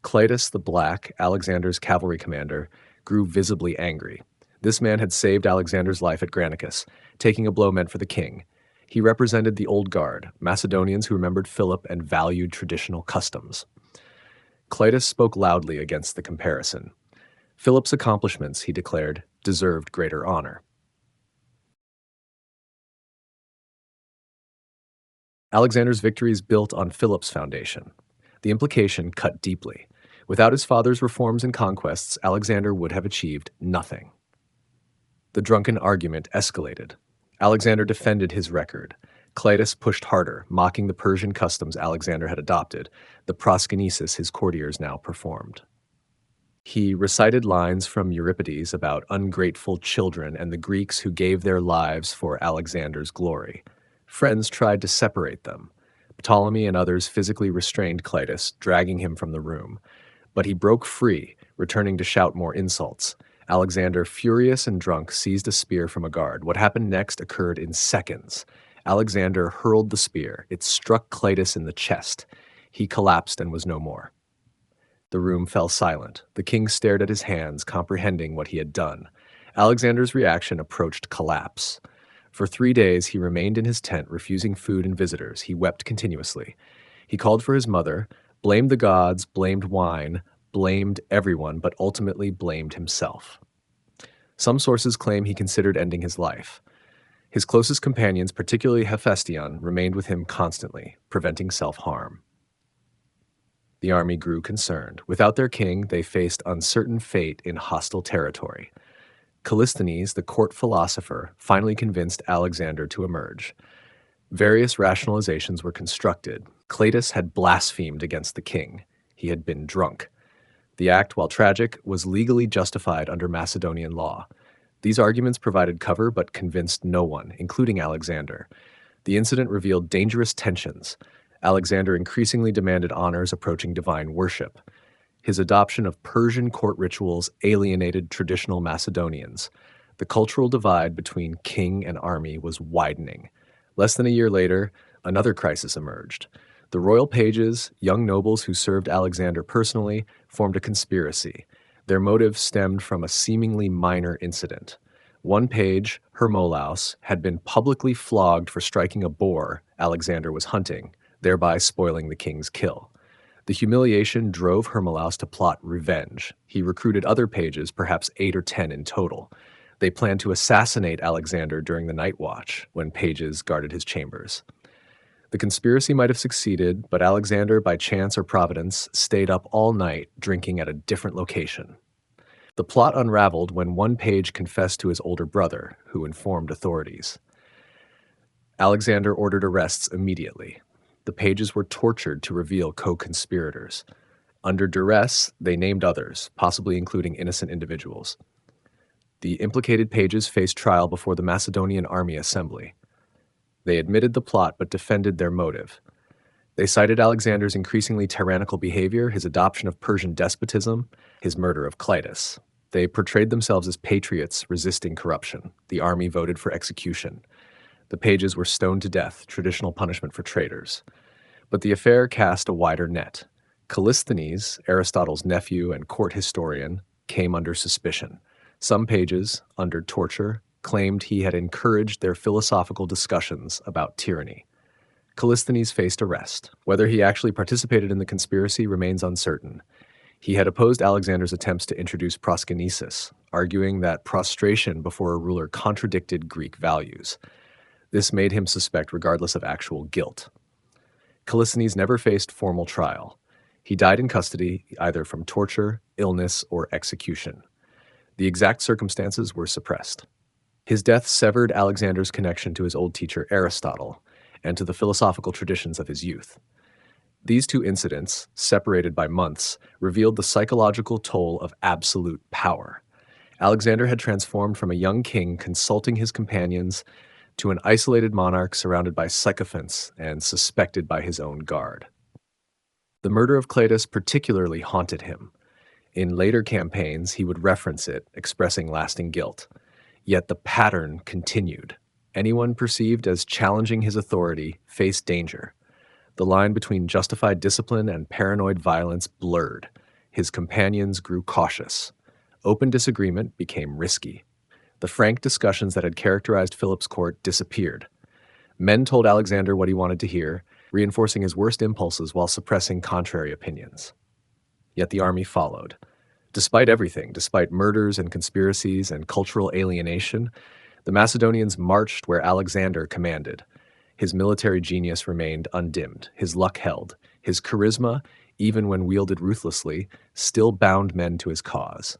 Clitus the Black, Alexander's cavalry commander, grew visibly angry. This man had saved Alexander's life at Granicus, taking a blow meant for the king. He represented the old guard, Macedonians who remembered Philip and valued traditional customs. Clitus spoke loudly against the comparison. Philip's accomplishments, he declared, deserved greater honor. Alexander's victories built on Philip's foundation. The implication cut deeply. Without his father's reforms and conquests, Alexander would have achieved nothing. The drunken argument escalated. Alexander defended his record. Cleitus pushed harder, mocking the Persian customs Alexander had adopted, the proskynesis his courtiers now performed. He recited lines from Euripides about ungrateful children and the Greeks who gave their lives for Alexander's glory. Friends tried to separate them. Ptolemy and others physically restrained Cleitus, dragging him from the room. But he broke free, returning to shout more insults. Alexander, furious and drunk, seized a spear from a guard. What happened next occurred in seconds. Alexander hurled the spear. It struck Cleitus in the chest. He collapsed and was no more. The room fell silent. The king stared at his hands, comprehending what he had done. Alexander's reaction approached collapse. For 3 days he remained in his tent, refusing food and visitors. He wept continuously. He called for his mother, blamed the gods, blamed wine, blamed everyone, but ultimately blamed himself. Some sources claim he considered ending his life. His closest companions, particularly Hephaestion, remained with him constantly, preventing self-harm. The army grew concerned. Without their king, they faced uncertain fate in hostile territory. Callisthenes, the court philosopher, finally convinced Alexander to emerge. Various rationalizations were constructed. Cleitus had blasphemed against the king. He had been drunk. The act, while tragic, was legally justified under Macedonian law. These arguments provided cover but convinced no one, including Alexander. The incident revealed dangerous tensions. Alexander increasingly demanded honors approaching divine worship. His adoption of Persian court rituals alienated traditional Macedonians. The cultural divide between king and army was widening. Less than a year later, another crisis emerged. The royal pages, young nobles who served Alexander personally, formed a conspiracy. Their motive stemmed from a seemingly minor incident. One page, Hermolaus, had been publicly flogged for striking a boar Alexander was hunting, thereby spoiling the king's kill. The humiliation drove Hermolaus to plot revenge. He recruited other pages, perhaps 8 or 10 in total. They planned to assassinate Alexander during the night watch, when pages guarded his chambers. The conspiracy might have succeeded, but Alexander, by chance or providence, stayed up all night, drinking at a different location. The plot unraveled when one page confessed to his older brother, who informed authorities. Alexander ordered arrests immediately. The pages were tortured to reveal co-conspirators. Under duress, they named others, possibly including innocent individuals. The implicated pages faced trial before the Macedonian Army Assembly. They admitted the plot but defended their motive. They cited Alexander's increasingly tyrannical behavior, his adoption of Persian despotism, his murder of Cleitus. They portrayed themselves as patriots resisting corruption. The army voted for execution. The pages were stoned to death, traditional punishment for traitors. But the affair cast a wider net. Callisthenes, Aristotle's nephew and court historian, came under suspicion. Some pages, under torture, claimed he had encouraged their philosophical discussions about tyranny. Callisthenes faced arrest. Whether he actually participated in the conspiracy remains uncertain. He had opposed Alexander's attempts to introduce proskynesis, arguing that prostration before a ruler contradicted Greek values. This made him suspect regardless of actual guilt. Callisthenes never faced formal trial. He died in custody either from torture, illness, or execution. The exact circumstances were suppressed. His death severed Alexander's connection to his old teacher Aristotle and to the philosophical traditions of his youth. These two incidents, separated by months, revealed the psychological toll of absolute power. Alexander had transformed from a young king consulting his companions to an isolated monarch surrounded by sycophants and suspected by his own guard. The murder of Cleitus particularly haunted him. In later campaigns, he would reference it, expressing lasting guilt. Yet the pattern continued. Anyone perceived as challenging his authority faced danger. The line between justified discipline and paranoid violence blurred. His companions grew cautious. Open disagreement became risky. The frank discussions that had characterized Philip's court disappeared. Men told Alexander what he wanted to hear, reinforcing his worst impulses while suppressing contrary opinions. Yet the army followed. Despite everything, despite murders and conspiracies and cultural alienation, the Macedonians marched where Alexander commanded. His military genius remained undimmed, his luck held, his charisma, even when wielded ruthlessly, still bound men to his cause.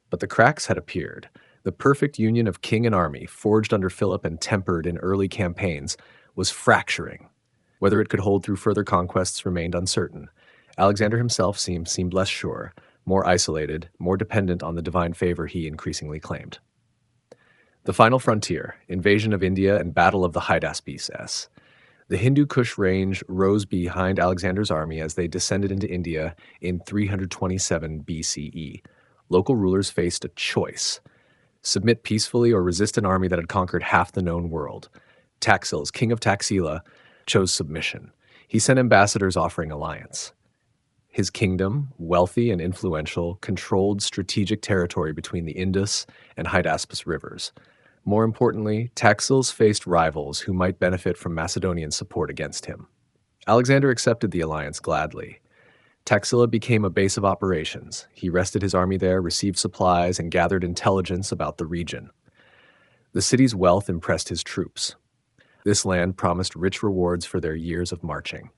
But the cracks had appeared. The perfect union of king and army, forged under Philip and tempered in early campaigns, was fracturing. Whether it could hold through further conquests remained uncertain. Alexander himself seemed less sure, more isolated, more dependent on the divine favor he increasingly claimed. The final frontier, invasion of India and battle of the Hydaspes. The Hindu Kush range rose behind Alexander's army as they descended into India in 327 BCE. Local rulers faced a choice: submit peacefully or resist an army that had conquered half the known world. Taxils, king of Taxila, chose submission. He sent ambassadors offering alliance. His kingdom, wealthy and influential, controlled strategic territory between the Indus and Hydaspes rivers. More importantly, Taxils faced rivals who might benefit from Macedonian support against him. Alexander accepted the alliance gladly. Taxila became a base of operations. He rested his army there, received supplies, and gathered intelligence about the region. The city's wealth impressed his troops. This land promised rich rewards for their years of marching.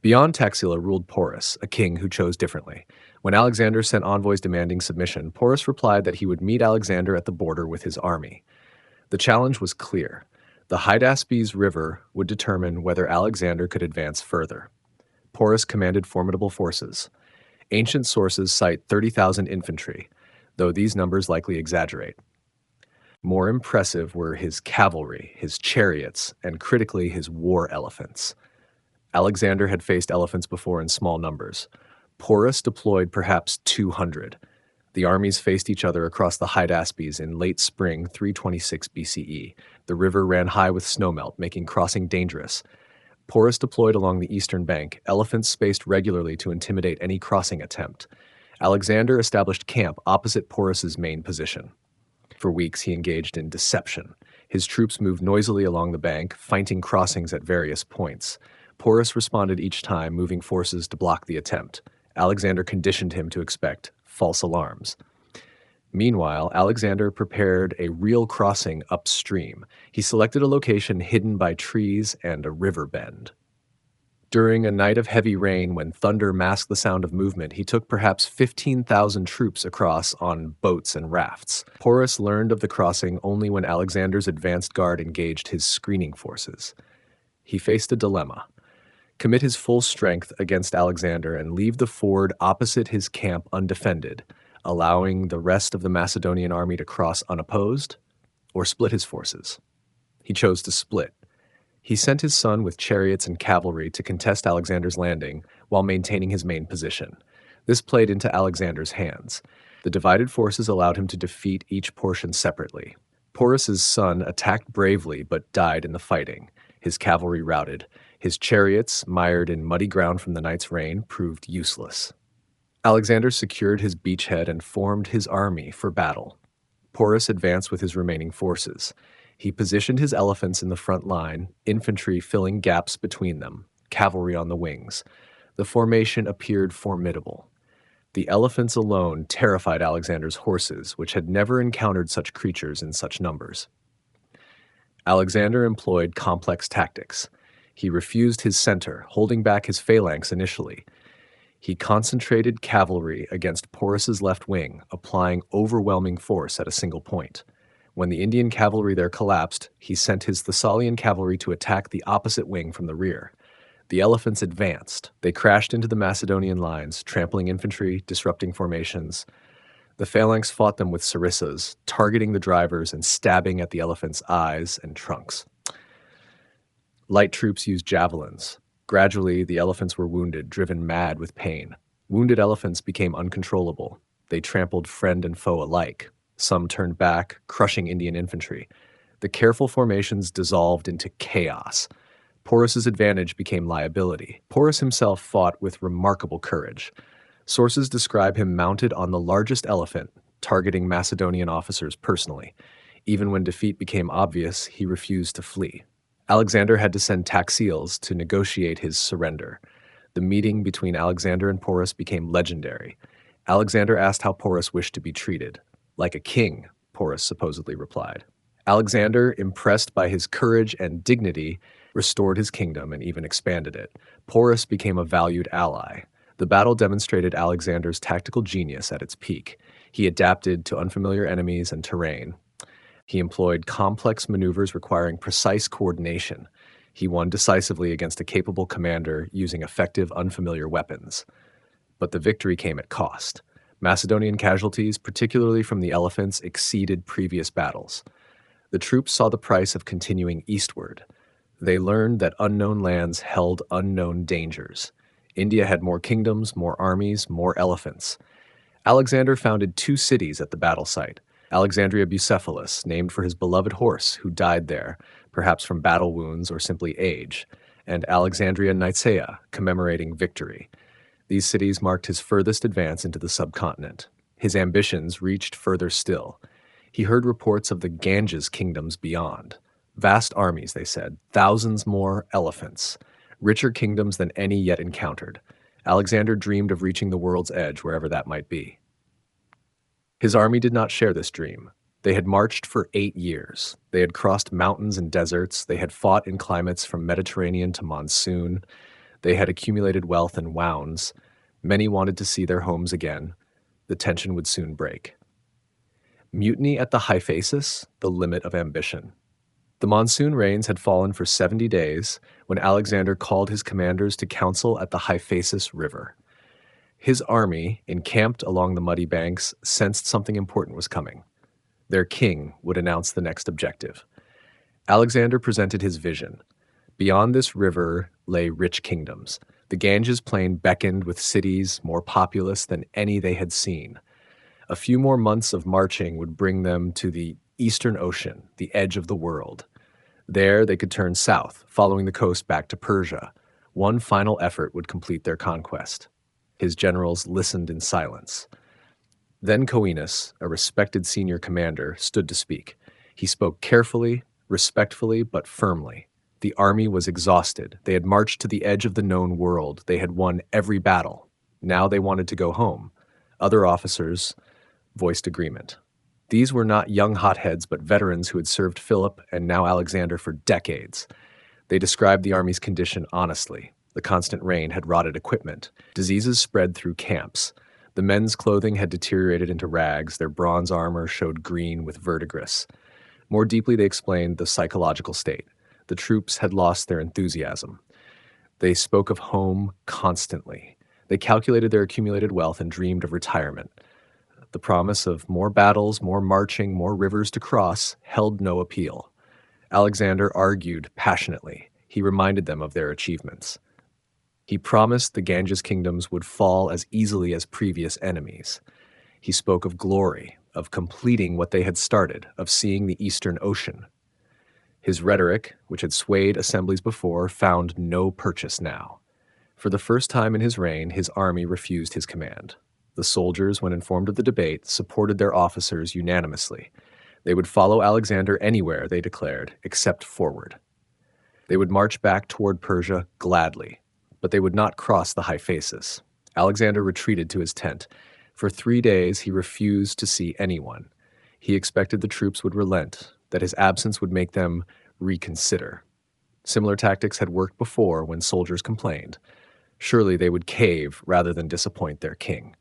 Beyond Taxila ruled Porus, a king who chose differently. When Alexander sent envoys demanding submission, Porus replied that he would meet Alexander at the border with his army. The challenge was clear. The Hydaspes River would determine whether Alexander could advance further. Porus commanded formidable forces. Ancient sources cite 30,000 infantry, though these numbers likely exaggerate. More impressive were his cavalry, his chariots, and critically his war elephants. Alexander had faced elephants before in small numbers. Porus deployed perhaps 200. The armies faced each other across the Hydaspes in late spring 326 BCE. The river ran high with snowmelt, making crossing dangerous. Porus deployed along the eastern bank, elephants spaced regularly to intimidate any crossing attempt. Alexander established camp opposite Porus's main position. For weeks he engaged in deception. His troops moved noisily along the bank, feinting crossings at various points. Porus responded each time, moving forces to block the attempt. Alexander conditioned him to expect false alarms. Meanwhile, Alexander prepared a real crossing upstream. He selected a location hidden by trees and a river bend. During a night of heavy rain, when thunder masked the sound of movement, he took perhaps 15,000 troops across on boats and rafts. Porus learned of the crossing only when Alexander's advanced guard engaged his screening forces. He faced a dilemma: commit his full strength against Alexander and leave the ford opposite his camp undefended, allowing the rest of the Macedonian army to cross unopposed, or split his forces. He chose to split. He sent his son with chariots and cavalry to contest Alexander's landing while maintaining his main position. This played into Alexander's hands. The divided forces allowed him to defeat each portion separately. Porus's son attacked bravely but died in the fighting. His cavalry routed. His chariots, mired in muddy ground from the night's rain, proved useless. Alexander secured his beachhead and formed his army for battle. Porus advanced with his remaining forces. He positioned his elephants in the front line, infantry filling gaps between them, cavalry on the wings. The formation appeared formidable. The elephants alone terrified Alexander's horses, which had never encountered such creatures in such numbers. Alexander employed complex tactics. He refused his center, holding back his phalanx initially. He concentrated cavalry against Porus's left wing, applying overwhelming force at a single point. When the Indian cavalry there collapsed, he sent his Thessalian cavalry to attack the opposite wing from the rear. The elephants advanced. They crashed into the Macedonian lines, trampling infantry, disrupting formations. The phalanx fought them with sarissas, targeting the drivers and stabbing at the elephants' eyes and trunks. Light troops used javelins. Gradually, the elephants were wounded, driven mad with pain. Wounded elephants became uncontrollable. They trampled friend and foe alike. Some turned back, crushing Indian infantry. The careful formations dissolved into chaos. Porus's advantage became liability. Porus himself fought with remarkable courage. Sources describe him mounted on the largest elephant, targeting Macedonian officers personally. Even when defeat became obvious, he refused to flee. Alexander had to send Taxils to negotiate his surrender. The meeting between Alexander and Porus became legendary. Alexander asked how Porus wished to be treated. Like a king, Porus supposedly replied. Alexander, impressed by his courage and dignity, restored his kingdom and even expanded it. Porus became a valued ally. The battle demonstrated Alexander's tactical genius at its peak. He adapted to unfamiliar enemies and terrain. He employed complex maneuvers requiring precise coordination. He won decisively against a capable commander using effective, unfamiliar weapons. But the victory came at cost. Macedonian casualties, particularly from the elephants, exceeded previous battles. The troops saw the price of continuing eastward. They learned that unknown lands held unknown dangers. India had more kingdoms, more armies, more elephants. Alexander founded two cities at the battle site. Alexandria Bucephalus, named for his beloved horse, who died there, perhaps from battle wounds or simply age, and Alexandria Nicaea, commemorating victory. These cities marked his furthest advance into the subcontinent. His ambitions reached further still. He heard reports of the Ganges kingdoms beyond. Vast armies, they said, thousands more elephants, richer kingdoms than any yet encountered. Alexander dreamed of reaching the world's edge, wherever that might be. His army did not share this dream. They had marched for 8 years. They had crossed mountains and deserts. They had fought in climates from Mediterranean to monsoon. They had accumulated wealth and wounds. Many wanted to see their homes again. The tension would soon break. Mutiny at the Hyphasis, the limit of ambition. The monsoon rains had fallen for 70 days when Alexander called his commanders to council at the Hyphasis River. His army, encamped along the muddy banks, sensed something important was coming. Their king would announce the next objective. Alexander presented his vision. Beyond this river lay rich kingdoms. The Ganges plain beckoned with cities more populous than any they had seen. A few more months of marching would bring them to the Eastern Ocean, the edge of the world. There they could turn south, following the coast back to Persia. One final effort would complete their conquest. His generals listened in silence. Then Coenus, a respected senior commander, stood to speak. He spoke carefully, respectfully, but firmly. The army was exhausted. They had marched to the edge of the known world. They had won every battle. Now they wanted to go home. Other officers voiced agreement. These were not young hotheads, but veterans who had served Philip and now Alexander for decades. They described the army's condition honestly. The constant rain had rotted equipment. Diseases spread through camps. The men's clothing had deteriorated into rags. Their bronze armor showed green with verdigris. More deeply, they explained the psychological state. The troops had lost their enthusiasm. They spoke of home constantly. They calculated their accumulated wealth and dreamed of retirement. The promise of more battles, more marching, more rivers to cross held no appeal. Alexander argued passionately. He reminded them of their achievements. He promised the Ganges kingdoms would fall as easily as previous enemies. He spoke of glory, of completing what they had started, of seeing the Eastern Ocean. His rhetoric, which had swayed assemblies before, found no purchase now. For the first time in his reign, his army refused his command. The soldiers, when informed of the debate, supported their officers unanimously. They would follow Alexander anywhere, they declared, except forward. They would march back toward Persia gladly, but they would not cross the Hyphasis. Alexander retreated to his tent. For 3 days, he refused to see anyone. He expected the troops would relent, that his absence would make them reconsider. Similar tactics had worked before when soldiers complained. Surely they would cave rather than disappoint their king.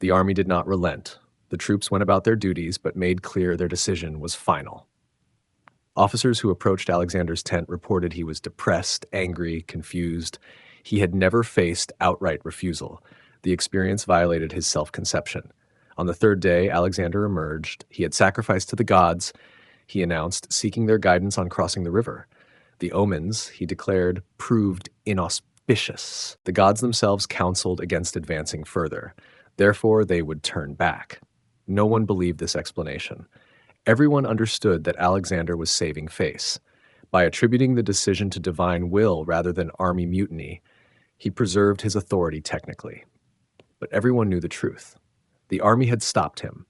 The army did not relent. The troops went about their duties, but made clear their decision was final. Officers who approached Alexander's tent reported he was depressed, angry, confused. He had never faced outright refusal. The experience violated his self-conception. On the 3rd day, Alexander emerged. He had sacrificed to the gods, he announced, seeking their guidance on crossing the river. The omens, he declared, proved inauspicious. The gods themselves counseled against advancing further. Therefore, they would turn back. No one believed this explanation. Everyone understood that Alexander was saving face. By attributing the decision to divine will rather than army mutiny, he preserved his authority technically. But everyone knew the truth. The army had stopped him.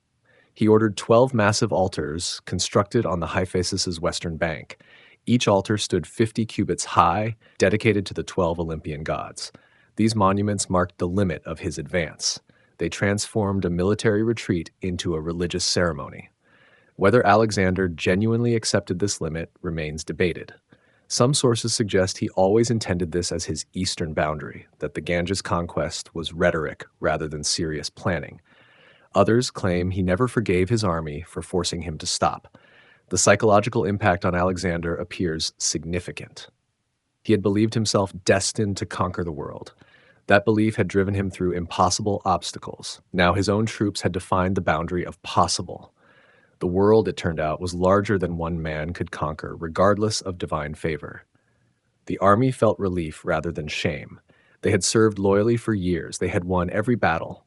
He ordered 12 massive altars constructed on the Hyphasis's western bank. Each altar stood 50 cubits high, dedicated to the 12 Olympian gods. These monuments marked the limit of his advance. They transformed a military retreat into a religious ceremony. Whether Alexander genuinely accepted this limit remains debated. Some sources suggest he always intended this as his eastern boundary, that the Ganges conquest was rhetoric rather than serious planning. Others claim he never forgave his army for forcing him to stop. The psychological impact on Alexander appears significant. He had believed himself destined to conquer the world. That belief had driven him through impossible obstacles. Now his own troops had defined the boundary of possible. The world, it turned out, was larger than one man could conquer, regardless of divine favor. The army felt relief rather than shame. They had served loyally for years. They had won every battle.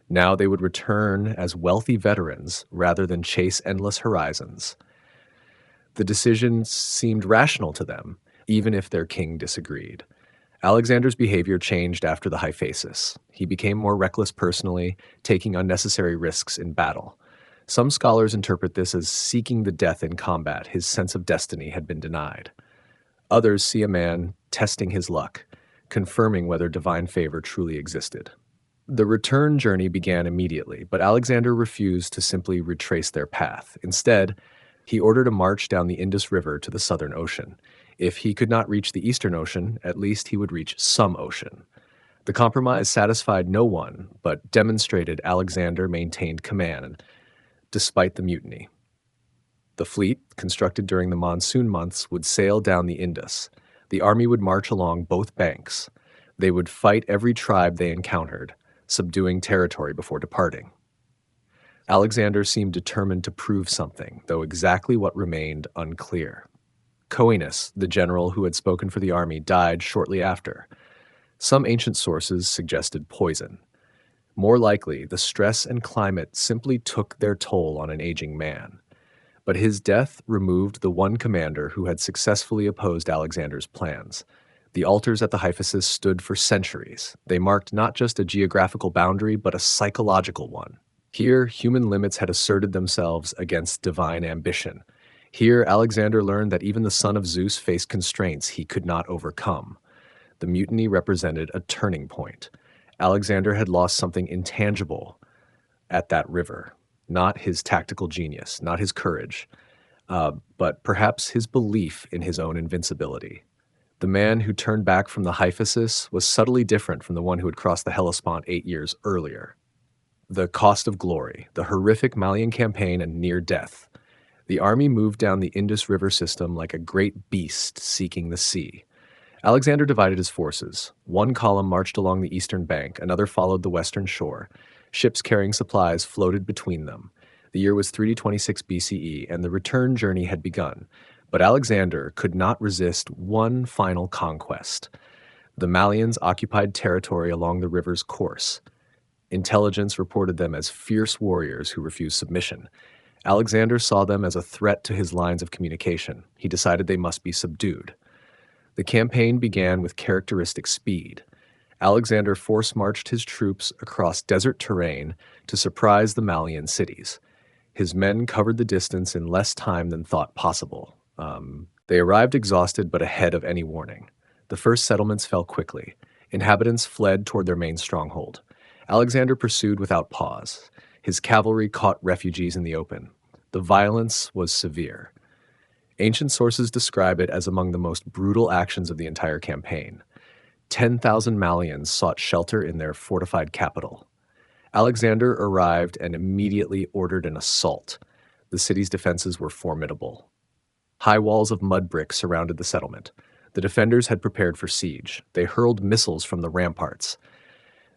Now they would return as wealthy veterans rather than chase endless horizons. The decision seemed rational to them, even if their king disagreed. Alexander's behavior changed after the Hyphasis. He became more reckless personally, taking unnecessary risks in battle. Some scholars interpret this as seeking the death in combat. His sense of destiny had been denied. Others see a man testing his luck, confirming whether divine favor truly existed. The return journey began immediately, but Alexander refused to simply retrace their path. Instead, he ordered a march down the Indus River to the Southern Ocean. If he could not reach the Eastern Ocean, at least he would reach some ocean. The compromise satisfied no one, but demonstrated Alexander maintained command despite the mutiny. The fleet, constructed during the monsoon months, would sail down the Indus. The army would march along both banks. They would fight every tribe they encountered, subduing territory before departing. Alexander seemed determined to prove something, though exactly what remained unclear. Coenus, the general who had spoken for the army, died shortly after. Some ancient sources suggested poison. More likely, the stress and climate simply took their toll on an aging man. But his death removed the one commander who had successfully opposed Alexander's plans. The altars at the Hyphasis stood for centuries. They marked not just a geographical boundary, but a psychological one. Here, human limits had asserted themselves against divine ambition. Here, Alexander learned that even the son of Zeus faced constraints he could not overcome. The mutiny represented a turning point. Alexander had lost something intangible at that river. Not his tactical genius, not his courage, but perhaps his belief in his own invincibility. The man who turned back from the Hyphasis was subtly different from the one who had crossed the Hellespont 8 years earlier. The cost of glory, the horrific Malian campaign, and near death. The army moved down the Indus River system like a great beast seeking the sea. Alexander divided his forces. One column marched along the eastern bank, another followed the western shore. Ships carrying supplies floated between them. The year was 326 BCE, and the return journey had begun. But Alexander could not resist one final conquest. The Malians occupied territory along the river's course. Intelligence reported them as fierce warriors who refused submission. Alexander saw them as a threat to his lines of communication. He decided they must be subdued. The campaign began with characteristic speed. Alexander force-marched his troops across desert terrain to surprise the Malian cities. His men covered the distance in less time than thought possible. They arrived exhausted but ahead of any warning. The first settlements fell quickly. Inhabitants fled toward their main stronghold. Alexander pursued without pause. His cavalry caught refugees in the open. The violence was severe. Ancient sources describe it as among the most brutal actions of the entire campaign. 10,000 Malians sought shelter in their fortified capital. Alexander arrived and immediately ordered an assault. The city's defenses were formidable. High walls of mud bricks surrounded the settlement. The defenders had prepared for siege. They hurled missiles from the ramparts.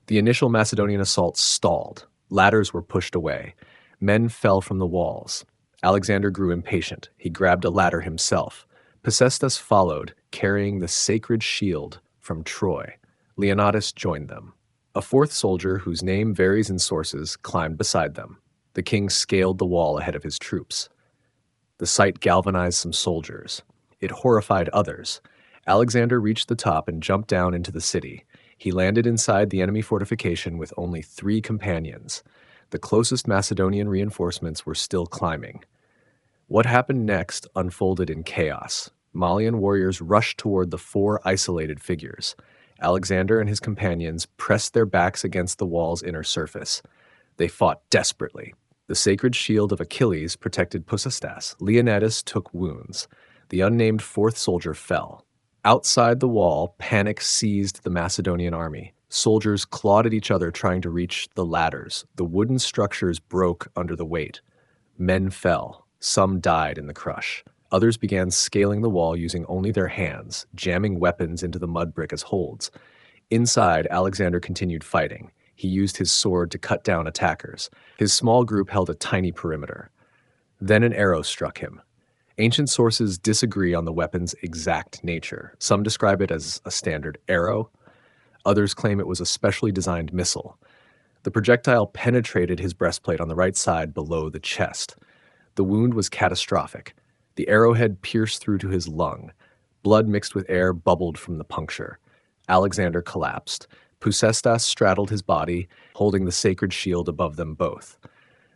The initial Macedonian assault stalled. Ladders were pushed away. Men fell from the walls. Alexander grew impatient. He grabbed a ladder himself. Pacestus followed, carrying the sacred shield from Troy. Leonidas joined them. A fourth soldier, whose name varies in sources, climbed beside them. The king scaled the wall ahead of his troops. The sight galvanized some soldiers. It horrified others. Alexander reached the top and jumped down into the city. He landed inside the enemy fortification with only 3 companions. The closest Macedonian reinforcements were still climbing. What happened next unfolded in chaos. Malian warriors rushed toward the 4 isolated figures. Alexander and his companions pressed their backs against the wall's inner surface. They fought desperately. The sacred shield of Achilles protected Pusestas. Leonidas took wounds. The unnamed fourth soldier fell. Outside the wall, panic seized the Macedonian army. Soldiers clawed at each other trying to reach the ladders. The wooden structures broke under the weight. Men fell. Some died in the crush. Others began scaling the wall using only their hands, jamming weapons into the mud brick as holds. Inside, Alexander continued fighting. He used his sword to cut down attackers. His small group held a tiny perimeter. Then an arrow struck him. Ancient sources disagree on the weapon's exact nature. Some describe it as a standard arrow. Others claim it was a specially designed missile. The projectile penetrated his breastplate on the right side below the chest. The wound was catastrophic. The arrowhead pierced through to his lung. Blood mixed with air bubbled from the puncture. Alexander collapsed. Pusestas straddled his body, holding the sacred shield above them both.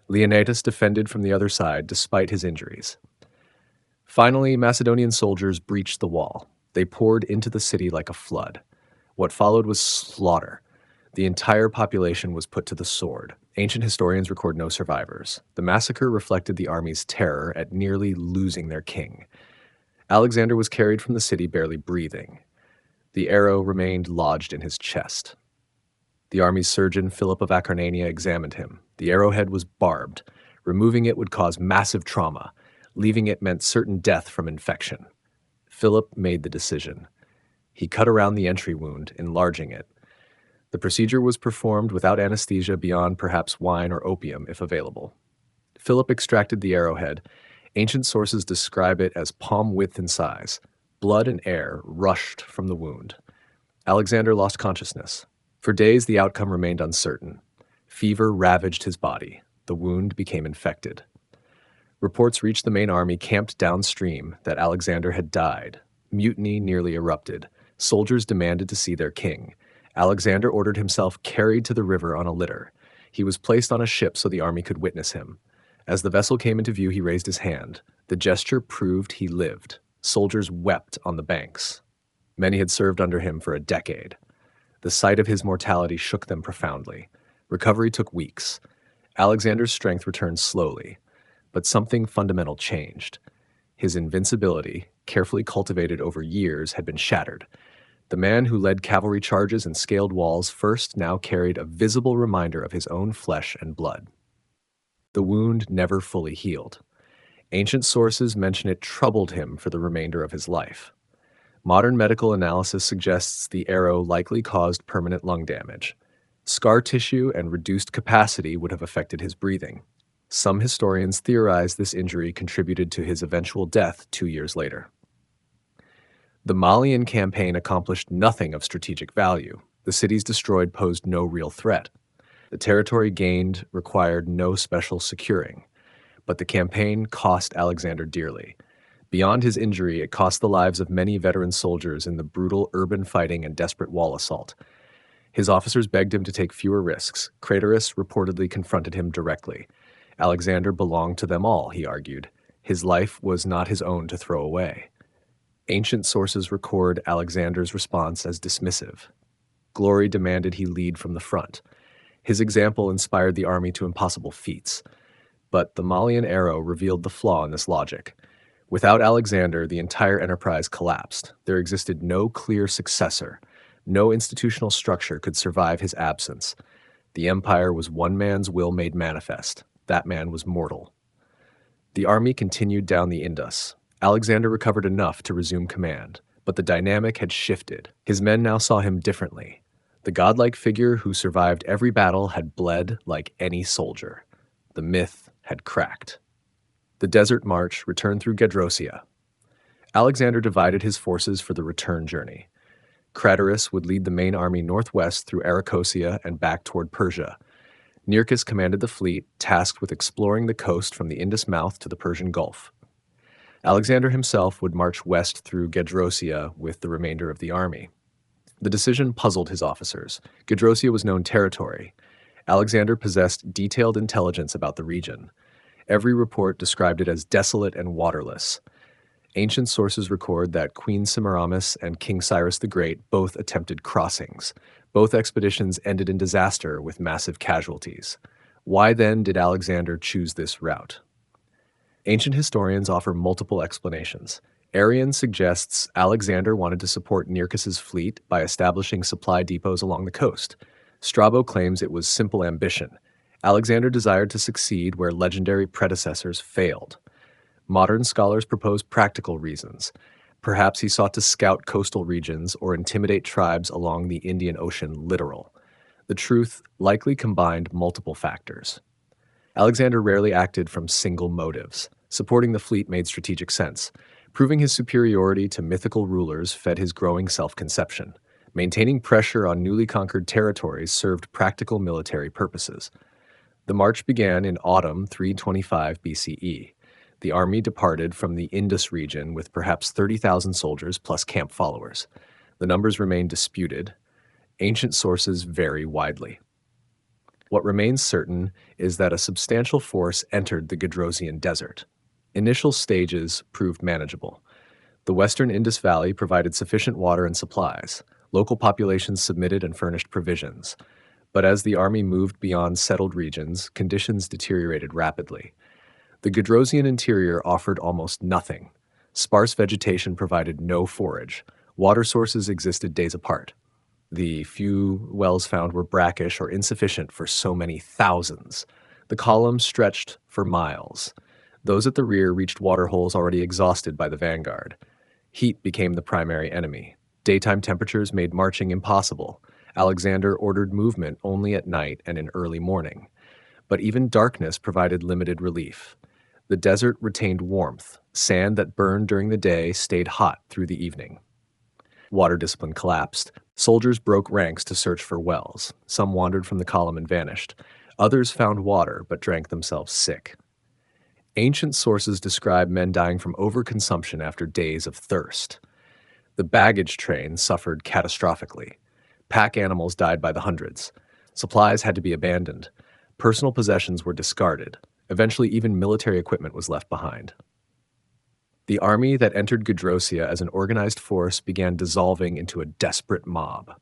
Leonidas defended from the other side despite his injuries. Finally, Macedonian soldiers breached the wall. They poured into the city like a flood. What followed was slaughter. The entire population was put to the sword. Ancient historians record no survivors. The massacre reflected the army's terror at nearly losing their king. Alexander was carried from the city barely breathing. The arrow remained lodged in his chest. The army's surgeon, Philip of Acarnania, examined him. The arrowhead was barbed. Removing it would cause massive trauma. Leaving it meant certain death from infection. Philip made the decision. He cut around the entry wound, enlarging it. The procedure was performed without anesthesia beyond perhaps wine or opium, if available. Philip extracted the arrowhead. Ancient sources describe it as palm width in size. Blood and air rushed from the wound. Alexander lost consciousness. For days, the outcome remained uncertain. Fever ravaged his body. The wound became infected. Reports reached the main army camped downstream that Alexander had died. Mutiny nearly erupted. Soldiers demanded to see their king. Alexander ordered himself carried to the river on a litter. He was placed on a ship so the army could witness him. As the vessel came into view, he raised his hand. The gesture proved he lived. Soldiers wept on the banks. Many had served under him for a decade. The sight of his mortality shook them profoundly. Recovery took weeks. Alexander's strength returned slowly, but something fundamental changed. His invincibility, carefully cultivated over years, had been shattered. The man who led cavalry charges and scaled walls first now carried a visible reminder of his own flesh and blood. The wound never fully healed. Ancient sources mention it troubled him for the remainder of his life. Modern medical analysis suggests the arrow likely caused permanent lung damage. Scar tissue and reduced capacity would have affected his breathing. Some historians theorize this injury contributed to his eventual death 2 years later. The Malian campaign accomplished nothing of strategic value. The cities destroyed posed no real threat. The territory gained required no special securing. But the campaign cost Alexander dearly. Beyond his injury, it cost the lives of many veteran soldiers in the brutal urban fighting and desperate wall assault. His officers begged him to take fewer risks. Treacherous reportedly confronted him directly. Alexander belonged to them all, he argued. His life was not his own to throw away. Ancient sources record Alexander's response as dismissive. Glory demanded he lead from the front. His example inspired the army to impossible feats. But the Malian arrow revealed the flaw in this logic. Without Alexander, the entire enterprise collapsed. There existed no clear successor. No institutional structure could survive his absence. The empire was one man's will made manifest. That man was mortal. The army continued down the Indus. Alexander recovered enough to resume command, but the dynamic had shifted. His men now saw him differently. The godlike figure who survived every battle had bled like any soldier. The myth had cracked. The desert march returned through Gedrosia. Alexander divided his forces for the return journey. Craterus would lead the main army northwest through Aricosia and back toward Persia. Nearchus commanded the fleet, tasked with exploring the coast from the Indus mouth to the Persian Gulf. Alexander himself would march west through Gedrosia with the remainder of the army. The decision puzzled his officers. Gedrosia was known territory. Alexander possessed detailed intelligence about the region. Every report described it as desolate and waterless. Ancient sources record that Queen Semiramis and King Cyrus the Great both attempted crossings. Both expeditions ended in disaster with massive casualties. Why then did Alexander choose this route? Ancient historians offer multiple explanations. Arrian suggests Alexander wanted to support Nearchus's fleet by establishing supply depots along the coast. Strabo claims it was simple ambition. Alexander desired to succeed where legendary predecessors failed. Modern scholars propose practical reasons. Perhaps he sought to scout coastal regions or intimidate tribes along the Indian Ocean littoral. The truth likely combined multiple factors. Alexander rarely acted from single motives. Supporting the fleet made strategic sense. Proving his superiority to mythical rulers fed his growing self-conception. Maintaining pressure on newly conquered territories served practical military purposes. The march began in autumn 325 BCE. The army departed from the Indus region with perhaps 30,000 soldiers plus camp followers. The numbers remain disputed. Ancient sources vary widely. What remains certain is that a substantial force entered the Gedrosian desert. Initial stages proved manageable. The western Indus Valley provided sufficient water and supplies. Local populations submitted and furnished provisions. But as the army moved beyond settled regions, conditions deteriorated rapidly. The Gedrosian interior offered almost nothing. Sparse vegetation provided no forage. Water sources existed days apart. The few wells found were brackish or insufficient for so many thousands. The columns stretched for miles. Those at the rear reached waterholes already exhausted by the vanguard. Heat became the primary enemy. Daytime temperatures made marching impossible. Alexander ordered movement only at night and in early morning. But even darkness provided limited relief. The desert retained warmth. Sand that burned during the day stayed hot through the evening. Water discipline collapsed. Soldiers broke ranks to search for wells. Some wandered from the column and vanished. Others found water but drank themselves sick. Ancient sources describe men dying from overconsumption after days of thirst. The baggage train suffered catastrophically. Pack animals died by the hundreds. Supplies had to be abandoned. Personal possessions were discarded. Eventually, even military equipment was left behind. The army that entered Gedrosia as an organized force began dissolving into a desperate mob.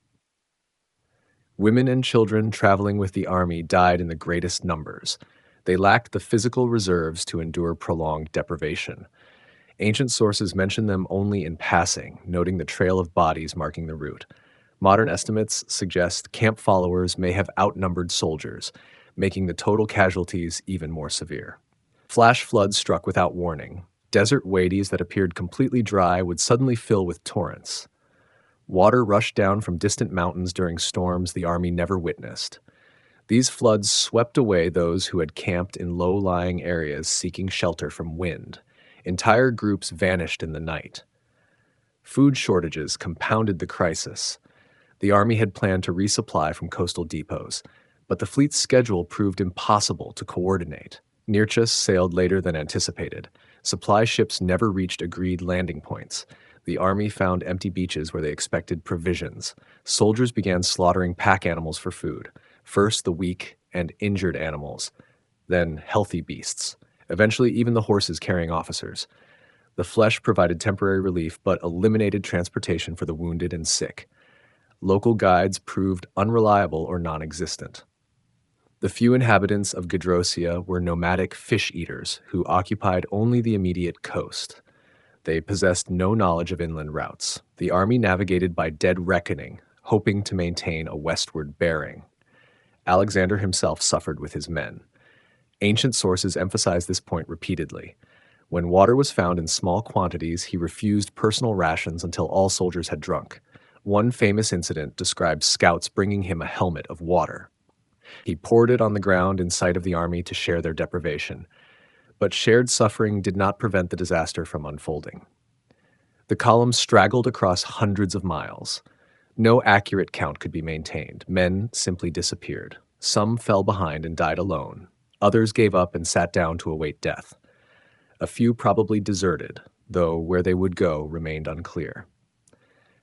Women and children traveling with the army died in the greatest numbers. They lacked the physical reserves to endure prolonged deprivation. Ancient sources mention them only in passing, noting the trail of bodies marking the route. Modern estimates suggest camp followers may have outnumbered soldiers, making the total casualties even more severe. Flash floods struck without warning. Desert wadies that appeared completely dry would suddenly fill with torrents. Water rushed down from distant mountains during storms the army never witnessed. These floods swept away those who had camped in low-lying areas seeking shelter from wind. Entire groups vanished in the night. Food shortages compounded the crisis. The army had planned to resupply from coastal depots, but the fleet's schedule proved impossible to coordinate. Nearchus sailed later than anticipated. Supply ships never reached agreed landing points. The army found empty beaches where they expected provisions. Soldiers began slaughtering pack animals for food. First the weak and injured animals, then healthy beasts. Eventually, even the horses carrying officers. The flesh provided temporary relief, but eliminated transportation for the wounded and sick. Local guides proved unreliable or non-existent. The few inhabitants of Gedrosia were nomadic fish-eaters who occupied only the immediate coast. They possessed no knowledge of inland routes. The army navigated by dead reckoning, hoping to maintain a westward bearing. Alexander himself suffered with his men. Ancient sources emphasize this point repeatedly. When water was found in small quantities, he refused personal rations until all soldiers had drunk. One famous incident describes scouts bringing him a helmet of water. He poured it on the ground in sight of the army to share their deprivation. But shared suffering did not prevent the disaster from unfolding. The column straggled across hundreds of miles. No accurate count could be maintained. Men simply disappeared. Some fell behind and died alone. Others gave up and sat down to await death. A few probably deserted, though where they would go remained unclear.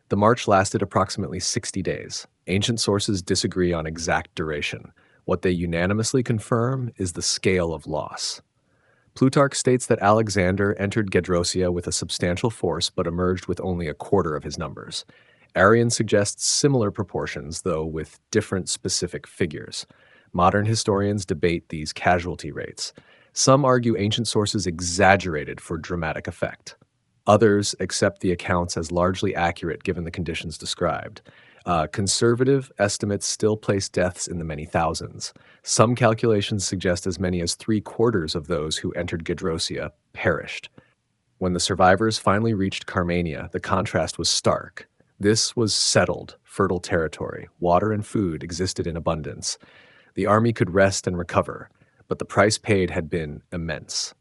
The march lasted approximately 60 days. Ancient sources disagree on exact duration. What they unanimously confirm is the scale of loss. Plutarch states that Alexander entered Gedrosia with a substantial force but emerged with only a quarter of his numbers. Arrian suggests similar proportions, though with different specific figures. Modern historians debate these casualty rates. Some argue ancient sources exaggerated for dramatic effect. Others accept the accounts as largely accurate given the conditions described. Conservative estimates still place deaths in the many thousands. Some calculations suggest as many as three-quarters of those who entered Gedrosia perished. When the survivors finally reached Carmania, the contrast was stark. This was settled, fertile territory. Water and food existed in abundance. The army could rest and recover, but the price paid had been immense.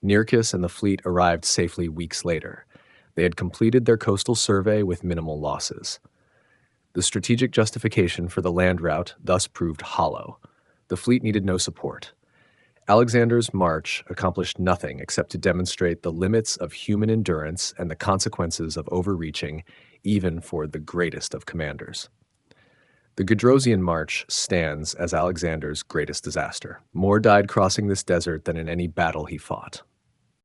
Nearchus and the fleet arrived safely weeks later. They had completed their coastal survey with minimal losses. The strategic justification for the land route thus proved hollow. The fleet needed no support. Alexander's march accomplished nothing except to demonstrate the limits of human endurance and the consequences of overreaching, even for the greatest of commanders. The Gedrosian March stands as Alexander's greatest disaster. More died crossing this desert than in any battle he fought.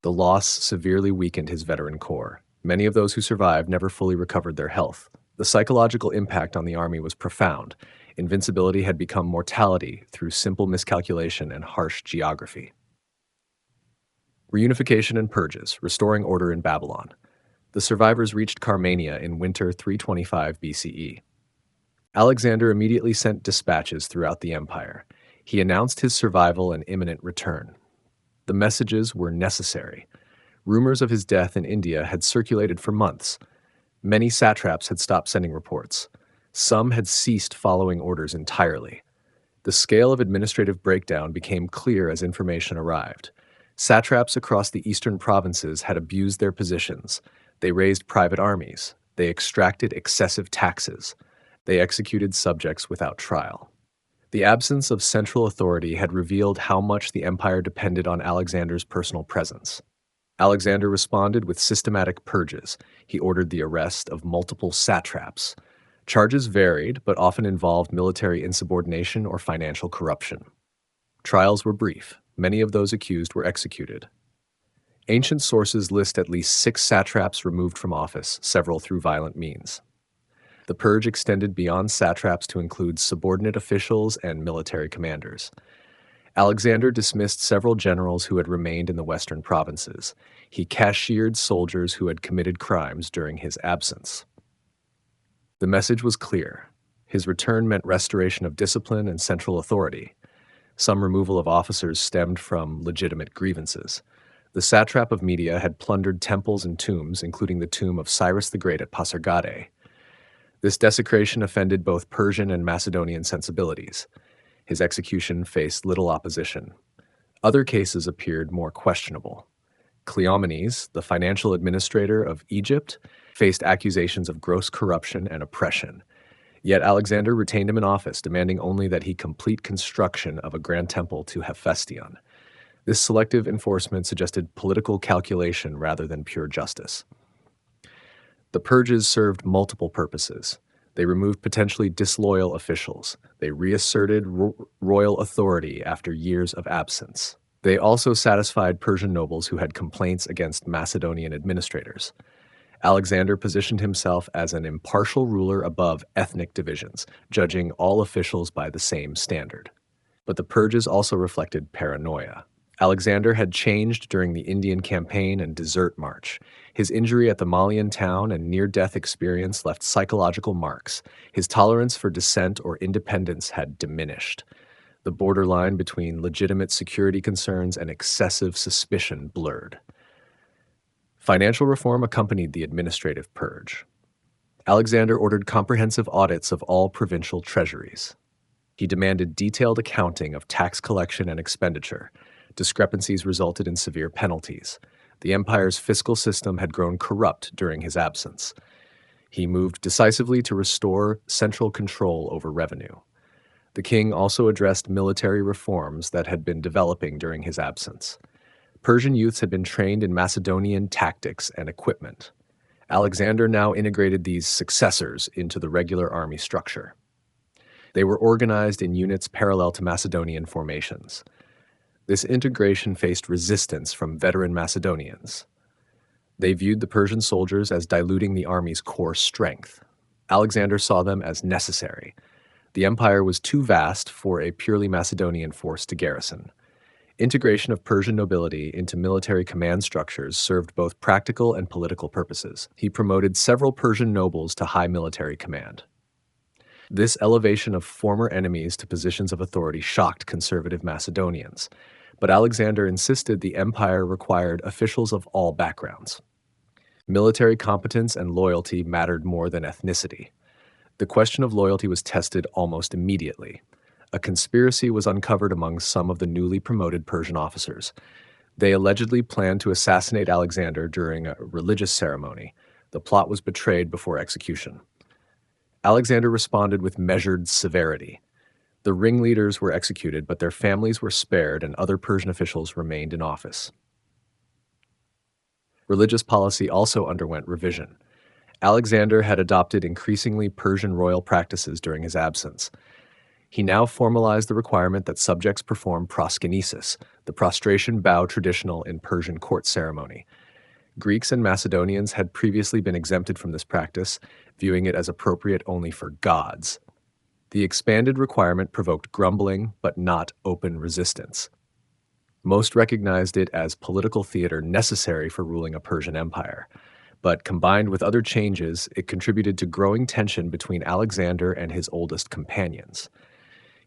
The loss severely weakened his veteran corps. Many of those who survived never fully recovered their health. The psychological impact on the army was profound. Invincibility had become mortality through simple miscalculation and harsh geography. Reunification and purges, restoring order in Babylon. The survivors reached Carmania in winter 325 BCE. Alexander immediately sent dispatches throughout the empire. He announced his survival and imminent return. The messages were necessary. Rumors of his death in India had circulated for months. Many satraps had stopped sending reports. Some had ceased following orders entirely. The scale of administrative breakdown became clear as information arrived. Satraps across the eastern provinces had abused their positions. They raised private armies. They extracted excessive taxes. They executed subjects without trial. The absence of central authority had revealed how much the empire depended on Alexander's personal presence. Alexander responded with systematic purges. He ordered the arrest of multiple satraps. Charges varied, but often involved military insubordination or financial corruption. Trials were brief. Many of those accused were executed. Ancient sources list at least 6 satraps removed from office, several through violent means. The purge extended beyond satraps to include subordinate officials and military commanders. Alexander dismissed several generals who had remained in the western provinces. He cashiered soldiers who had committed crimes during his absence. The message was clear. His return meant restoration of discipline and central authority. Some removal of officers stemmed from legitimate grievances. The satrap of Media had plundered temples and tombs, including the tomb of Cyrus the Great at Pasargadae. This desecration offended both Persian and Macedonian sensibilities. His execution faced little opposition. Other cases appeared more questionable. Cleomenes, the financial administrator of Egypt, faced accusations of gross corruption and oppression. Yet Alexander retained him in office, demanding only that he complete construction of a grand temple to Hephaestion. This selective enforcement suggested political calculation rather than pure justice. The purges served multiple purposes. They removed potentially disloyal officials. They reasserted royal authority after years of absence. They also satisfied Persian nobles who had complaints against Macedonian administrators. Alexander positioned himself as an impartial ruler above ethnic divisions, judging all officials by the same standard. But the purges also reflected paranoia. Alexander had changed during the Indian campaign and desert march. His injury at the Malian town and near-death experience left psychological marks. His tolerance for dissent or independence had diminished. The borderline between legitimate security concerns and excessive suspicion blurred. Financial reform accompanied the administrative purge. Alexander ordered comprehensive audits of all provincial treasuries. He demanded detailed accounting of tax collection and expenditure. Discrepancies resulted in severe penalties. The empire's fiscal system had grown corrupt during his absence. He moved decisively to restore central control over revenue. The king also addressed military reforms that had been developing during his absence. Persian youths had been trained in Macedonian tactics and equipment. Alexander now integrated these successors into the regular army structure. They were organized in units parallel to Macedonian formations. This integration faced resistance from veteran Macedonians. They viewed the Persian soldiers as diluting the army's core strength. Alexander saw them as necessary. The empire was too vast for a purely Macedonian force to garrison. Integration of Persian nobility into military command structures served both practical and political purposes. He promoted several Persian nobles to high military command. This elevation of former enemies to positions of authority shocked conservative Macedonians, but Alexander insisted the empire required officials of all backgrounds. Military competence and loyalty mattered more than ethnicity. The question of loyalty was tested almost immediately. A conspiracy was uncovered among some of the newly promoted Persian officers. They allegedly planned to assassinate Alexander during a religious ceremony. The plot was betrayed before execution. Alexander responded with measured severity. The ringleaders were executed, but their families were spared and other Persian officials remained in office. Religious policy also underwent revision. Alexander had adopted increasingly Persian royal practices during his absence. He now formalized the requirement that subjects perform proskynesis, the prostration bow traditional in Persian court ceremony. Greeks and Macedonians had previously been exempted from this practice, viewing it as appropriate only for gods. The expanded requirement provoked grumbling, but not open resistance. Most recognized it as political theater necessary for ruling a Persian empire. But combined with other changes, it contributed to growing tension between Alexander and his oldest companions.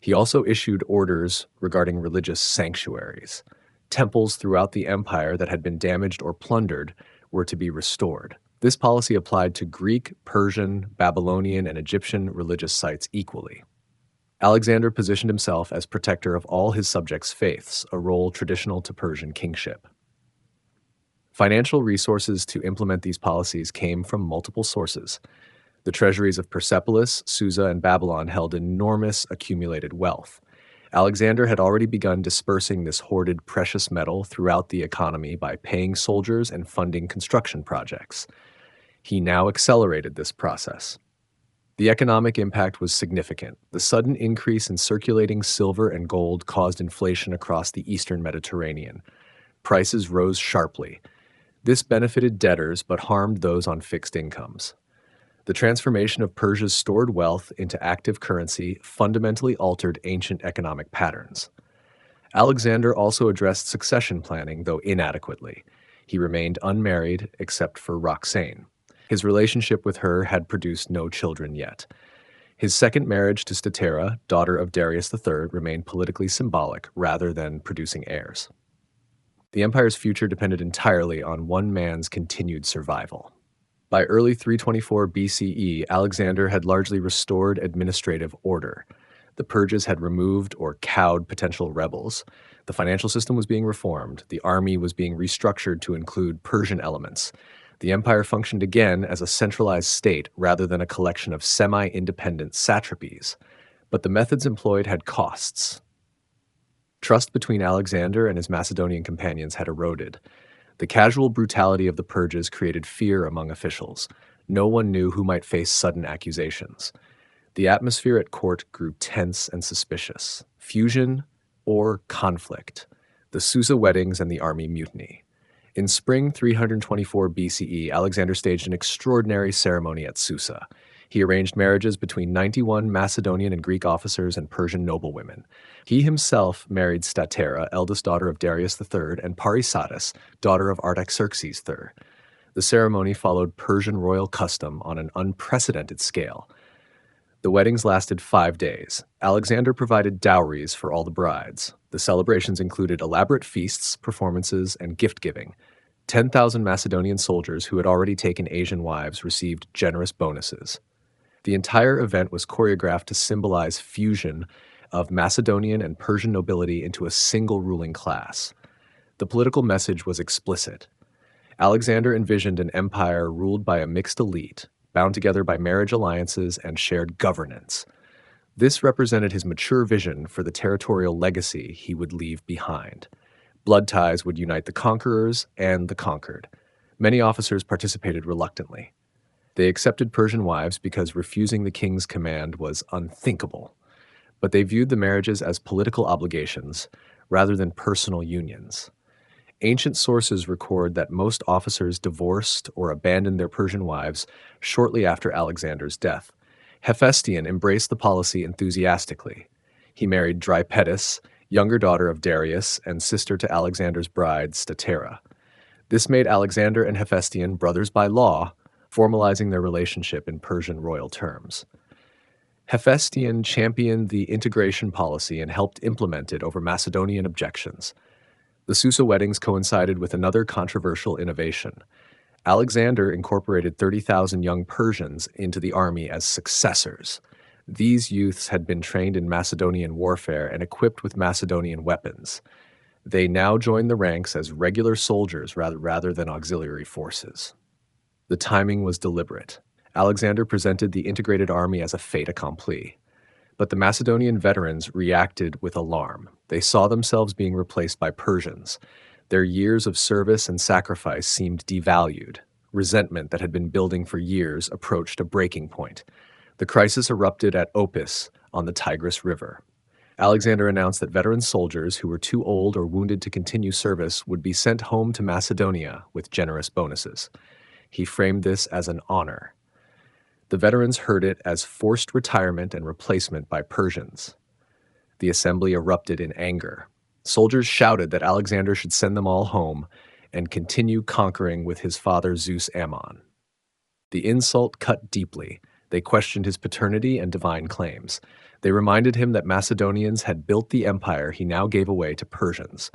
He also issued orders regarding religious sanctuaries. Temples throughout the empire that had been damaged or plundered were to be restored. This policy applied to Greek, Persian, Babylonian, and Egyptian religious sites equally. Alexander positioned himself as protector of all his subjects' faiths, a role traditional to Persian kingship. Financial resources to implement these policies came from multiple sources. The treasuries of Persepolis, Susa, and Babylon held enormous accumulated wealth. Alexander had already begun dispersing this hoarded precious metal throughout the economy by paying soldiers and funding construction projects. He now accelerated this process. The economic impact was significant. The sudden increase in circulating silver and gold caused inflation across the eastern Mediterranean. Prices rose sharply. This benefited debtors but harmed those on fixed incomes. The transformation of Persia's stored wealth into active currency fundamentally altered ancient economic patterns. Alexander also addressed succession planning, though inadequately. He remained unmarried except for Roxane. His relationship with her had produced no children yet. His second marriage to Statera, daughter of Darius III, remained politically symbolic rather than producing heirs. The empire's future depended entirely on one man's continued survival. By early 324 BCE, Alexander had largely restored administrative order. The purges had removed or cowed potential rebels. The financial system was being reformed. The army was being restructured to include Persian elements. The empire functioned again as a centralized state rather than a collection of semi-independent satrapies. But the methods employed had costs. Trust between Alexander and his Macedonian companions had eroded. The casual brutality of the purges created fear among officials. No one knew who might face sudden accusations. The atmosphere at court grew tense and suspicious. Fusion or conflict. The Susa weddings and the army mutiny. In spring 324 BCE, Alexander staged an extraordinary ceremony at Susa. He arranged marriages between 91 Macedonian and Greek officers and Persian noblewomen. He himself married Statera, eldest daughter of Darius III, and Parysatis, daughter of Artaxerxes III. The ceremony followed Persian royal custom on an unprecedented scale. The weddings lasted 5 days. Alexander provided dowries for all the brides. The celebrations included elaborate feasts, performances, and gift-giving. 10,000 Macedonian soldiers who had already taken Asian wives received generous bonuses. The entire event was choreographed to symbolize fusion of Macedonian and Persian nobility into a single ruling class. The political message was explicit. Alexander envisioned an empire ruled by a mixed elite, bound together by marriage alliances and shared governance. This represented his mature vision for the territorial legacy he would leave behind. Blood ties would unite the conquerors and the conquered. Many officers participated reluctantly. They accepted Persian wives because refusing the king's command was unthinkable. But they viewed the marriages as political obligations rather than personal unions. Ancient sources record that most officers divorced or abandoned their Persian wives shortly after Alexander's death. Hephaestion embraced the policy enthusiastically. He married Drypetis, younger daughter of Darius and sister to Alexander's bride, Statera. This made Alexander and Hephaestion brothers by law, formalizing their relationship in Persian royal terms. Hephaestion championed the integration policy and helped implement it over Macedonian objections. The Susa weddings coincided with another controversial innovation. Alexander incorporated 30,000 young Persians into the army as successors. These youths had been trained in Macedonian warfare and equipped with Macedonian weapons. They now joined the ranks as regular soldiers rather than auxiliary forces. The timing was deliberate. Alexander presented the integrated army as a fait accompli. But the Macedonian veterans reacted with alarm. They saw themselves being replaced by Persians. Their years of service and sacrifice seemed devalued. Resentment that had been building for years approached a breaking point. The crisis erupted at Opis on the Tigris River. Alexander announced that veteran soldiers who were too old or wounded to continue service would be sent home to Macedonia with generous bonuses. He framed this as an honor. The veterans heard it as forced retirement and replacement by Persians. The assembly erupted in anger. Soldiers shouted that Alexander should send them all home and continue conquering with his father Zeus Ammon. The insult cut deeply. They questioned his paternity and divine claims. They reminded him that Macedonians had built the empire he now gave away to Persians.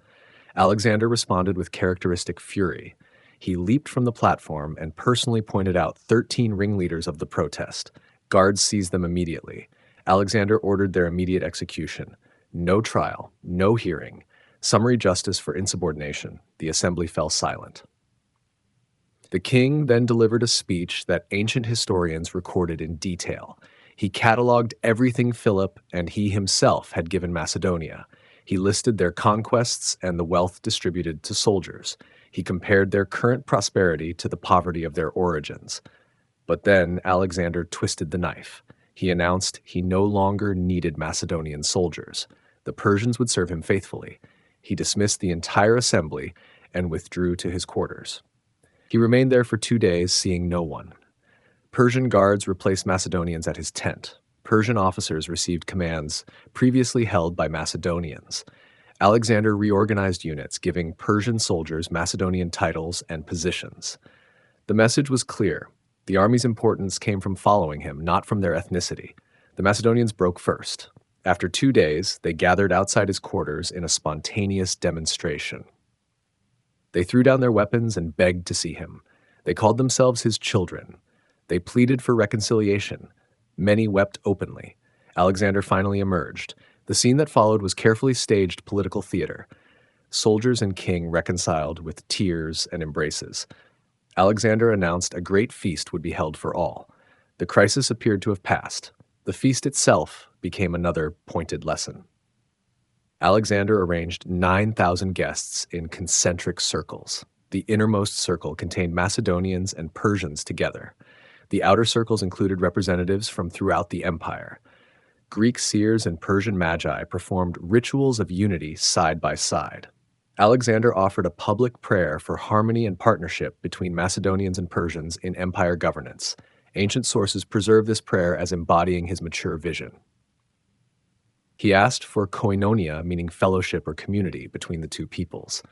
Alexander responded with characteristic fury. He leaped from the platform and personally pointed out 13 ringleaders of the protest. Guards seized them immediately. Alexander ordered their immediate execution. No trial, no hearing. Summary justice for insubordination. The assembly fell silent. The king then delivered a speech that ancient historians recorded in detail. He cataloged everything Philip and he himself had given Macedonia. He listed their conquests and the wealth distributed to soldiers. He compared their current prosperity to the poverty of their origins. But then Alexander twisted the knife. He announced he no longer needed Macedonian soldiers. The Persians would serve him faithfully. He dismissed the entire assembly and withdrew to his quarters. He remained there for 2 days, seeing no one. Persian guards replaced Macedonians at his tent. Persian officers received commands previously held by Macedonians. Alexander reorganized units, giving Persian soldiers Macedonian titles and positions. The message was clear. The army's importance came from following him, not from their ethnicity. The Macedonians broke first. After 2 days, they gathered outside his quarters in a spontaneous demonstration. They threw down their weapons and begged to see him. They called themselves his children. They pleaded for reconciliation. Many wept openly. Alexander finally emerged. The scene that followed was carefully staged political theater. Soldiers and king reconciled with tears and embraces. Alexander announced a great feast would be held for all. The crisis appeared to have passed. The feast itself became another pointed lesson. Alexander arranged 9,000 guests in concentric circles. The innermost circle contained Macedonians and Persians together. The outer circles included representatives from throughout the empire. Greek seers and Persian magi performed rituals of unity side by side. Alexander offered a public prayer for harmony and partnership between Macedonians and Persians in empire governance. Ancient sources preserve this prayer as embodying his mature vision. He asked for koinonia, meaning fellowship or community between the two peoples.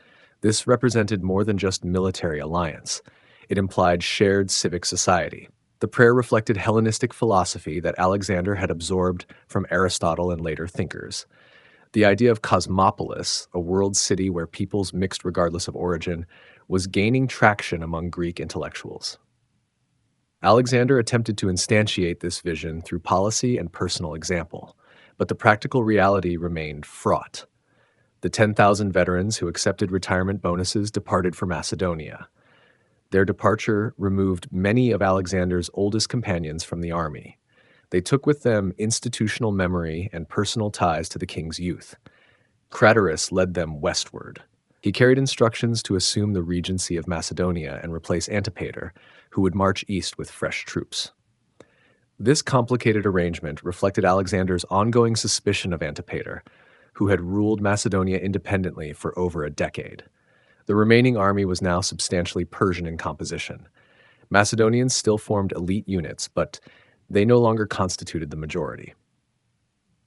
This represented more than just military alliance. It implied shared civic society. The prayer reflected Hellenistic philosophy that Alexander had absorbed from Aristotle and later thinkers. The idea of cosmopolis, a world city where peoples mixed regardless of origin, was gaining traction among Greek intellectuals. Alexander attempted to instantiate this vision through policy and personal example, but the practical reality remained fraught. The 10,000 veterans who accepted retirement bonuses departed for Macedonia. Their departure removed many of Alexander's oldest companions from the army. They took with them institutional memory and personal ties to the king's youth. Craterus led them westward. He carried instructions to assume the regency of Macedonia and replace Antipater, who would march east with fresh troops. This complicated arrangement reflected Alexander's ongoing suspicion of Antipater, who had ruled Macedonia independently for over a decade. The remaining army was now substantially Persian in composition. Macedonians still formed elite units, but They no longer constituted the majority.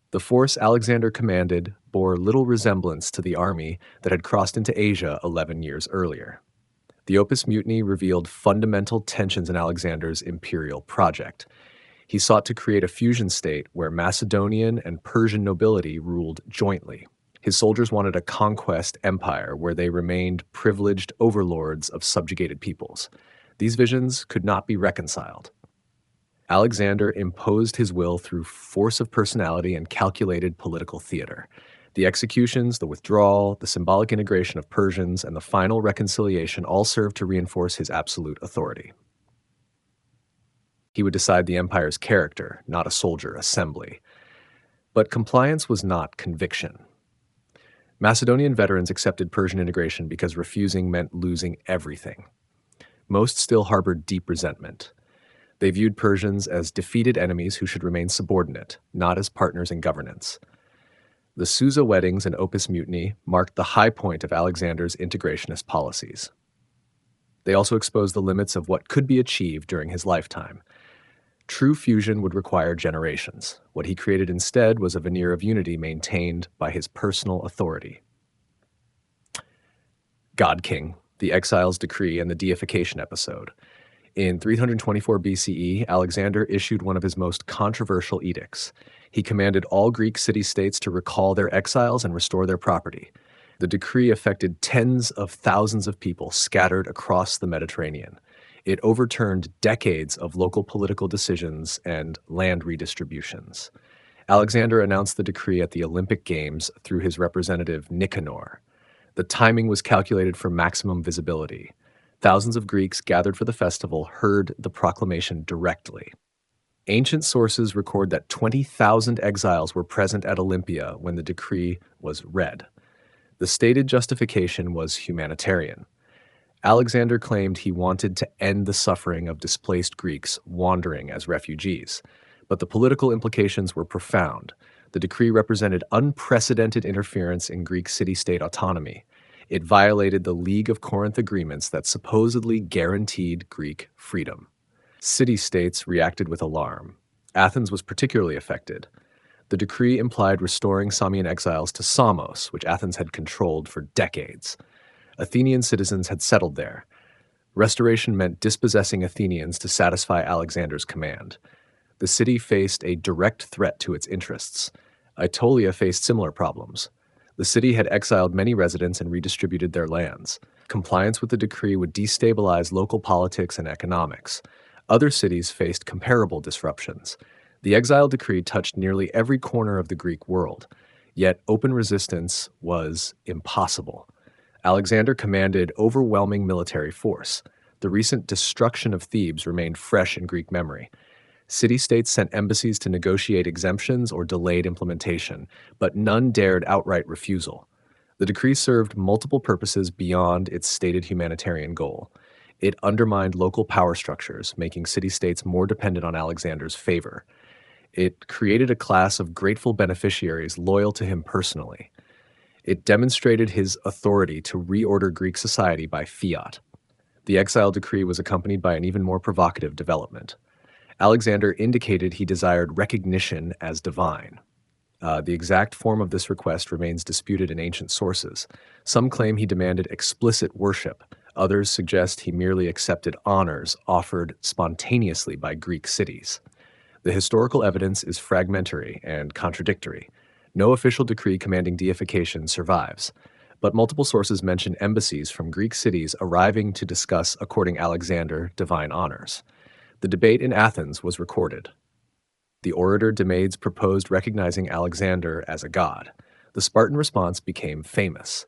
The force Alexander commanded bore little resemblance to the army that had crossed into Asia 11 years earlier. The Opus Mutiny revealed fundamental tensions in Alexander's imperial project. He sought to create a fusion state where Macedonian and Persian nobility ruled jointly. His soldiers wanted a conquest empire where they remained privileged overlords of subjugated peoples. These visions could not be reconciled. Alexander imposed his will through force of personality and calculated political theater. The executions, the withdrawal, the symbolic integration of Persians, and the final reconciliation all served to reinforce his absolute authority. He would decide the empire's character, not a soldier assembly. But compliance was not conviction. Macedonian veterans accepted Persian integration because refusing meant losing everything. Most still harbored deep resentment. They viewed Persians as defeated enemies who should remain subordinate, not as partners in governance. The Susa weddings and Opus Mutiny marked the high point of Alexander's integrationist policies. They also exposed the limits of what could be achieved during his lifetime. True fusion would require generations. What he created instead was a veneer of unity maintained by his personal authority. God King, the Exile's Decree, and the Deification episode. In 324 BCE, Alexander issued one of his most controversial edicts. He commanded all Greek city-states to recall their exiles and restore their property. The decree affected tens of thousands of people scattered across the Mediterranean. It overturned decades of local political decisions and land redistributions. Alexander announced the decree at the Olympic Games through his representative Nicanor. The timing was calculated for maximum visibility. Thousands of Greeks gathered for the festival heard the proclamation directly. Ancient sources record that 20,000 exiles were present at Olympia when the decree was read. The stated justification was humanitarian. Alexander claimed he wanted to end the suffering of displaced Greeks wandering as refugees, but the political implications were profound. The decree represented unprecedented interference in Greek city-state autonomy. It violated the League of Corinth agreements that supposedly guaranteed Greek freedom. City-states reacted with alarm. Athens was particularly affected. The decree implied restoring Samian exiles to Samos, which Athens had controlled for decades. Athenian citizens had settled there. Restoration meant dispossessing Athenians to satisfy Alexander's command. The city faced a direct threat to its interests. Aetolia faced similar problems. The city had exiled many residents and redistributed their lands. Compliance with the decree would destabilize local politics and economics. Other cities faced comparable disruptions. The exile decree touched nearly every corner of the Greek world, yet open resistance was impossible. Alexander commanded overwhelming military force. The recent destruction of Thebes remained fresh in Greek memory. City-states sent embassies to negotiate exemptions or delayed implementation, but none dared outright refusal. The decree served multiple purposes beyond its stated humanitarian goal. It undermined local power structures, making city-states more dependent on Alexander's favor. It created a class of grateful beneficiaries loyal to him personally. It demonstrated his authority to reorder Greek society by fiat. The exile decree was accompanied by an even more provocative development. Alexander indicated he desired recognition as divine. The exact form of this request remains disputed in ancient sources. Some claim he demanded explicit worship. Others suggest he merely accepted honors offered spontaneously by Greek cities. The historical evidence is fragmentary and contradictory. No official decree commanding deification survives, but multiple sources mention embassies from Greek cities arriving to discuss, according Alexander, divine honors. The debate in Athens was recorded. The orator Demades proposed recognizing Alexander as a god. The Spartan response became famous.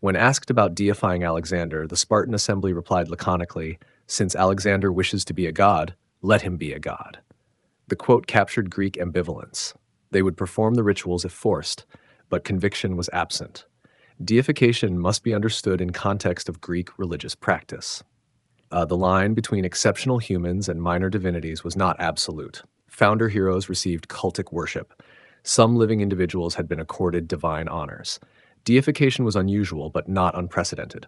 When asked about deifying Alexander, the Spartan assembly replied laconically, "Since Alexander wishes to be a god, let him be a god." The quote captured Greek ambivalence. They would perform the rituals if forced, but conviction was absent. Deification must be understood in context of Greek religious practice. The line between exceptional humans and minor divinities was not absolute. Founder heroes received cultic worship. Some living individuals had been accorded divine honors. Deification was unusual, but not unprecedented.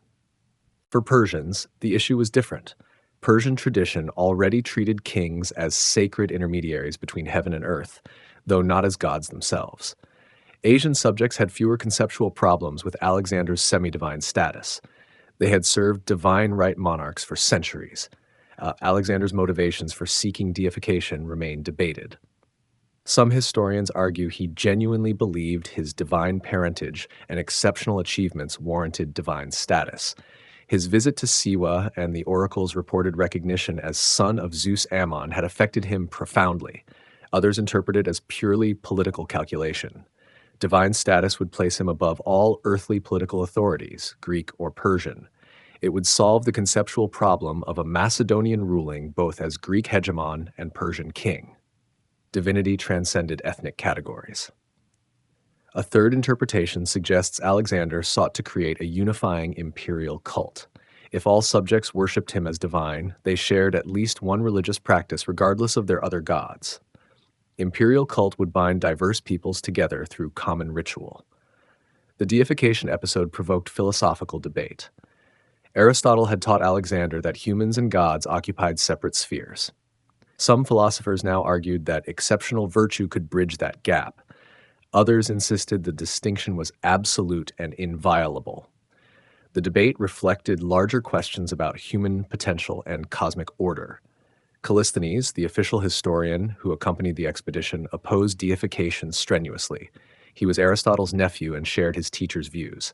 For Persians, the issue was different. Persian tradition already treated kings as sacred intermediaries between heaven and earth, though not as gods themselves. Asian subjects had fewer conceptual problems with Alexander's semi-divine status. They had served divine right monarchs for centuries. Alexander's motivations for seeking deification remain debated. Some historians argue he genuinely believed his divine parentage and exceptional achievements warranted divine status. His visit to Siwa and the oracle's reported recognition as son of Zeus Ammon had affected him profoundly. Others interpret it as purely political calculation. Divine status would place him above all earthly political authorities, Greek or Persian. It would solve the conceptual problem of a Macedonian ruling both as Greek hegemon and Persian king. Divinity transcended ethnic categories. A third interpretation suggests Alexander sought to create a unifying imperial cult. If all subjects worshipped him as divine, they shared at least one religious practice regardless of their other gods. Imperial cult would bind diverse peoples together through common ritual. The deification episode provoked philosophical debate. Aristotle had taught Alexander that humans and gods occupied separate spheres. Some philosophers now argued that exceptional virtue could bridge that gap. Others insisted the distinction was absolute and inviolable. The debate reflected larger questions about human potential and cosmic order. Callisthenes, the official historian who accompanied the expedition, opposed deification strenuously. He was Aristotle's nephew and shared his teacher's views.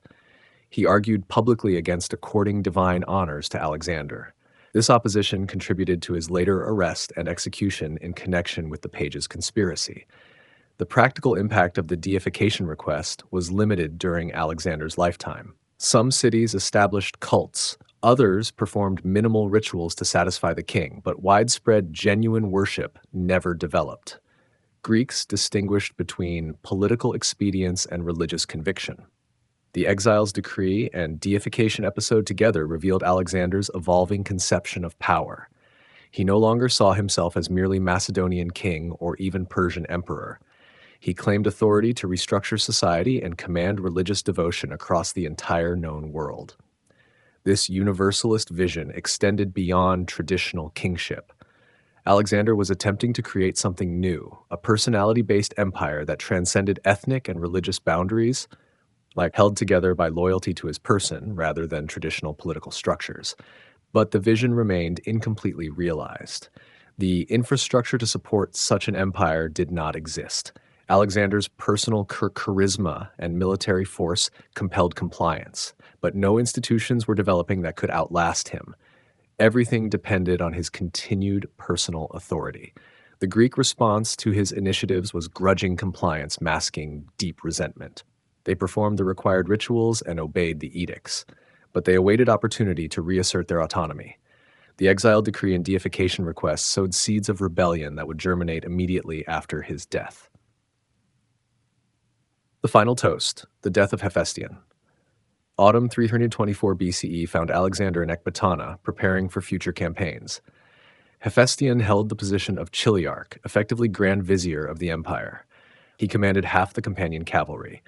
He argued publicly against according divine honors to Alexander. This opposition contributed to his later arrest and execution in connection with the Pages conspiracy. The practical impact of the deification request was limited during Alexander's lifetime. Some cities established cults. Others performed minimal rituals to satisfy the king, but widespread genuine worship never developed. Greeks distinguished between political expedience and religious conviction. The exile's decree and deification episode together revealed Alexander's evolving conception of power. He no longer saw himself as merely Macedonian king or even Persian emperor. He claimed authority to restructure society and command religious devotion across the entire known world. This universalist vision extended beyond traditional kingship. Alexander was attempting to create something new, a personality-based empire that transcended ethnic and religious boundaries, held together by loyalty to his person rather than traditional political structures. But the vision remained incompletely realized. The infrastructure to support such an empire did not exist. Alexander's personal charisma and military force compelled compliance, but no institutions were developing that could outlast him. Everything depended on his continued personal authority. The Greek response to his initiatives was grudging compliance masking deep resentment. They performed the required rituals and obeyed the edicts, but they awaited opportunity to reassert their autonomy. The exile decree and deification requests sowed seeds of rebellion that would germinate immediately after his death. The final toast, the death of Hephaestion. Autumn 324 BCE found Alexander in Ecbatana, preparing for future campaigns. Hephaestion held the position of chiliarch, effectively grand vizier of the empire. He commanded half the companion cavalry.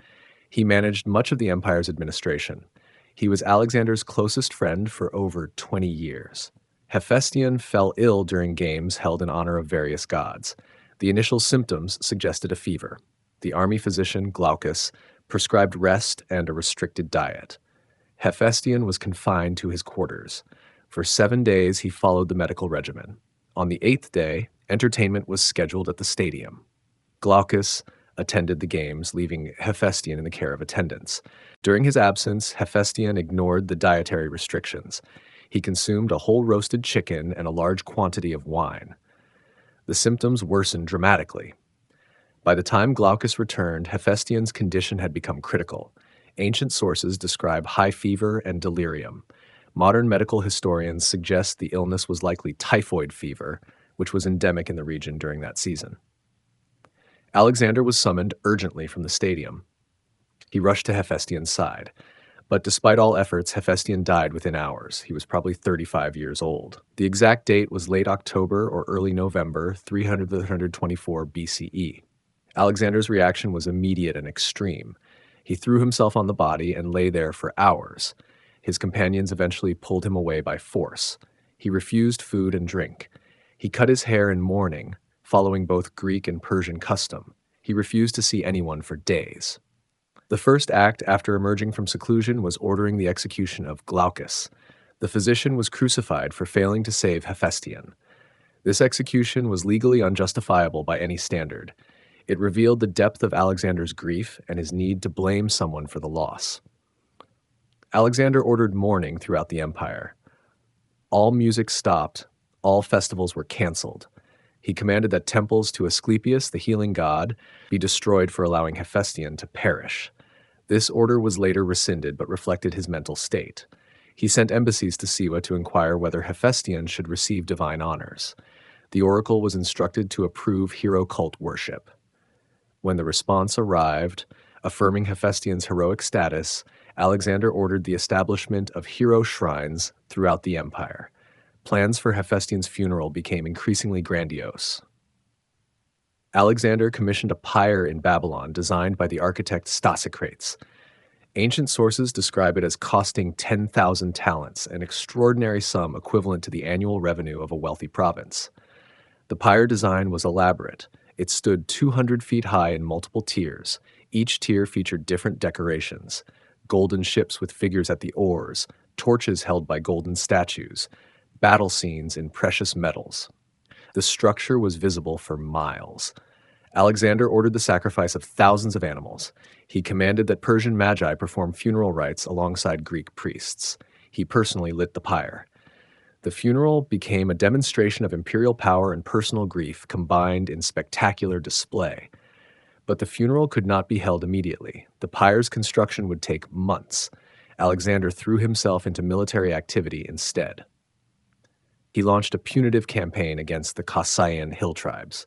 He managed much of the empire's administration. He was Alexander's closest friend for over 20 years. Hephaestion fell ill during games held in honor of various gods. The initial symptoms suggested a fever. The army physician, Glaucus, prescribed rest and a restricted diet. Hephaestion was confined to his quarters. For 7 days, he followed the medical regimen. On the 8th day, entertainment was scheduled at the stadium. Glaucus attended the games, leaving Hephaestion in the care of attendants. During his absence, Hephaestion ignored the dietary restrictions. He consumed a whole roasted chicken and a large quantity of wine. The symptoms worsened dramatically. By the time Glaucus returned, Hephaestion's condition had become critical. Ancient sources describe high fever and delirium. Modern medical historians suggest the illness was likely typhoid fever, which was endemic in the region during that season. Alexander was summoned urgently from the stadium. He rushed to Hephaestion's side. But despite all efforts, Hephaestion died within hours. He was probably 35 years old. The exact date was late October or early November, 324 BCE. Alexander's reaction was immediate and extreme. He threw himself on the body and lay there for hours. His companions eventually pulled him away by force. He refused food and drink. He cut his hair in mourning, following both Greek and Persian custom. He refused to see anyone for days. The first act after emerging from seclusion was ordering the execution of Glaucus. The physician was crucified for failing to save Hephaestion. This execution was legally unjustifiable by any standard. It revealed the depth of Alexander's grief and his need to blame someone for the loss. Alexander ordered mourning throughout the empire. All music stopped, all festivals were canceled. He commanded that temples to Asclepius, the healing god, be destroyed for allowing Hephaestion to perish. This order was later rescinded but reflected his mental state. He sent embassies to Siwa to inquire whether Hephaestion should receive divine honors. The oracle was instructed to approve hero cult worship. When the response arrived, affirming Hephaestion's heroic status, Alexander ordered the establishment of hero shrines throughout the empire. Plans for Hephaestion's funeral became increasingly grandiose. Alexander commissioned a pyre in Babylon designed by the architect Stesicrates. Ancient sources describe it as costing 10,000 talents, an extraordinary sum equivalent to the annual revenue of a wealthy province. The pyre design was elaborate. It stood 200 feet high in multiple tiers. Each tier featured different decorations: golden ships with figures at the oars, torches held by golden statues, battle scenes in precious metals. The structure was visible for miles. Alexander ordered the sacrifice of thousands of animals. He commanded that Persian magi perform funeral rites alongside Greek priests. He personally lit the pyre. The funeral became a demonstration of imperial power and personal grief combined in spectacular display. But the funeral could not be held immediately. The pyre's construction would take months. Alexander threw himself into military activity instead. He launched a punitive campaign against the Kasayan hill tribes.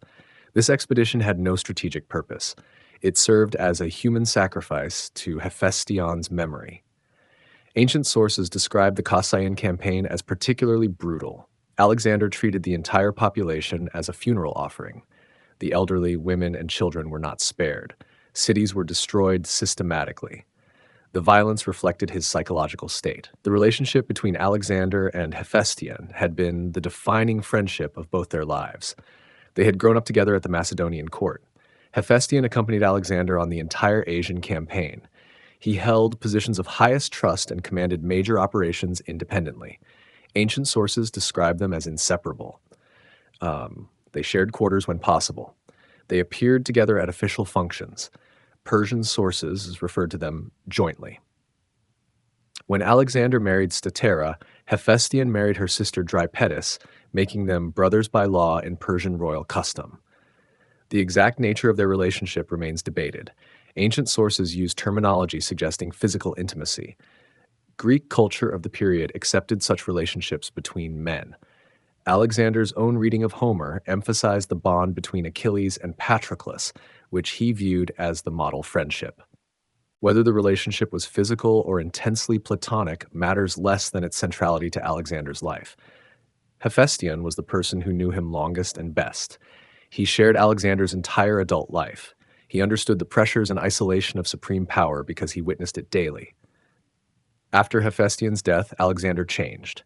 This expedition had no strategic purpose. It served as a human sacrifice to Hephaestion's memory. Ancient sources describe the Kasayan campaign as particularly brutal. Alexander treated the entire population as a funeral offering. The elderly, women, and children were not spared. Cities were destroyed systematically. The violence reflected his psychological state. The relationship between Alexander and Hephaestion had been the defining friendship of both their lives. They had grown up together at the Macedonian court. Hephaestion accompanied Alexander on the entire Asian campaign. He held positions of highest trust and commanded major operations independently. Ancient sources describe them as inseparable. They shared quarters when possible. They appeared together at official functions. Persian sources referred to them jointly. When Alexander married Statera, Hephaestion married her sister Drypetis, making them brothers by law in Persian royal custom. The exact nature of their relationship remains debated. Ancient sources use terminology suggesting physical intimacy. Greek culture of the period accepted such relationships between men. Alexander's own reading of Homer emphasized the bond between Achilles and Patroclus, which he viewed as the model friendship. Whether the relationship was physical or intensely platonic matters less than its centrality to Alexander's life. Hephaestion was the person who knew him longest and best. He shared Alexander's entire adult life. He understood the pressures and isolation of supreme power because he witnessed it daily. After Hephaestion's death, Alexander changed.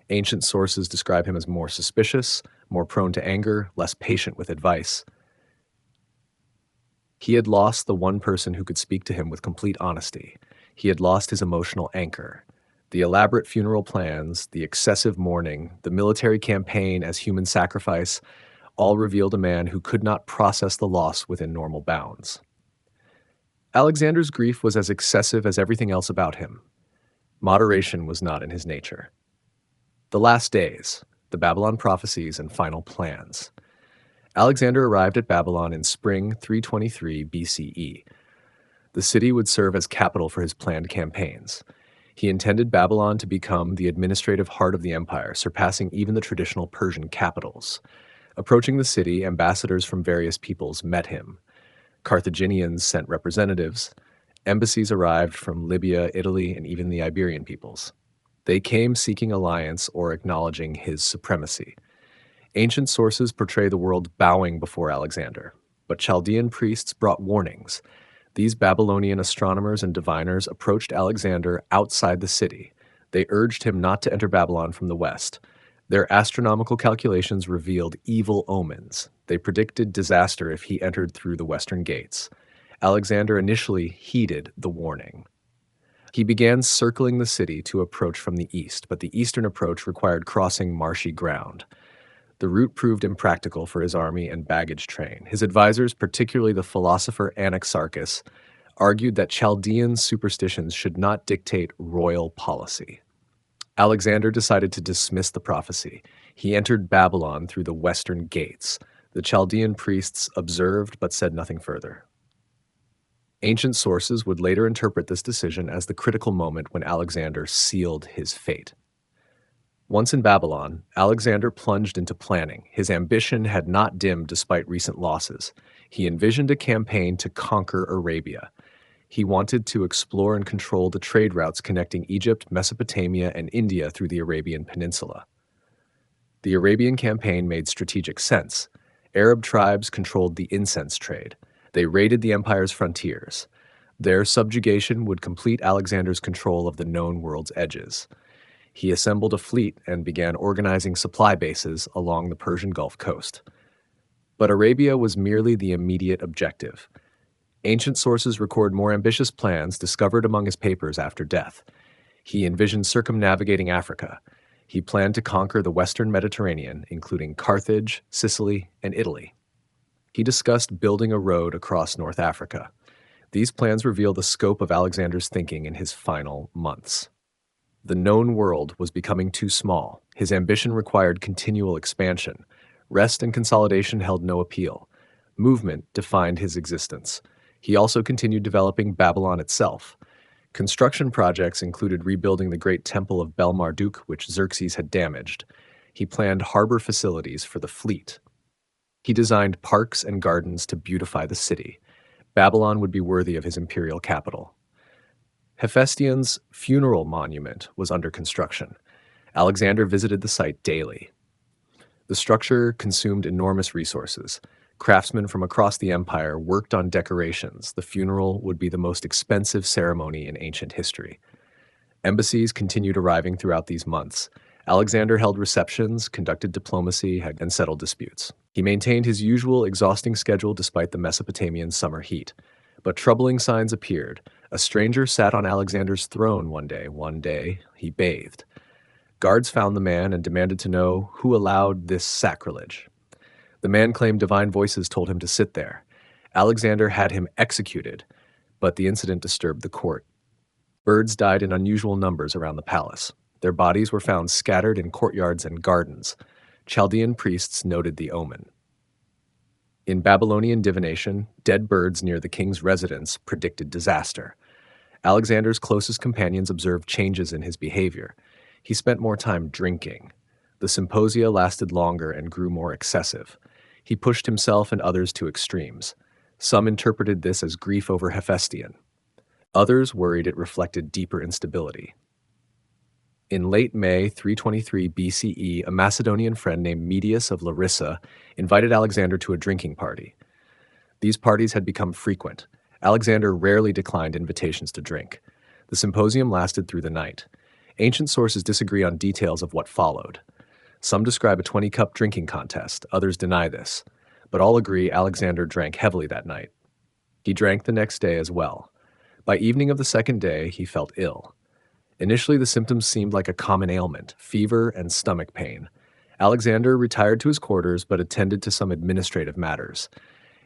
Ancient sources describe him as more suspicious, more prone to anger, less patient with advice. He had lost the one person who could speak to him with complete honesty. He had lost his emotional anchor. The elaborate funeral plans, the excessive mourning, the military campaign as human sacrifice, all revealed a man who could not process the loss within normal bounds. Alexander's grief was as excessive as everything else about him. Moderation was not in his nature. The last days, the Babylon prophecies and final plans. Alexander arrived at Babylon in spring 323 BCE. The city would serve as capital for his planned campaigns. He intended Babylon to become the administrative heart of the empire, surpassing even the traditional Persian capitals. Approaching the city, ambassadors from various peoples met him. Carthaginians sent representatives. Embassies arrived from Libya, Italy, and even the Iberian peoples. They came seeking alliance or acknowledging his supremacy. Ancient sources portray the world bowing before Alexander, but Chaldean priests brought warnings. These Babylonian astronomers and diviners approached Alexander outside the city. They urged him not to enter Babylon from the west. Their astronomical calculations revealed evil omens. They predicted disaster if he entered through the western gates. Alexander initially heeded the warning. He began circling the city to approach from the east, but the eastern approach required crossing marshy ground. The route proved impractical for his army and baggage train. His advisors, particularly the philosopher Anaxarchus, argued that Chaldean superstitions should not dictate royal policy. Alexander decided to dismiss the prophecy. He entered Babylon through the western gates. The Chaldean priests observed but said nothing further. Ancient sources would later interpret this decision as the critical moment when Alexander sealed his fate. Once in Babylon, Alexander plunged into planning. His ambition had not dimmed despite recent losses. He envisioned a campaign to conquer Arabia. He wanted to explore and control the trade routes connecting Egypt, Mesopotamia, and India through the Arabian Peninsula. The Arabian campaign made strategic sense. Arab tribes controlled the incense trade. They raided the empire's frontiers. Their subjugation would complete Alexander's control of the known world's edges. He assembled a fleet and began organizing supply bases along the Persian Gulf coast. But Arabia was merely the immediate objective. Ancient sources record more ambitious plans discovered among his papers after death. He envisioned circumnavigating Africa. He planned to conquer the western Mediterranean, including Carthage, Sicily, and Italy. He discussed building a road across North Africa. These plans reveal the scope of Alexander's thinking in his final months. The known world was becoming too small. His ambition required continual expansion. Rest and consolidation held no appeal. Movement defined his existence. He also continued developing Babylon itself. Construction projects included rebuilding the great temple of Bel Marduk, which Xerxes had damaged. He planned harbor facilities for the fleet. He designed parks and gardens to beautify the city. Babylon would be worthy of his imperial capital. Hephaestion's funeral monument was under construction. Alexander visited the site daily. The structure consumed enormous resources. Craftsmen from across the empire worked on decorations. The funeral would be the most expensive ceremony in ancient history. Embassies continued arriving throughout these months. Alexander held receptions, conducted diplomacy, and settled disputes. He maintained his usual exhausting schedule despite the Mesopotamian summer heat. But troubling signs appeared. A stranger sat on Alexander's throne one day. One day, he bathed. Guards found the man and demanded to know who allowed this sacrilege. The man claimed divine voices told him to sit there. Alexander had him executed, but the incident disturbed the court. Birds died in unusual numbers around the palace. Their bodies were found scattered in courtyards and gardens. Chaldean priests noted the omen. In Babylonian divination, dead birds near the king's residence predicted disaster. Alexander's closest companions observed changes in his behavior. He spent more time drinking. The symposia lasted longer and grew more excessive. He pushed himself and others to extremes. Some interpreted this as grief over Hephaestion. Others worried it reflected deeper instability. In late May 323 BCE, a Macedonian friend named Medius of Larissa invited Alexander to a drinking party. These parties had become frequent. Alexander rarely declined invitations to drink. The symposium lasted through the night. Ancient sources disagree on details of what followed. Some describe a 20-cup drinking contest, others deny this, but all agree Alexander drank heavily that night. He drank the next day as well. By evening of the second day, he felt ill. Initially, the symptoms seemed like a common ailment, fever and stomach pain. Alexander retired to his quarters but attended to some administrative matters.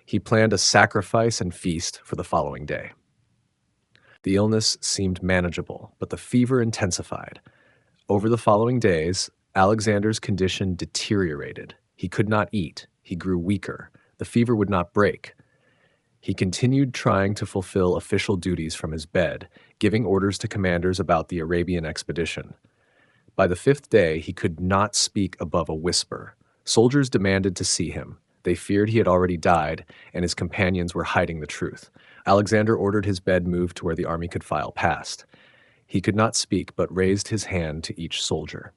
He planned a sacrifice and feast for the following day. The illness seemed manageable, but the fever intensified. Over the following days, Alexander's condition deteriorated. He could not eat. He grew weaker. The fever would not break. He continued trying to fulfill official duties from his bed, giving orders to commanders about the Arabian expedition. By the fifth day, he could not speak above a whisper. Soldiers demanded to see him. They feared he had already died, and his companions were hiding the truth. Alexander ordered his bed moved to where the army could file past. He could not speak, but raised his hand to each soldier.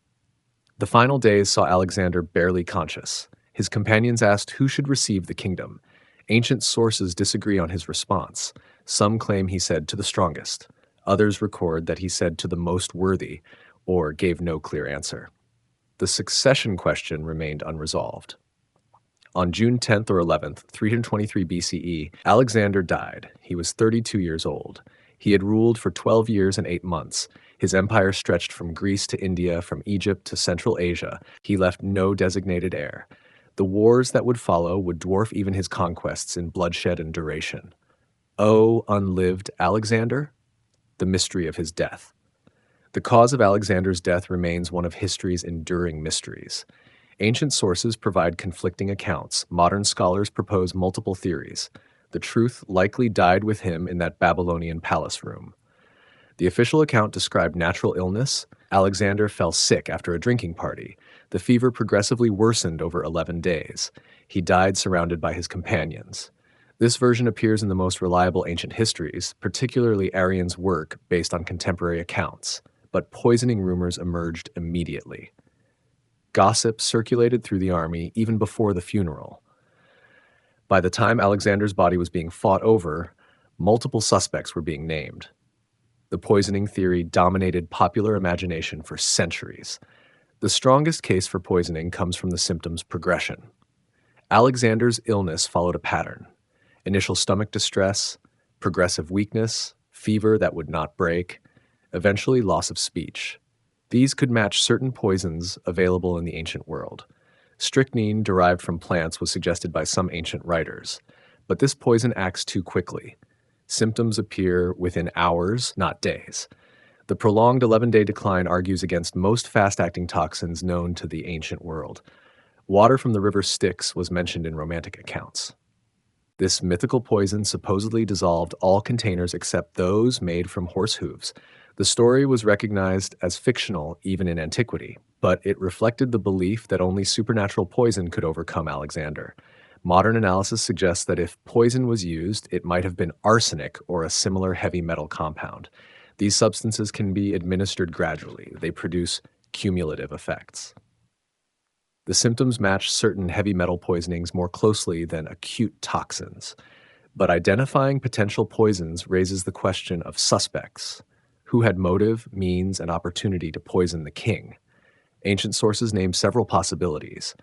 The final days saw Alexander barely conscious. His companions asked who should receive the kingdom. Ancient sources disagree on his response. Some claim he said to the strongest. Others record that he said to the most worthy, or gave no clear answer. The succession question remained unresolved. On June 10th or 11th, 323 BCE, Alexander died. He was 32 years old. He had ruled for 12 years and 8 months. His empire stretched from Greece to India, from Egypt to Central Asia. He left no designated heir. The wars that would follow would dwarf even his conquests in bloodshed and duration. O unlived Alexander, the mystery of his death. The cause of Alexander's death remains one of history's enduring mysteries. Ancient sources provide conflicting accounts. Modern scholars propose multiple theories. The truth likely died with him in that Babylonian palace room. The official account described natural illness. Alexander fell sick after a drinking party. The fever progressively worsened over 11 days. He died surrounded by his companions. This version appears in the most reliable ancient histories, particularly Arrian's work based on contemporary accounts, but poisoning rumors emerged immediately. Gossip circulated through the army even before the funeral. By the time Alexander's body was being fought over, multiple suspects were being named. The poisoning theory dominated popular imagination for centuries. The strongest case for poisoning comes from the symptoms progression. Alexander's illness followed a pattern: initial stomach distress, progressive weakness, fever that would not break, eventually loss of speech. These could match certain poisons available in the ancient world. Strychnine, derived from plants, was suggested by some ancient writers, but this poison acts too quickly. Symptoms appear within hours, not days. The prolonged 11-day decline argues against most fast-acting toxins known to the ancient world. Water from the river Styx was mentioned in Romantic accounts. This mythical poison supposedly dissolved all containers except those made from horse hooves. The story was recognized as fictional even in antiquity, but it reflected the belief that only supernatural poison could overcome Alexander. Modern analysis suggests that if poison was used, it might have been arsenic or a similar heavy metal compound. These substances can be administered gradually. They produce cumulative effects. The symptoms match certain heavy metal poisonings more closely than acute toxins. But identifying potential poisons raises the question of suspects. Who had motive, means, and opportunity to poison the king? Ancient sources name several possibilities.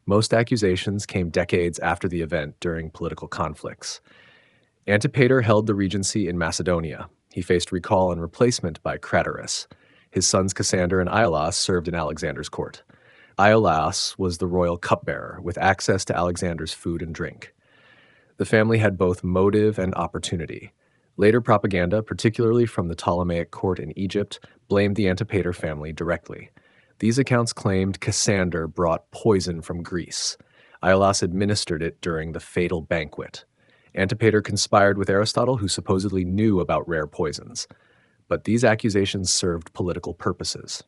Most accusations came decades after the event during political conflicts. Antipater held the regency in Macedonia. He faced recall and replacement by Craterus. His sons Cassander and Iolaus served in Alexander's court. Iolaus was the royal cupbearer, with access to Alexander's food and drink. The family had both motive and opportunity. Later propaganda, particularly from the Ptolemaic court in Egypt, blamed the Antipater family directly. These accounts claimed Cassander brought poison from Greece. Iolaus administered it during the fatal banquet. Antipater conspired with Aristotle, who supposedly knew about rare poisons. But these accusations served political purposes.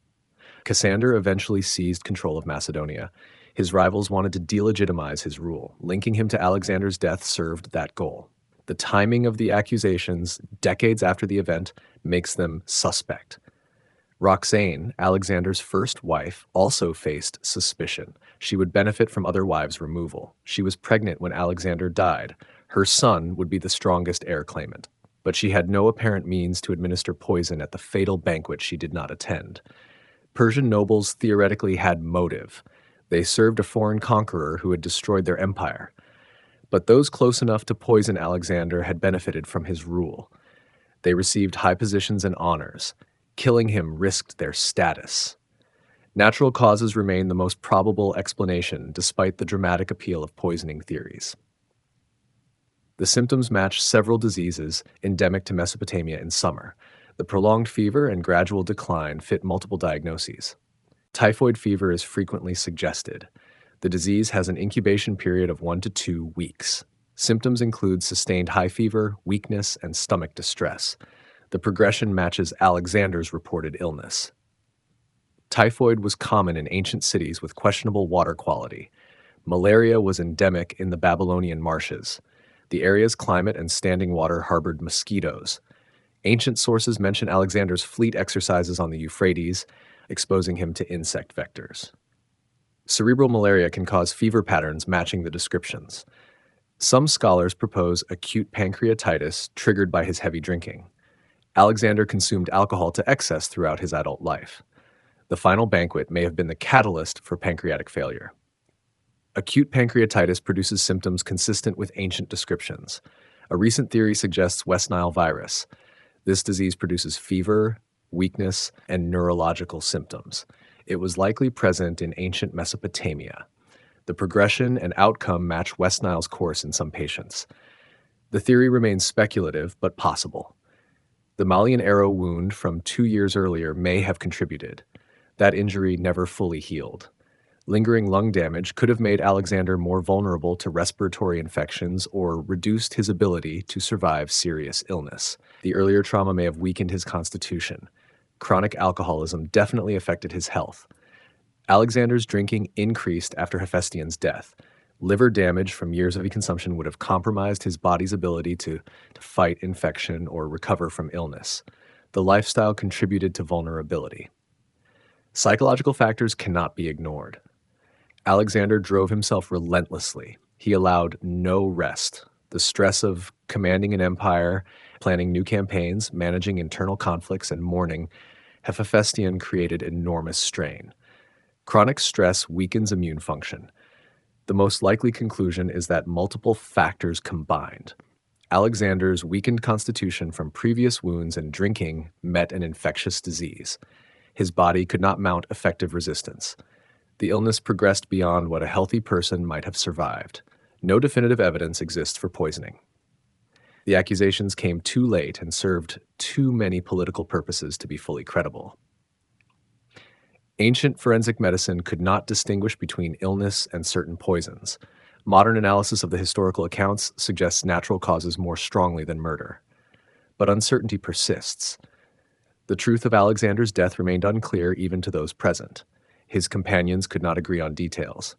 Cassander eventually seized control of Macedonia. His rivals wanted to delegitimize his rule. Linking him to Alexander's death served that goal. The timing of the accusations, decades after the event, makes them suspect. Roxane, Alexander's first wife, also faced suspicion. She would benefit from other wives' removal. She was pregnant when Alexander died. Her son would be the strongest heir claimant. But she had no apparent means to administer poison at the fatal banquet she did not attend. Persian nobles theoretically had motive. They served a foreign conqueror who had destroyed their empire. But those close enough to poison Alexander had benefited from his rule. They received high positions and honors. Killing him risked their status. Natural causes remain the most probable explanation, despite the dramatic appeal of poisoning theories. The symptoms match several diseases endemic to Mesopotamia in summer. The prolonged fever and gradual decline fit multiple diagnoses. Typhoid fever is frequently suggested. The disease has an incubation period of 1 to 2 weeks. Symptoms include sustained high fever, weakness, and stomach distress. The progression matches Alexander's reported illness. Typhoid was common in ancient cities with questionable water quality. Malaria was endemic in the Babylonian marshes. The area's climate and standing water harbored mosquitoes. Ancient sources mention Alexander's fleet exercises on the Euphrates, exposing him to insect vectors. Cerebral malaria can cause fever patterns matching the descriptions. Some scholars propose acute pancreatitis triggered by his heavy drinking. Alexander consumed alcohol to excess throughout his adult life. The final banquet may have been the catalyst for pancreatic failure. Acute pancreatitis produces symptoms consistent with ancient descriptions. A recent theory suggests West Nile virus. This disease produces fever, weakness, and neurological symptoms. It was likely present in ancient Mesopotamia. The progression and outcome match West Nile's course in some patients. The theory remains speculative, but possible. The Malian arrow wound from 2 years earlier may have contributed. That injury never fully healed. Lingering lung damage could have made Alexander more vulnerable to respiratory infections or reduced his ability to survive serious illness. The earlier trauma may have weakened his constitution. Chronic alcoholism definitely affected his health. Alexander's drinking increased after Hephaestion's death. Liver damage from years of consumption would have compromised his body's ability to fight infection or recover from illness. The lifestyle contributed to vulnerability. Psychological factors cannot be ignored. Alexander drove himself relentlessly. He allowed no rest. The stress of commanding an empire, planning new campaigns, managing internal conflicts, and mourning Hephaestion created enormous strain. Chronic stress weakens immune function. The most likely conclusion is that multiple factors combined. Alexander's weakened constitution from previous wounds and drinking met an infectious disease. His body could not mount effective resistance. The illness progressed beyond what a healthy person might have survived. No definitive evidence exists for poisoning. The accusations came too late and served too many political purposes to be fully credible. Ancient forensic medicine could not distinguish between illness and certain poisons. Modern analysis of the historical accounts suggests natural causes more strongly than murder. But uncertainty persists. The truth of Alexander's death remained unclear even to those present. His companions could not agree on details.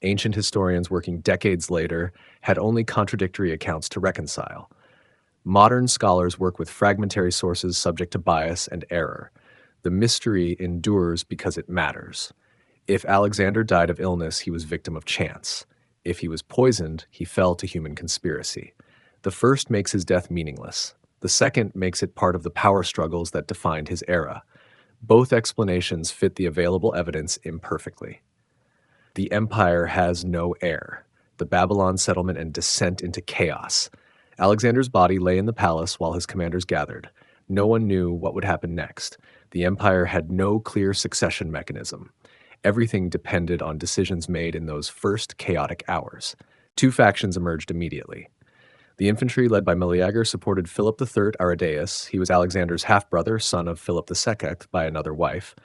Ancient historians working decades later had only contradictory accounts to reconcile. Modern scholars work with fragmentary sources subject to bias and error. The mystery endures because it matters. If Alexander died of illness, he was victim of chance. If he was poisoned, he fell to human conspiracy. The first makes his death meaningless. The second makes it part of the power struggles that defined his era. Both explanations fit the available evidence imperfectly. The empire has no heir. The Babylon settlement and descent into chaos. Alexander's body lay in the palace while his commanders gathered. No one knew what would happen next. The empire had no clear succession mechanism. Everything depended on decisions made in those first chaotic hours. Two factions emerged immediately. The infantry led by Meleager supported Philip III Aridaeus. He was Alexander's half-brother, son of Philip II by another wife,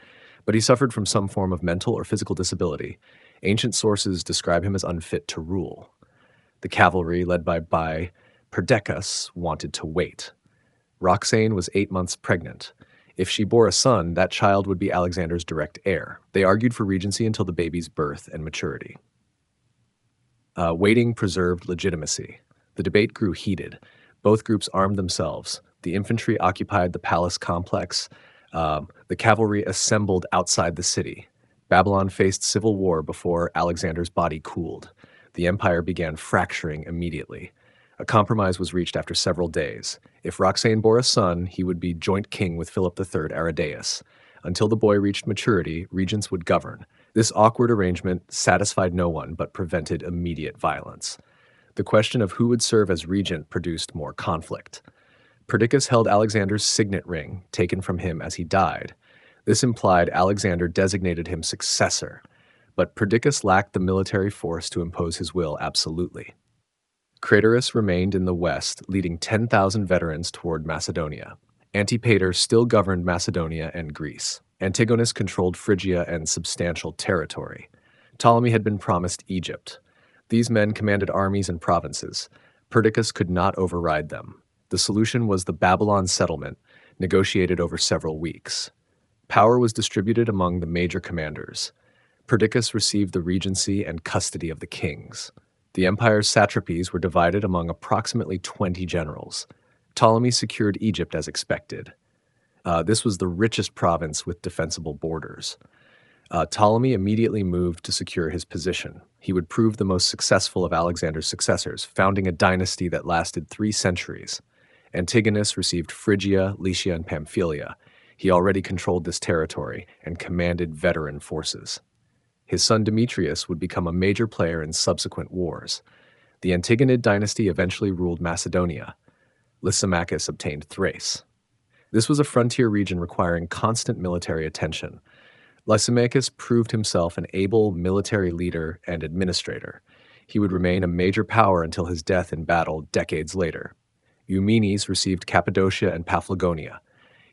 but he suffered from some form of mental or physical disability. Ancient sources describe him as unfit to rule. The cavalry, led by Perdiccas, wanted to wait. Roxane was 8 months pregnant. If she bore a son, that child would be Alexander's direct heir. They argued for regency until the baby's birth and maturity. Waiting preserved legitimacy. The debate grew heated. Both groups armed themselves. The infantry occupied the palace complex. The cavalry assembled outside the city. Babylon faced civil war before Alexander's body cooled. The empire began fracturing immediately. A compromise was reached after several days. If Roxane bore a son, he would be joint king with Philip III Aridaeus. Until the boy reached maturity, regents would govern. This awkward arrangement satisfied no one but prevented immediate violence. The question of who would serve as regent produced more conflict. Perdiccas held Alexander's signet ring, taken from him as he died. This implied Alexander designated him successor, but Perdiccas lacked the military force to impose his will absolutely. Treacherous remained in the west, leading 10,000 veterans toward Macedonia. Antipater still governed Macedonia and Greece. Antigonus controlled Phrygia and substantial territory. Ptolemy had been promised Egypt. These men commanded armies and provinces. Perdiccas could not override them. The solution was the Babylon settlement, negotiated over several weeks. Power was distributed among the major commanders. Perdiccas received the regency and custody of the kings. The empire's satrapies were divided among approximately 20 generals. Ptolemy secured Egypt as expected. This was the richest province with defensible borders. Ptolemy immediately moved to secure his position. He would prove the most successful of Alexander's successors, founding a dynasty that lasted 3 centuries. Antigonus received Phrygia, Lycia, and Pamphylia. He already controlled this territory and commanded veteran forces. His son Demetrius would become a major player in subsequent wars. The Antigonid dynasty eventually ruled Macedonia. Lysimachus obtained Thrace. This was a frontier region requiring constant military attention. Lysimachus proved himself an able military leader and administrator. He would remain a major power until his death in battle decades later. Eumenes received Cappadocia and Paphlagonia.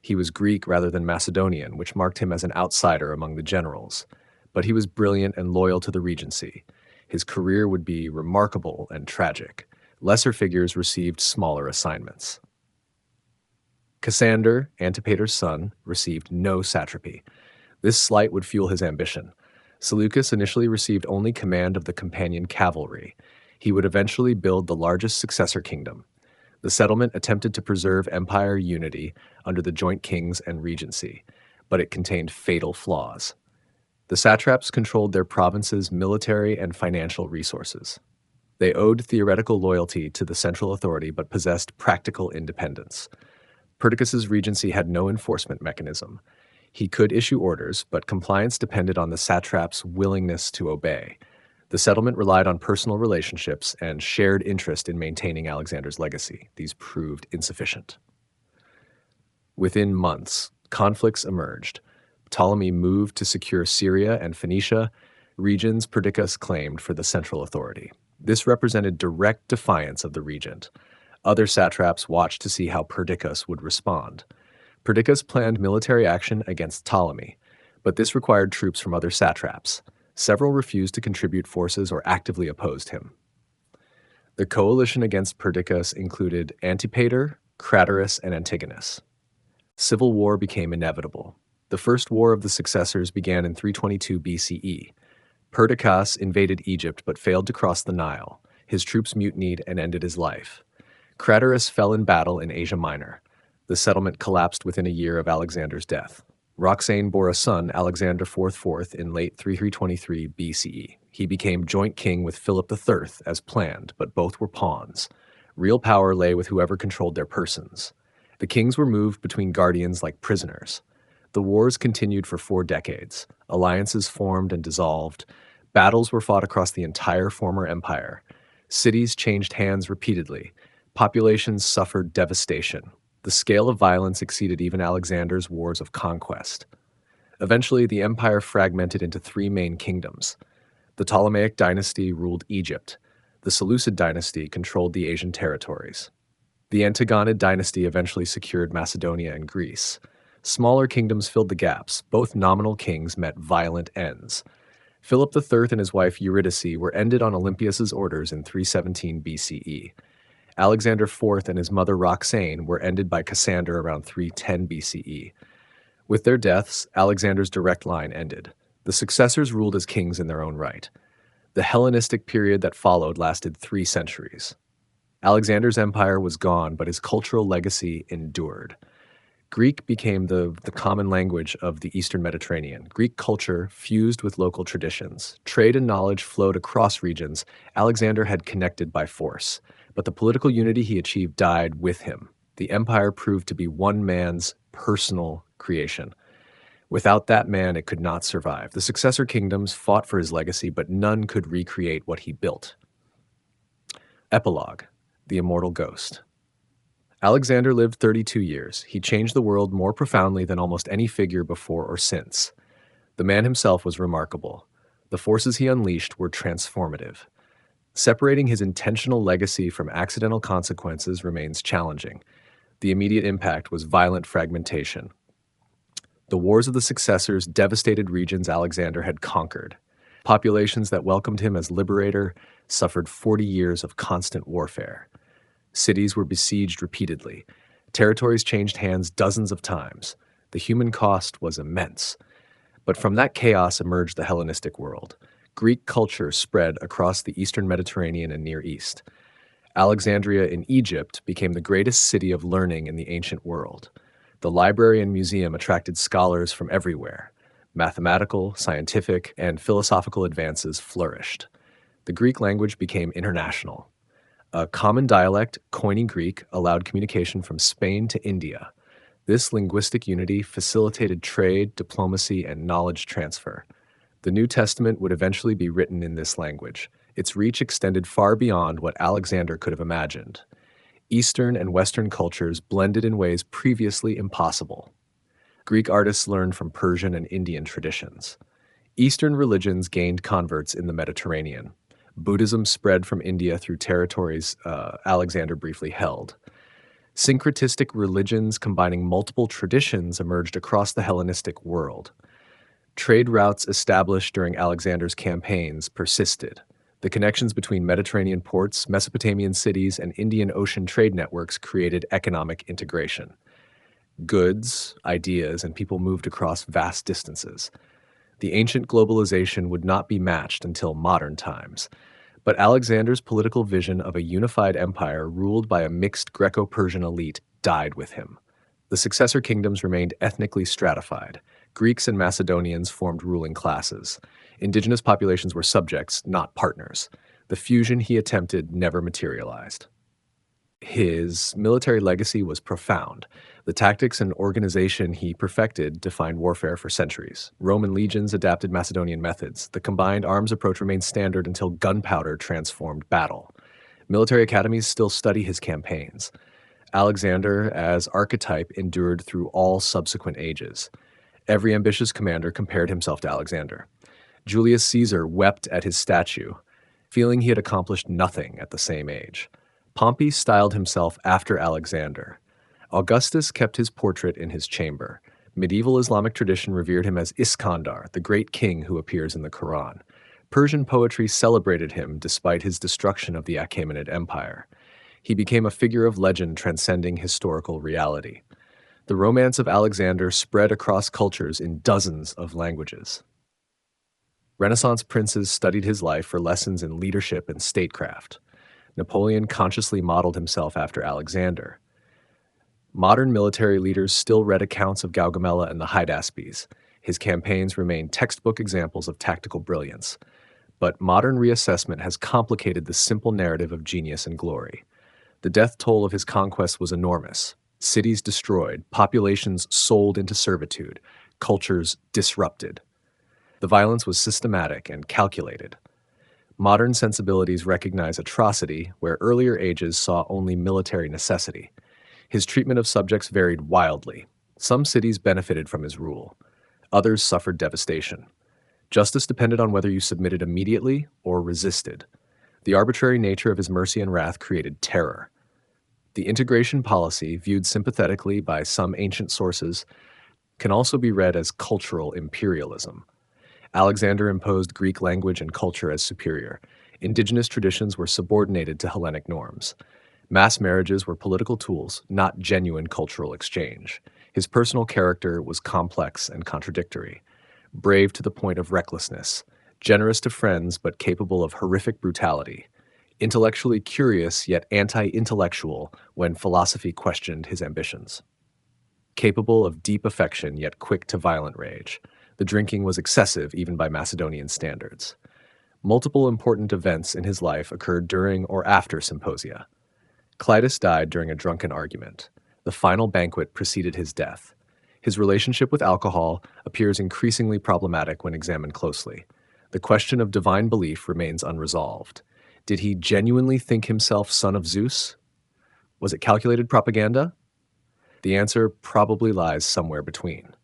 He was Greek rather than Macedonian, which marked him as an outsider among the generals. But he was brilliant and loyal to the regency. His career would be remarkable and tragic. Lesser figures received smaller assignments. Cassander, Antipater's son, received no satrapy. This slight would fuel his ambition. Seleucus initially received only command of the companion cavalry. He would eventually build the largest successor kingdom. The settlement attempted to preserve empire unity under the joint kings and regency, but it contained fatal flaws. The satraps controlled their province's military and financial resources. They owed theoretical loyalty to the central authority but possessed practical independence. Perdiccas's regency had no enforcement mechanism. He could issue orders, but compliance depended on the satrap's willingness to obey. The settlement relied on personal relationships and shared interest in maintaining Alexander's legacy. These proved insufficient. Within months, conflicts emerged. Ptolemy moved to secure Syria and Phoenicia, regions Perdiccas claimed for the central authority. This represented direct defiance of the regent. Other satraps watched to see how Perdiccas would respond. Perdiccas planned military action against Ptolemy, but this required troops from other satraps. Several refused to contribute forces or actively opposed him. The coalition against Perdiccas included Antipater, Craterus, and Antigonus. Civil war became inevitable. The first war of the successors began in 322 BCE. Perdiccas invaded Egypt but failed to cross the Nile. His troops mutinied and ended his life. Craterus fell in battle in Asia Minor. The settlement collapsed within a year of Alexander's death. Roxane bore a son, Alexander IV, in late 323 BCE. He became joint king with Philip III as planned, but both were pawns. Real power lay with whoever controlled their persons. The kings were moved between guardians like prisoners. The wars continued for 4 decades. Alliances formed and dissolved. Battles were fought across the entire former empire. Cities changed hands repeatedly. Populations suffered devastation. The scale of violence exceeded even Alexander's wars of conquest. Eventually, the empire fragmented into 3 main kingdoms. The Ptolemaic dynasty ruled Egypt. The Seleucid dynasty controlled the Asian territories. The Antigonid dynasty eventually secured Macedonia and Greece. Smaller kingdoms filled the gaps. Both nominal kings met violent ends. Philip III and his wife Eurydice were ended on Olympias's orders in 317 BCE. Alexander IV and his mother Roxane were ended by Cassander around 310 BCE. With their deaths, Alexander's direct line ended. The successors ruled as kings in their own right. The Hellenistic period that followed lasted 3 centuries. Alexander's empire was gone, but his cultural legacy endured. Greek became the common language of the Eastern Mediterranean. Greek culture fused with local traditions. Trade and knowledge flowed across regions. Alexander had connected by force, but the political unity he achieved died with him. The empire proved to be one man's personal creation. Without that man, it could not survive. The successor kingdoms fought for his legacy, but none could recreate what he built. Epilogue: The Immortal Ghost. Alexander lived 32 years. He changed the world more profoundly than almost any figure before or since. The man himself was remarkable. The forces he unleashed were transformative. Separating his intentional legacy from accidental consequences remains challenging. The immediate impact was violent fragmentation. The wars of the successors devastated regions Alexander had conquered. Populations that welcomed him as liberator suffered 40 years of constant warfare. Cities were besieged repeatedly. Territories changed hands dozens of times. The human cost was immense. But from that chaos emerged the Hellenistic world. Greek culture spread across the Eastern Mediterranean and Near East. Alexandria in Egypt became the greatest city of learning in the ancient world. The library and museum attracted scholars from everywhere. Mathematical, scientific, and philosophical advances flourished. The Greek language became international. A common dialect, Koine Greek, allowed communication from Spain to India. This linguistic unity facilitated trade, diplomacy, and knowledge transfer. The New Testament would eventually be written in this language. Its reach extended far beyond what Alexander could have imagined. Eastern and Western cultures blended in ways previously impossible. Greek artists learned from Persian and Indian traditions. Eastern religions gained converts in the Mediterranean. Buddhism spread from India through territories Alexander briefly held. Syncretistic religions combining multiple traditions emerged across the Hellenistic world. Trade routes established during Alexander's campaigns persisted. The connections between Mediterranean ports, Mesopotamian cities, and Indian Ocean trade networks created economic integration. Goods, ideas, and people moved across vast distances. The ancient globalization would not be matched until modern times. But Alexander's political vision of a unified empire ruled by a mixed Greco-Persian elite died with him. The successor kingdoms remained ethnically stratified. Greeks and Macedonians formed ruling classes. Indigenous populations were subjects, not partners. The fusion he attempted never materialized. His military legacy was profound. The tactics and organization he perfected defined warfare for centuries. Roman legions adapted Macedonian methods. The combined arms approach remained standard until gunpowder transformed battle. Military academies still study his campaigns. Alexander, as archetype, endured through all subsequent ages. Every ambitious commander compared himself to Alexander. Julius Caesar wept at his statue, feeling he had accomplished nothing at the same age. Pompey styled himself after Alexander. Augustus kept his portrait in his chamber. Medieval Islamic tradition revered him as Iskandar, the great king who appears in the Quran. Persian poetry celebrated him despite his destruction of the Achaemenid Empire. He became a figure of legend transcending historical reality. The romance of Alexander spread across cultures in dozens of languages. Renaissance princes studied his life for lessons in leadership and statecraft. Napoleon consciously modeled himself after Alexander. Modern military leaders still read accounts of Gaugamela and the Hydaspes. His campaigns remain textbook examples of tactical brilliance. But modern reassessment has complicated the simple narrative of genius and glory. The death toll of his conquests was enormous. Cities destroyed, populations sold into servitude, cultures disrupted. The violence was systematic and calculated. Modern sensibilities recognize atrocity where earlier ages saw only military necessity. His treatment of subjects varied wildly. Some cities benefited from his rule. Others suffered devastation. Justice depended on whether you submitted immediately or resisted. The arbitrary nature of his mercy and wrath created terror. The integration policy, viewed sympathetically by some ancient sources, can also be read as cultural imperialism. Alexander imposed Greek language and culture as superior. Indigenous traditions were subordinated to Hellenic norms. Mass marriages were political tools, not genuine cultural exchange. His personal character was complex and contradictory. Brave to the point of recklessness, generous to friends but capable of horrific brutality, intellectually curious yet anti-intellectual when philosophy questioned his ambitions. Capable of deep affection yet quick to violent rage. The drinking was excessive even by Macedonian standards. Multiple important events in his life occurred during or after symposia. Clitus died during a drunken argument. The final banquet preceded his death. His relationship with alcohol appears increasingly problematic when examined closely. The question of divine belief remains unresolved. Did he genuinely think himself son of Zeus? Was it calculated propaganda? The answer probably lies somewhere between.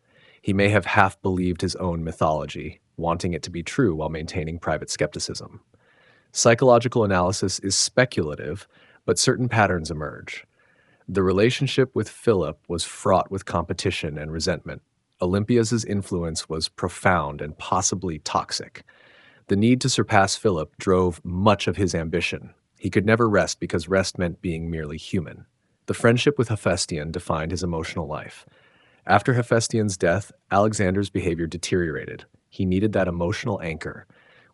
He may have half believed his own mythology, wanting it to be true while maintaining private skepticism. Psychological analysis is speculative, but certain patterns emerge. The relationship with Philip was fraught with competition and resentment. Olympias' influence was profound and possibly toxic. The need to surpass Philip drove much of his ambition. He could never rest because rest meant being merely human. The friendship with Hephaestion defined his emotional life. After Hephaestion's death, Alexander's behavior deteriorated. He needed that emotional anchor.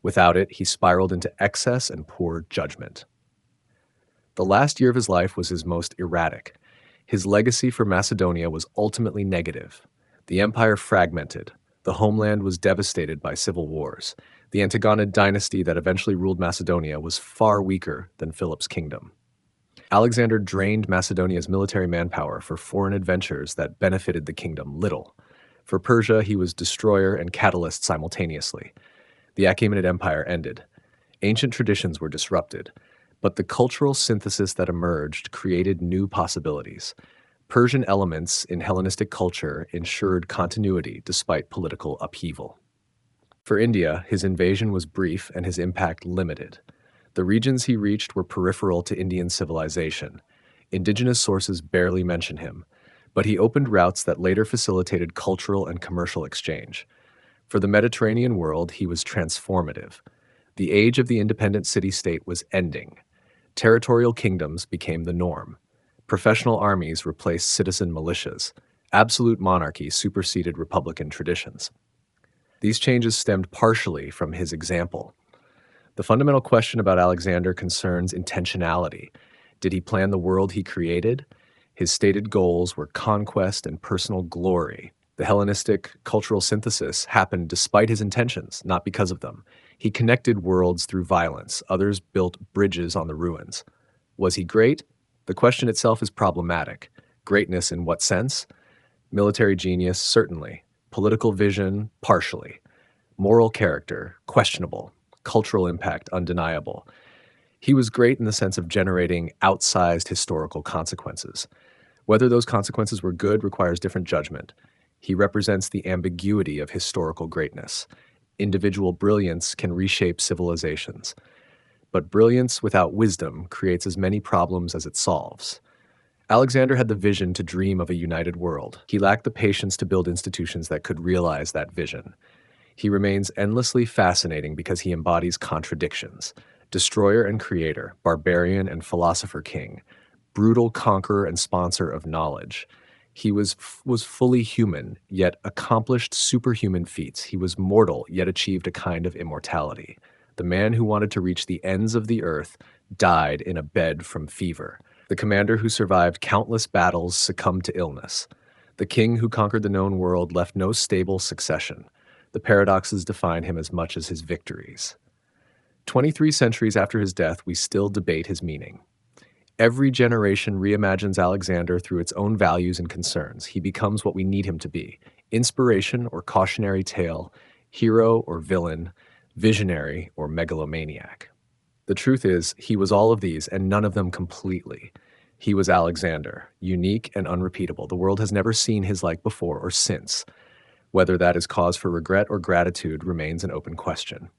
Without it, he spiraled into excess and poor judgment. The last year of his life was his most erratic. His legacy for Macedonia was ultimately negative. The empire fragmented. The homeland was devastated by civil wars. The Antigonid dynasty that eventually ruled Macedonia was far weaker than Philip's kingdom. Alexander drained Macedonia's military manpower for foreign adventures that benefited the kingdom little. For Persia, he was destroyer and catalyst simultaneously. The Achaemenid Empire ended. Ancient traditions were disrupted, but the cultural synthesis that emerged created new possibilities. Persian elements in Hellenistic culture ensured continuity despite political upheaval. For India, his invasion was brief and his impact limited. The regions he reached were peripheral to Indian civilization. Indigenous sources barely mention him, but he opened routes that later facilitated cultural and commercial exchange. For the Mediterranean world, he was transformative. The age of the independent city-state was ending. Territorial kingdoms became the norm. Professional armies replaced citizen militias. Absolute monarchy superseded republican traditions. These changes stemmed partially from his example. The fundamental question about Alexander concerns intentionality. Did he plan the world he created? His stated goals were conquest and personal glory. The Hellenistic cultural synthesis happened despite his intentions, not because of them. He connected worlds through violence. Others built bridges on the ruins. Was he great? The question itself is problematic. Greatness in what sense? Military genius, certainly. Political vision, partially. Moral character, questionable. Cultural impact, undeniable. He was great in the sense of generating outsized historical consequences. Whether those consequences were good requires different judgment. He represents the ambiguity of historical greatness. Individual brilliance can reshape civilizations. But brilliance without wisdom creates as many problems as it solves. Alexander had the vision to dream of a united world. He lacked the patience to build institutions that could realize that vision. He remains endlessly fascinating because he embodies contradictions. Destroyer and creator, barbarian and philosopher king, brutal conqueror and sponsor of knowledge. He was fully human, yet accomplished superhuman feats. He was mortal, yet achieved a kind of immortality. The man who wanted to reach the ends of the earth died in a bed from fever. The commander who survived countless battles succumbed to illness. The king who conquered the known world left no stable succession. The paradoxes define him as much as his victories. 23 centuries after his death, we still debate his meaning. Every generation reimagines Alexander through its own values and concerns. He becomes what we need him to be: inspiration or cautionary tale, hero or villain, visionary or megalomaniac. The truth is, he was all of these and none of them completely. He was Alexander, unique and unrepeatable. The world has never seen his like before or since. Whether that is cause for regret or gratitude remains an open question.